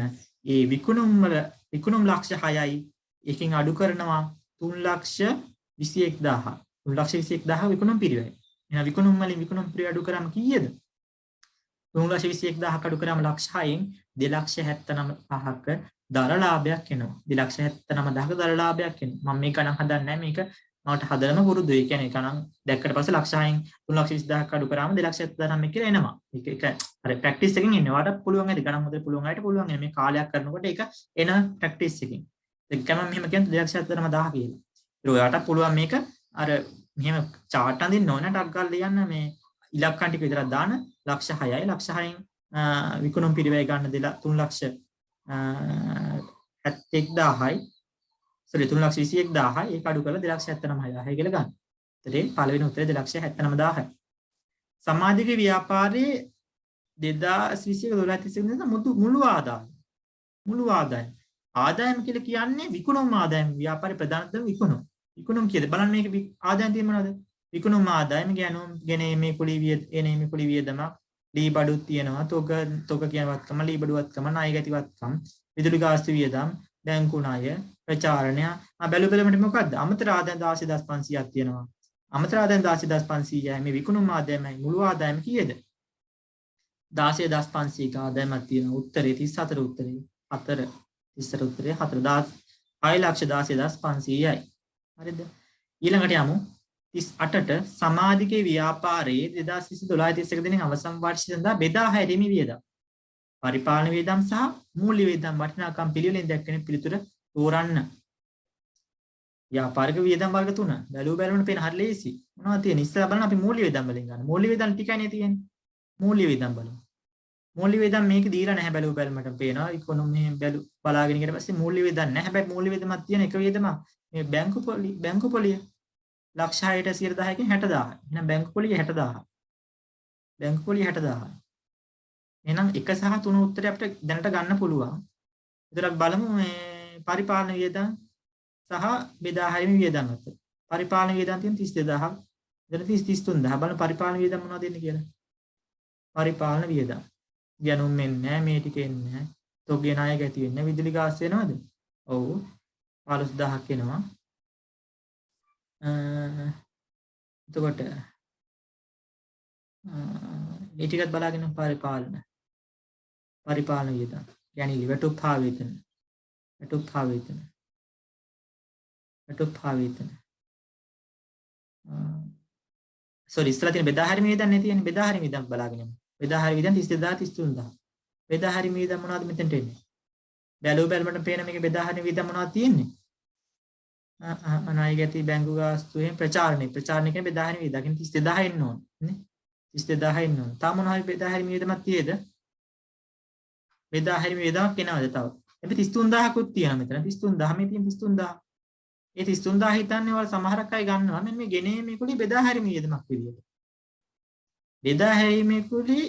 [SPEAKER 1] ඒ විකුණුම් වල විකුණුම් ලක්ෂ 6යි එකකින් අඩු කරනවා 321000. 321000 විකුණුම් පිරිවැය. එහෙනම් විකුණුම් වලින් විකුණුම් පිරිවැය අඩු කරාම කීයද? 321000ක් අඩු කරාම ලක්ෂ 6න් 279000ක දර ලාභයක් එනවා. 279000ක දර ලාභයක් එනවා. මම මේ ගණන් හදන්නේ නැහැ. මේක මට හදනම පුරුදු. ඒ කියන්නේ ගණන් දැක්කට පස්සේ ලක්ෂ 6න් 320000ක් අඩු කරාම 279000 කියලා එනවා. ඒක අර ප්‍රැක්ටිස් එකකින් එන්නේ. ඔයාලට පුළුවන් ඇති ගණන් හොදලා පුළුවන් අයට පුළුවන් එන්නේ. මේ කාලයක් කරනකොට ඒක එන ප්‍රැක්ටිස් එකකින්. දැන් මම මෙහෙම කියන්නේ 279000 කියලා. ඒක ඔයාලට පුළුවන් මේක අර මෙහෙම chart අඳින්න ඕන ටක් ගාලා ලියන්න මේ ඉලක්කම් ටික විතරක් දාන ලක්ෂ 6යි ලක්ෂ 6න් විකුණුම් පිරිවැය ගන්න 371000යි sorry 321000යි ඒක අඩු කරලා 279000යි කියලා ගන්න. එතකොට පළවෙනි උත්තරේ 279000යි. සමාජික ව්‍යාපාරයේ 2020 මුළු ආදායම මුළු ආදායම ආදායම කියලා කියන්නේ විකුණුම් ආදායම ව්‍යාපාරේ ප්‍රධානතම විකුණුම්. විකුණුම් කියද බලන්න මේක ආදායම් තියෙන්නේ මොනවද? විකුණුම් ආදායම ගැනීම ගෙනීමේ කුලී එනීමේ කුලී වියදමක් ලී බඩු තියෙනවා තොග කියන වත්කම ලී බඩු වත්කම ණය ගැති වත්කම් විදුලි ගාස්තු වියදම් බැංකු ණය ප්‍රචාරණය බැලු බැලමට මොකද්ද අමතර ආදායම් 16500ක් තියෙනවා. අමතර ආදායම් 16500යි මේ විකුණුම් ආදායමයි මුළු ආදායම කීයද? 16500ක ආදායමක් තියෙනවා. උත්තරේ 34 උත්තරේ 4 34 උත්තරේ 416500යි. හරිද? ඊළඟට යමු 38ට සමාජික ව්‍යාපාරයේ 2021 දින අවසන් වර්ෂය සඳහා බෙදා හැරීමේ වියදම්. පරිපාලන වියදම් සහ මූල්‍ය වියදම් වටිනාකම් පිළිවෙලින් දැක්වෙන පිළිතුර තෝරන්න. ව්‍යාපාරික වියදම් වර්ග 3. බැලුව බැලුවන පේන හරිය ලේසි. මොනවද තියෙන්නේ? ඉස්සෙල්ලා බලන්න අපි මූල්‍ය වියදම් වලින් ගන්න. මූල්‍ය වියදම් ටිකයිනේ තියෙන්නේ. මූල්‍ය වියදම් බලමු. මූල්‍ය වියදම් මේක දීලා නැහැ බැලුව බැලමට පේනවා. ඉකොනොමි බලාගෙන ඊට පස්සේ මූල්‍ය වියදම් නැහැ. හැබැයි මූල්‍ය වියදමක් තියෙන එක වියදමක් මේ බැංකු පොලිය ලක්ෂ 6ට 100,000කින් 60000. එහෙනම් බැංකු පොලිය 60000. බැංකු පොලිය 60000. එහෙනම් 1 සහ 3 උත්තරේ අපිට දැනට ගන්න පුළුවන්. ඒතරක් බලමු මේ පරිපාලන වියදම් සහ බෙදා හැරීමේ වියදම් අතර. පරිපාලන වියදම් තියෙන 32000ක්. එතන 33000 බලන්න පරිපාලන වියදම් මොනවද එන්නේ කියලා. පරිපාලන වියදම්. ගැනුම් එන්නේ නැහැ මේ ටික එන්නේ නැහැ. තොගේ ණය ගැති වෙන්නේ විදුලි ගාස් වෙනවද? ඔව් 15000ක් එනවා. එතකොට මේ ටිකත් බලාගෙන පරිපාලන වියදම්. කියන්නේ වැටුප් හා වේතන. වැටුප් හා වේතන. වැටුප් හා වේතන. සෝරි ඉස්සලා තියෙන බෙදා හැරීමේ වියදම් නේ තියෙන්නේ. බෙදා හැරීමේ වියදම් බලාගෙන යමු. බෙදා හැරීමේ වියදම් 32000 33000. බෙදා හැරීමේ වියදම් මොනවද මෙතනට එන්නේ? බැලුව බැලමට පේන මේකේ බෙදා හැරීමේ වියදම් මොනවද තියෙන්නේ? ණය ගැති බැංකු ගාස්තු එහෙම ප්‍රචාරණය කියන්නේ බෙදා හැරීමේ වියදම්. කියන්නේ 32000 එන්න ඕන නේ. 32000 එන්න ඕන. තාම මොනවා හරි බෙදා හැරීමේ වියදමක් තියෙද? බෙදා හැරීමේ වියදමක් එනවද තව? එබේ 33000කුත් තියෙනවා මෙතන. 33000 මේ තියෙන 33000. ඒ 33000 හිතන්නේ වල සමහරක් අය ගන්නවා මෙන්න මේ ගෙනීමේ කුලී බෙදා හැරීමේ වියදමක් විදියට. බෙදා හැරීමේ කුලී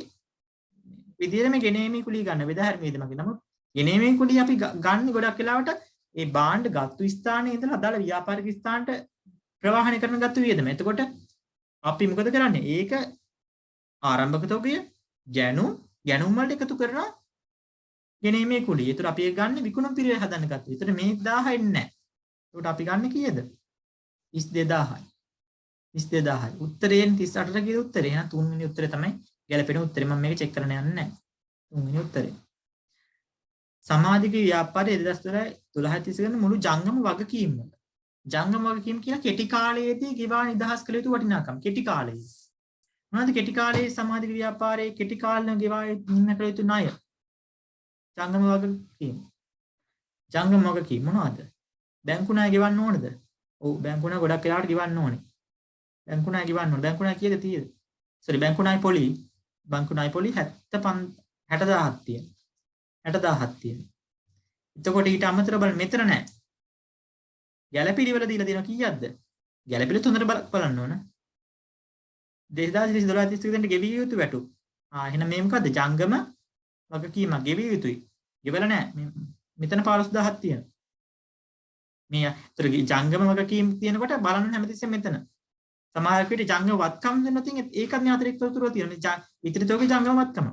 [SPEAKER 1] විදියට මේ ගෙනීමේ කුලී ගන්න බෙදා හැරීමේ වියදමක්. නමුත් ගෙනීමේ කුලී අපි ගන්න ගොඩක් වෙලාවට ඒ බාණ්ඩ ගත්තු ස්ථානයේ ඉඳලා අදාළ ව්‍යාපාරික ස්ථානට ප්‍රවාහනය කරන ගත්තු වියදම. එතකොට අපි මොකද කරන්නේ? ඒක ආරම්භක තොගය ගැනුම් වලට එකතු කරනවා ගෙනීමේ කුලිය. ඒතර අපි ඒක ගන්න විකුණුම් පිරිවෙල හදන්න ගත්තා. ඒතර මේ 1000 එන්නේ නැහැ. ඒකට අපි ගන්න කීයද? 32000යි. 32000යි. උත්තරයෙන් 38ට කියන උත්තරේ. එහෙනම් තුන්වෙනි උත්තරේ තමයි ගැලපෙන උත්තරේ. මම මේක චෙක් කරන්න යන්නේ නැහැ. තුන්වෙනි උත්තරේ. සමාජික ව්‍යාපාරයේ 2012 ගන්න මුළු ජංගම වගකීම් වල. ජංගම වගකීම් කියලා කෙටි කාලයේදී ගෙවා නිදහස් කළ යුතු වටිනාකම්. කෙටි කාලයේ. මොනවද කෙටි කාලයේ සමාජික ව්‍යාපාරයේ කෙටි කාලෙම ගෙවා නින්න කළ යුතු ණය? ජංගම වගකීම්. ජංගම වගකීම් මොනවද? බැංකු ණය ගෙවන්න ඕනද? ඔව් බැංකු ණය ගොඩක් වෙලාවට ගෙවන්න ඕනේ. බැංකු ණය ගෙවන්න ඕනේ. බැංකු ණය කීයද තියෙද? සෝරි බැංකු ණය පොලි 60000ක් තියෙනවා. 60000ක් තියෙනවා. එතකොට ඊට අමතරව බලන්න මෙතන නැහැ. ගැළපිලිවල දීලා තියෙනවා කීයක්ද? ගැළපිලිත් හොඳට බලන්න ඕන. 2012 දෙන්න ගෙවිය යුතු වැටුප්. එහෙනම් මේ මොකද්ද? ජංගම වගකීමක් ගෙවිය යුතුයි. ගෙවලා නැහැ. මෙතන 15000ක් තියෙනවා. මේ අතර ජංගම වගකීම් තියෙනකොට බලන්න හැමතිස්සෙම මෙතන. සමහර විට ජංගම වත්කම් දෙන්න තියෙන ඒකත් මේ අතිරික්ත උතුරෝ තියෙනවා. ඉතිරි තෝගේ ජංගම වත්කම.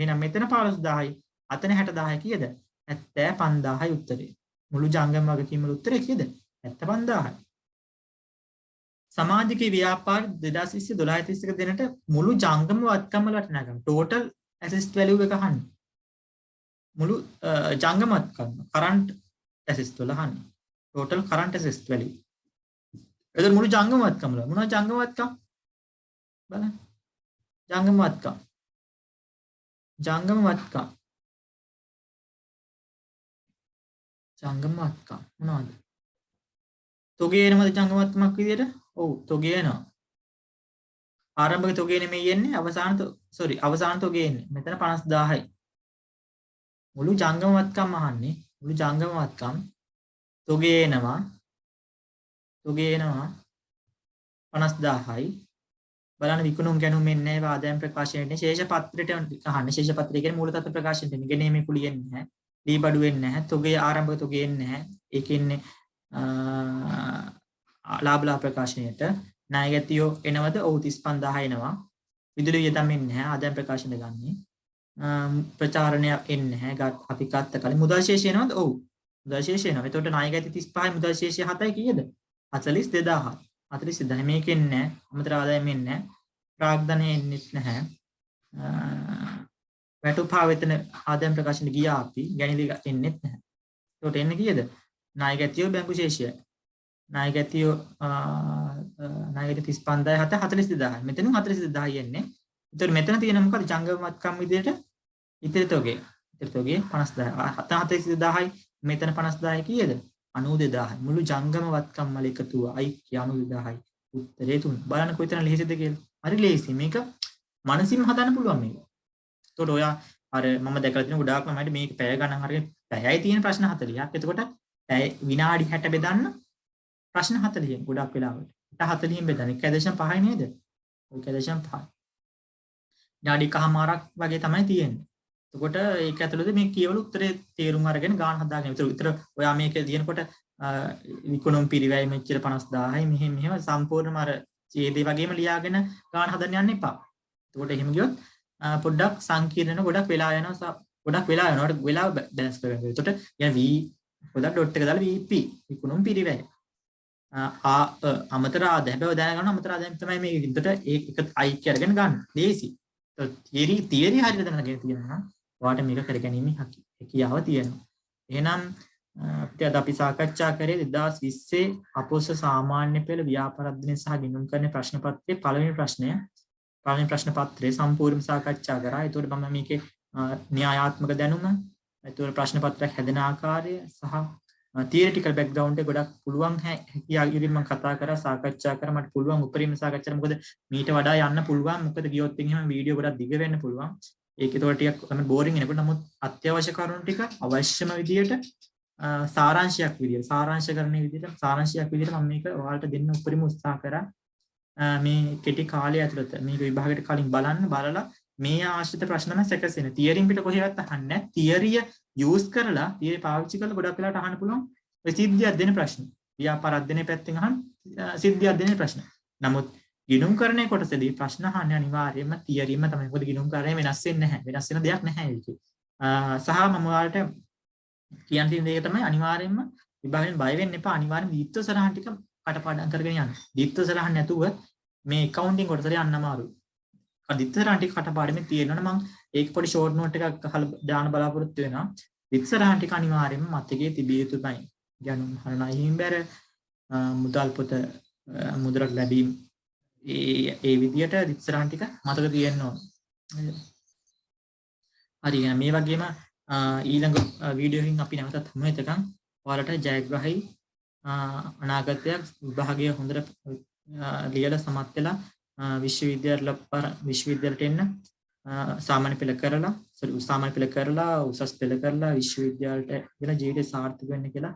[SPEAKER 1] එහෙනම් මෙතන 15000යි. අතන 60000යි කීයද? 75000යි උත්තරේ. මුළු ජංගම වගකීම් වල උත්තරේ කීයද? 75000යි. සමාජික ව්‍යාපාර 2012 දෙනට මුළු ජංගම වත්කම් වල වටිනාකම total assessed value එක අහන්නේ. මුළු ජංගම වත්කම් current assessed වල අහන්නේ. total current assessed value. එතන මුළු ජංගම වත්කම් වල මොනවද ජංගම වත්කම්? බලන්න. ජංගම වත්කම්. ජංගම වත්කම්. ජංගම වත්කම් මොනවද? තොගේ එනවද ජංගම වත්කමක් විදියට? ඔව් තොගේ එනවා. ආරම්භක තොගේ නෙමෙයි එන්නේ අවසාන තොගේ එන්නේ. මෙතන 50000යි. මුළු ජංගම වත්කම් අහන්නේ. මුළු ජංගම වත්කම් තොගේ එනවා 50000යි. බලන්න විකුණුම් ගැනුම් එන්නේ නැහැ. ආදායම් ප්‍රකාශනයේ ශේෂ පත්‍රයට අහන්නේ. ශේෂ පත්‍රය කියන්නේ මූල තත්ත්ව ප්‍රකාශනයට එන්නේ. ගෙනීමේ කුලිය එන්නේ නැහැ. දී බඩු එන්නේ නැහැ. තොගේ ආරම්භක තොගේ එන්නේ නැහැ. ඒකෙන්නේ ලාභ ප්‍රකාශනයට ණය ගැතියෝ එනවද? ඔව් 35000 එනවා. විදුලි වියදම් එන්නේ නැහැ. ආදායම් ප්‍රකාශනය ගන්නේ. ප්‍රචාරණය එන්නේ නැහැ. අපි ගත්ත කලින් මුදල් ශේෂය එනවද? ඔව්. මුදල් ශේෂය එනවා. එතකොට ණය ගැති 35යි මුදල් ශේෂය 7යි කීයද? 42000. 42000 මේකෙන් නැහැ. අමතර ආදායම් එන්නේ නැහැ. ප්‍රාග්ධනය එන්නේත් නැහැ. වැටුප් හා වෙතන ආදායම් ප්‍රකාශන ගියා අපි ගැණිලි එන්නේත් නැහැ. එතකොට එන්නේ කීයද? ණය ගැතියෝ බැංකු ශේෂය. ණය ගැතියෝ ණය ගැති 35000 42000. මෙතන 42000 එන්නේ. එතකොට මෙතන තියෙන මොකද? ජංගම වත්කම් විදිහට ඉතිරි තොගේ. ඉතිරි තොගේ 50000. 42000යි මෙතන 50000යි කීයද? 92000යි. මුළු ජංගම වත්කම් වල එකතුව අයික්‍ය 92000යි. උත්තරේ 3. බලන්න කොයිතරම් ලෙහෙසිද කියලා. හරි ලෙහෙසි. මේක මනසින් හදන්න පුළුවන් මේක. එතකොට ඔයා අර මම දැකලා තියෙන ගොඩාක්ම මට මේක පැය ගණන් හරිය පැයයි තියෙන ප්‍රශ්න 40ක්. එතකොට පැය විනාඩි 60 බෙදන්න ප්‍රශ්න 40ක් ගොඩක් වෙලාවට. 40න් බෙදන්න 1.5යි නේද? ඔය 1.5. විනාඩි කහමාරක් වගේ තමයි තියෙන්නේ. එතකොට ඒක ඇතුළත මේ කියවල උත්තරේ තේරුම් අරගෙන ගාන හදාගෙන විතර ඔයා මේක දිනකොට විකුණුම් පිරිවැය මෙච්චර 50000යි මෙහෙම සම්පූර්ණම අර ඡේදේ වගේම ලියාගෙන ගාන හදන්න යන්න එපා. එතකොට එහෙම ගියොත් පොඩ්ඩක් සංකීර්ණ ගොඩක් වෙලා යනවා. වෙලාව බැලන්ස් කරගන්න. එතකොට යන v පොඩක් ඩොට් එක දාලා vp විකුණුම් පිරිවැය. අමතර ආදායම දැනගන්න අමතර ආදායම තමයි මේක. එතකොට ඒක අයික්‍ය අරගෙන ගන්න. ලේසි. තියරි හරියට දැනගෙන තියෙනවා නම් ඔයාලට මේක කරගැනීමේ හැකියාව තියෙනවා. එහෙනම් අපිට අද අපි සාකච්ඡා කරේ 2020 අපොස සාමාන්‍ය පෙළ ව්‍යාපාර අධ්‍යයන සහ ගිණුම් කරන ප්‍රශ්න පත්‍රයේ පළවෙනි ප්‍රශ්න පත්‍රය සම්පූර්ණව සාකච්ඡා කරා. ඒතකොට මම මේකේ න්‍යායාත්මක දැනුම, ඒතකොට ප්‍රශ්න පත්‍රයක් හැදෙන ආකාරය සහ තියරිටිකල් බෑග්ග්‍රවුන්ඩ් එක ගොඩක් පුළුවන් හැකියාව ඉදිරියෙන් මම කතා කරා, සාකච්ඡා කරා. මට පුළුවන් උපරිම සාකච්ඡා කරන්න. මොකද මීට වඩා යන්න පුළුවන්. මොකද ගියොත් එහෙම වීඩියෝ ගොඩක් දිග වෙන්න පුළුවන්. ඒක ඒතකොට ටිකක් තමයි බෝරින් වෙනකොට. නමුත් අත්‍යවශ්‍ය කරුණු ටික අවශ්‍යම විදියට සාරාංශයක් විදියට මම මේක ඔයාලට දෙන්න උපරිම උත්සාහ කරා. මේ කෙටි කාලය ඇතුළත මේක විභාගයට කලින් බලලා මේ ආශ්‍රිත ප්‍රශ්න නම් සැකසෙන. තියරින් පිට කොහෙවත් අහන්නේ නැහැ. තියරිය යූස් කරලා, තියරි පාවිච්චි කරලා ගොඩක් වෙලාවට අහන්න පුළුවන් ඔය සිද්ධියක් දෙන ප්‍රශ්න. ව්‍යාපාර අධ්‍යයනයේ පැත්තෙන් අහන සිද්ධියක් දෙන ප්‍රශ්න. නමුත් ගිණුම් කරන්නේ කොටසදී ප්‍රශ්න අහන්නේ අනිවාර්යයෙන්ම තියරිම තමයි. මොකද ගිණුම් කරන්නේ වෙනස් වෙන්නේ නැහැ. වෙනස් වෙන දෙයක් නැහැ ඒකේ. සහ මම ඔයාලට කියන්න තියෙන දේ තමයි අනිවාර්යයෙන්ම විභාගයෙන් බය වෙන්න එපා. අනිවාර්යයෙන් දීප්ත සරහන් ටික කටපාඩම් කරගෙන යන්න. දීප්ත සරහන් නැතුව මේ accounting කොටසට යන්න අමාරුයි. දීප්ත සරහන් ටික කටපාඩමේ තියෙනවනේ මම ඒක පොඩි ෂෝට් නෝට් එකක් අහලා දාන්න බලාපොරොත්තු වෙනවා. දීප්ත සරහන් ටික අනිවාර්යයෙන්ම මතකයේ තිබිය යුතුයි. ගණන් හරණයින් බැර මුදල් පොත මුද්‍රක් ලැබීම ඒ විදියට දීප්ත සරහන් ටික මතක තියෙන්න ඕන. හරි එහෙනම් මේ වගේම ඊළඟ වීඩියෝ එකකින් අපි නැවතත් හමු වෙතකන් ඔයාලට ජයග්‍රහී අනාගතයක් විභාගය හොඳට ලියලා සමත් වෙලා විශ්වවිද්‍යාලයට එන්න සාමාන්‍ය පෙළ කරලා උසස් පෙළ කරලා විශ්වවිද්‍යාලයට ගෙන ජීවිතය සාර්ථක වෙන්න කියලා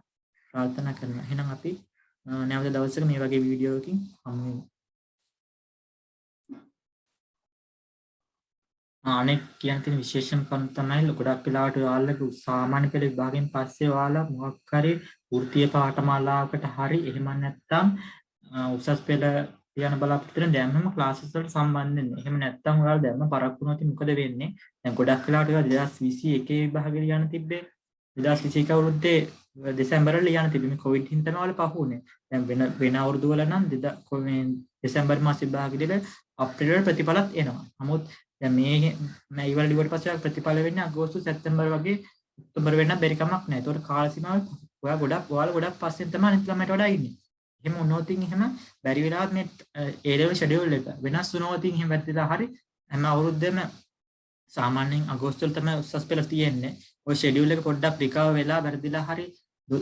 [SPEAKER 1] ප්‍රාර්ථනා කරනවා. එහෙනම් අපි නැවත දවසක මේ වගේ වීඩියෝ එකකින් හමු වෙමු. අනෙක් කියන්න තියෙන විශේෂම කරුණ තමයි ගොඩක් වෙලාවට ඔයාලගේ සාමාන්‍ය පෙළ විභාගයෙන් පස්සේ ඔයාලා මොකක් හරි වෘත්තීය පාඨමාලාවකට හරි එහෙම නැත්නම් උසස් පෙළ යන බලාපොරොත්තු වෙන දැම්මම ක්ලාසස් වලට සම්බන්ධ වෙන්න. එහෙම නැත්නම් ඔයාලා දැම්ම පරක්කු වුණොත් මොකද වෙන්නේ? දැන් ගොඩක් වෙලාවට ඔයාලා 2021 විභාගෙ ලියන්න තිබ්බේ 2021 අවුරුද්දේ දෙසැම්බර් වල ලියන්න තිබ්බේ. මේ කොවිඩ් හින්දා තමයි ඔයාලා පහුනේ. දැන් වෙන අවුරුදු වල නම් දෙසැම්බර් මාස විභාගෙ අප්‍රේල් වල ප්‍රතිඵලත් එනවා. නමුත් දැන් මේ ඉවර ලිව්වට පස්සේ ප්‍රතිඵල වෙන්නේ අගෝස්තු සැප්තැම්බර් වගේ ඔක්තෝබර් වෙන්න බැරි කමක් නැහැ. ඒතකොට කාල සීමාව ඔයාලා ගොඩක් පස්සෙන් තමයි අනිත් ළමයට වඩා ඉන්නේ. එහෙම වුණොත් එහෙම බැරි වෙලාවත් මේ A level schedule එක වෙනස් වුණොත් එහෙම වැටලා හරි හැම අවුරුද්දෙම සාමාන්‍යයෙන් අගෝස්තු වල තමයි උසස් පෙළ තියෙන්නේ. ওই schedule එක පොඩ්ඩක් රිකවර් වෙලා වැරදිලා හරි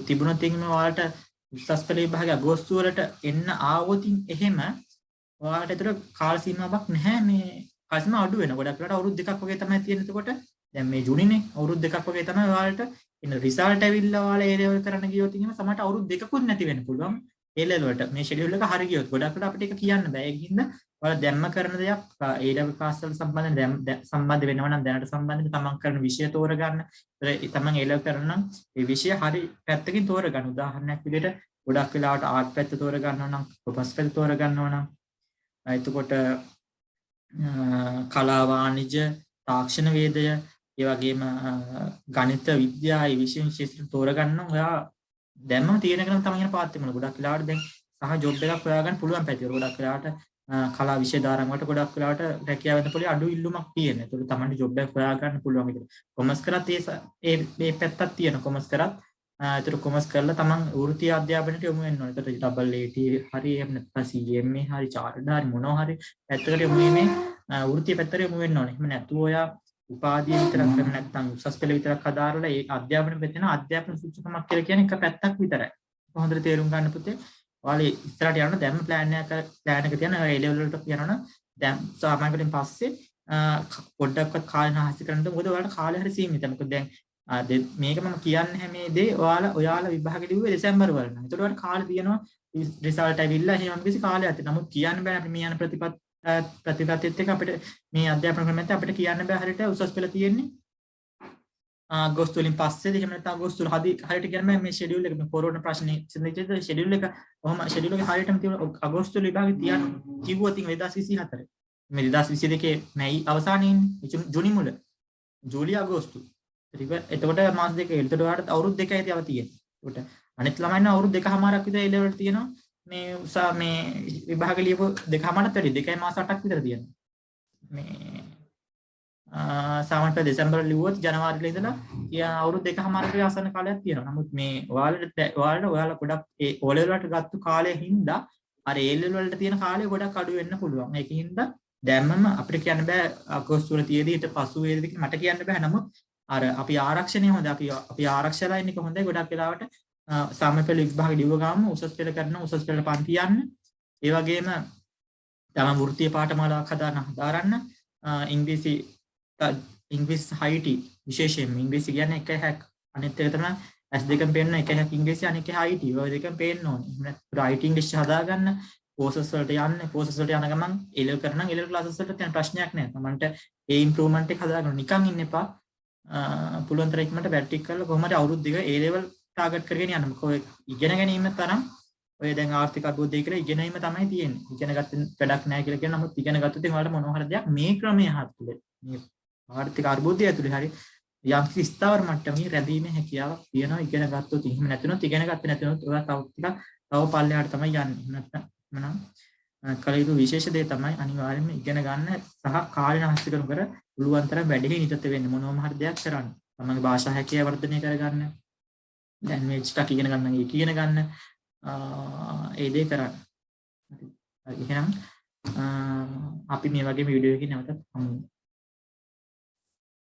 [SPEAKER 1] තිබුණොත් එහෙම ඔයාලට උසස් පෙළ විභාගය අගෝස්තු වලට එන්න ආවොත් එහෙම ඔයාලට ඒතර කාල සීමාවක් නැහැ. මේ කාල සීමාව අඩු වෙන. ගොඩක් වෙලාවට අවුරුදු දෙකක් වගේ තමයි තියෙන්නේ. එතකොට දැන් මේ ජූනිනේ අවුරුදු දෙකක් වගේ තමයි ඔයාලට එන රිසල්ට් ඇවිල්ලා ඔයාලා A level කරන්න ගියොත් එහෙම සමහරට අවුරුදු දෙකකුත් නැති වෙන්න පුළුවන්. A level වලට මේ schedule එක හරි ගියොත් ගොඩක් වෙලාවට අපිට ඒක කියන්න බෑ. ඒකින්ද ඔයාලා දැම්ම කරන දෙයක් A level class වල සම්බන්ධ වෙනවා නම් දැනට සම්බන්ධ තමන් කරන විෂය තෝරගන්න. තමන් A level කරන නම් ඒ විෂය හරි පැත්තකින් තෝරගන්න. උදාහරණයක් විදිහට ගොඩක් වෙලාවට ආර්ට් පැත්ත තෝරගන්නවා නම්, කොමර්ස් පැත්ත තෝරගන්නවා නම්, එතකොට කලා වාණිජ්‍ය තාක්ෂණ වේදය ඒ වගේම ගණිත විද්‍යාව ඒ විශේෂ තෝරගන්න ඔයා දැම්මම තියෙන එක නම් තමයි යන පාත් වෙනවා. ගොඩක් වෙලාවට දැන් සහ ජොබ් එකක් හොයාගන්න පුළුවන් පැතිවල ගොඩක් වෙලාවට කලා විෂය දාරම් වලට ගොඩක් වෙලාවට රැකියාව වෙන පොලේ අඩු ඉල්ලුමක් තියෙනවා. ඒතකොට තමයි ජොබ් එකක් හොයාගන්න පුළුවන් විදිහට. කොමර්ස් කරත් මේ පැත්තක් තියෙනවා. කොමර්ස් කරත් ඒතකොට කොමර්ස් කරලා තමන් වෘත්තීය අධ්‍යාපනයට යොමු වෙන්න ඕනේ. ඒතකොට ඩබල් AT හරි එහෙම නැත්නම් CMA හරි චාර්ටර්ඩ් හරි මොනවා හරි පැත්තකට යොමු වෙන්නේ වෘත්තීය පැත්තට යොමු වෙන්න ඕනේ. එහෙම නැතුව ඔයා උපාධිය විතරක් කරන්නේ නැත්නම් උසස් පෙළ විතරක් හදාරලා ඒ අධ්‍යාපන පැත්තේ න අධ්‍යාපන සුසුකමක් කියලා කියන්නේ එක පැත්තක් විතරයි. කොහොමද තේරුම් ගන්න පුතේ? ඔයාලා ඉස්සරහට යන දැම්ම ප්ලෑන් එක තියන A level වලට යනවනම් දැන් සාමාන්‍යයෙන් පස්සේ පොඩ්ඩක්වත් කාලය නාස්ති කරන්න මොකද ඔයාලට කාලය හරි සීමිතයි. මොකද දැන් මේක මම කියන්නේ හැම දේ ඔයාලා විභාගෙ ලිව්වේ දෙසැම්බර් වල නම්. ඒතකොට ඔයාලට කාලය තියෙනවා රිසල්ට් ඇවිල්ලා එහෙම කිසි කාලයක් තියෙනවා. නමුත් කියන්න බෑ අපි මේ යන ප්‍රතිපත්තියත් එක්ක අපිට මේ අධ්‍යාපන ක්‍රමයත් අපිට කියන්න බෑ හරියට උසස් පෙළ තියෙන්නේ අගෝස්තු වලින් පස්සේද එහෙම නැත්නම් අගෝස්තු වල හරියට කියන්න බෑ මේ ෂෙඩියුල් එක මේ කොරෝනා ප්‍රශ්නේ සිද්ධ ෂෙඩියුල් එක කොහොම ෂෙඩියුල් එක හරියටම තියෙන අගෝස්තු වල විභාගෙ තියන්න කිව්වොත් 2024 මේ 2022 මැයි අවසානයේ ඉන්නේ ජූනි මුල ජූලි අගෝස්තු එතකොට මාස දෙක එතකොට ඔයාලට අවුරුදු දෙකයි තියව තියෙන්නේ. ඒකට අනිත් ළමයින් අවුරුදු දෙකමාරක් විතර ඒ ලෙවල් තියෙනවා. මේ විභාග ලියපු දෙකමාරක් වැඩි 2 මාස 8ක් විතර තියෙනවා. මේ සාමාන්‍යයෙන් දෙසැම්බර් ලිව්වොත් ජනවාරිලා ඉඳලා අවුරුදු දෙකමාරකට ආසන්න කාලයක් තියෙනවා. නමුත් මේ ඔයාලා ගොඩක් ඒ O level වලට ගත්ත කාලය හින්දා අර A level වලට තියෙන කාලය ගොඩක් අඩු වෙන්න පුළුවන්. ඒක හින්දා දැම්මම අපිට කියන්න බෑ අගෝස්තු වල තියේදී ඊට පසු වේද මට කියන්න බෑ. නමුත් අර අපි ආරක්ෂණය හොඳ අපි ආරක්ෂලා ඉන්න එක හොඳයි. ගොඩක් වෙලාවට සාමාන්‍ය පෙළ විභාගෙ ලිව්ව ගාම උසස් පෙළ කරන උසස් පෙළ පන්ති යන්න. ඒ වගේම තමන් වෘත්තීය පාඨමාලාවක් හදාරන්න ඉංග්‍රීසි හයිටි විශේෂයෙන්ම ඉංග්‍රීසි කියන්නේ එක හැක් අනිත් එක තමයි S2 පේන්න එක හැක් ඉංග්‍රීසි අනිත් එක හයිටි ඔය දෙකම පේන්න ඕනේ. රයිටින් ඉංග්‍රීසි හදාගන්න කෝසස් වලට යන්න කෝසස් වලට යන ගමන් එලෙවල් කරනම් එලෙවල් ක්ලාසස් වලට තියෙන ප්‍රශ්නයක් නෑ. තමන්ට ඒ ඉම්ප්‍රූව්මන්ට් එක හදාගන්න නිකන් ඉන්න එපා. පුළුවන් තරම් ඉක්මනට බැට්‍රික් කරලා කොහොම හරි අවුරුදු දෙක A level ටාගට් කරගෙන යන්න. මොකද ඉගෙන ගැනීම තරම් ඔය දැන් ආර්ථික අර්බුදය කියලා ඉගෙනීම තමයි තියෙන්නේ. ඉගෙන ගත්තොත් වැඩක් නැහැ කියලා කියන නමුත් ඉගෙන ගත්තොත් ඔයාලට මොනවා හරි දෙයක් මේ ක්‍රමයේ හත්තුලේ මේ ආර්ථික අර්බුදය ඇතුලේ හරි යම් ස්ථාවර මට්ටමේ රැඳීමේ හැකියාවක් තියෙනවා ඉගෙන ගත්තොත්. එහෙම නැතුනොත් ඉගෙන ගත්තේ නැතුනොත් ඔයා තව පල්ලෙහාට තමයි යන්නේ. නැත්නම් මනම් කලියු විශේෂ දේ තමයි අනිවාර්යයෙන්ම ඉගෙන ගන්න සහ කාලය නාස්ති කර පුළුවන් තරම් වැඩි නිරත වෙන්න මොනවාම හරි දෙයක් කරන්න. තමන්ගේ භාෂා හැකියාව වර්ධනය කරගන්න. ලැන්ග්වේජ් ටක් ඉගෙන ගන්න ඒක ඉගෙන ගන්න. ඒ දේ කරන්න. හරි. එහෙනම් අපි මේ වගේ වීඩියෝ එකකින් නැවතත් හමු වෙමු.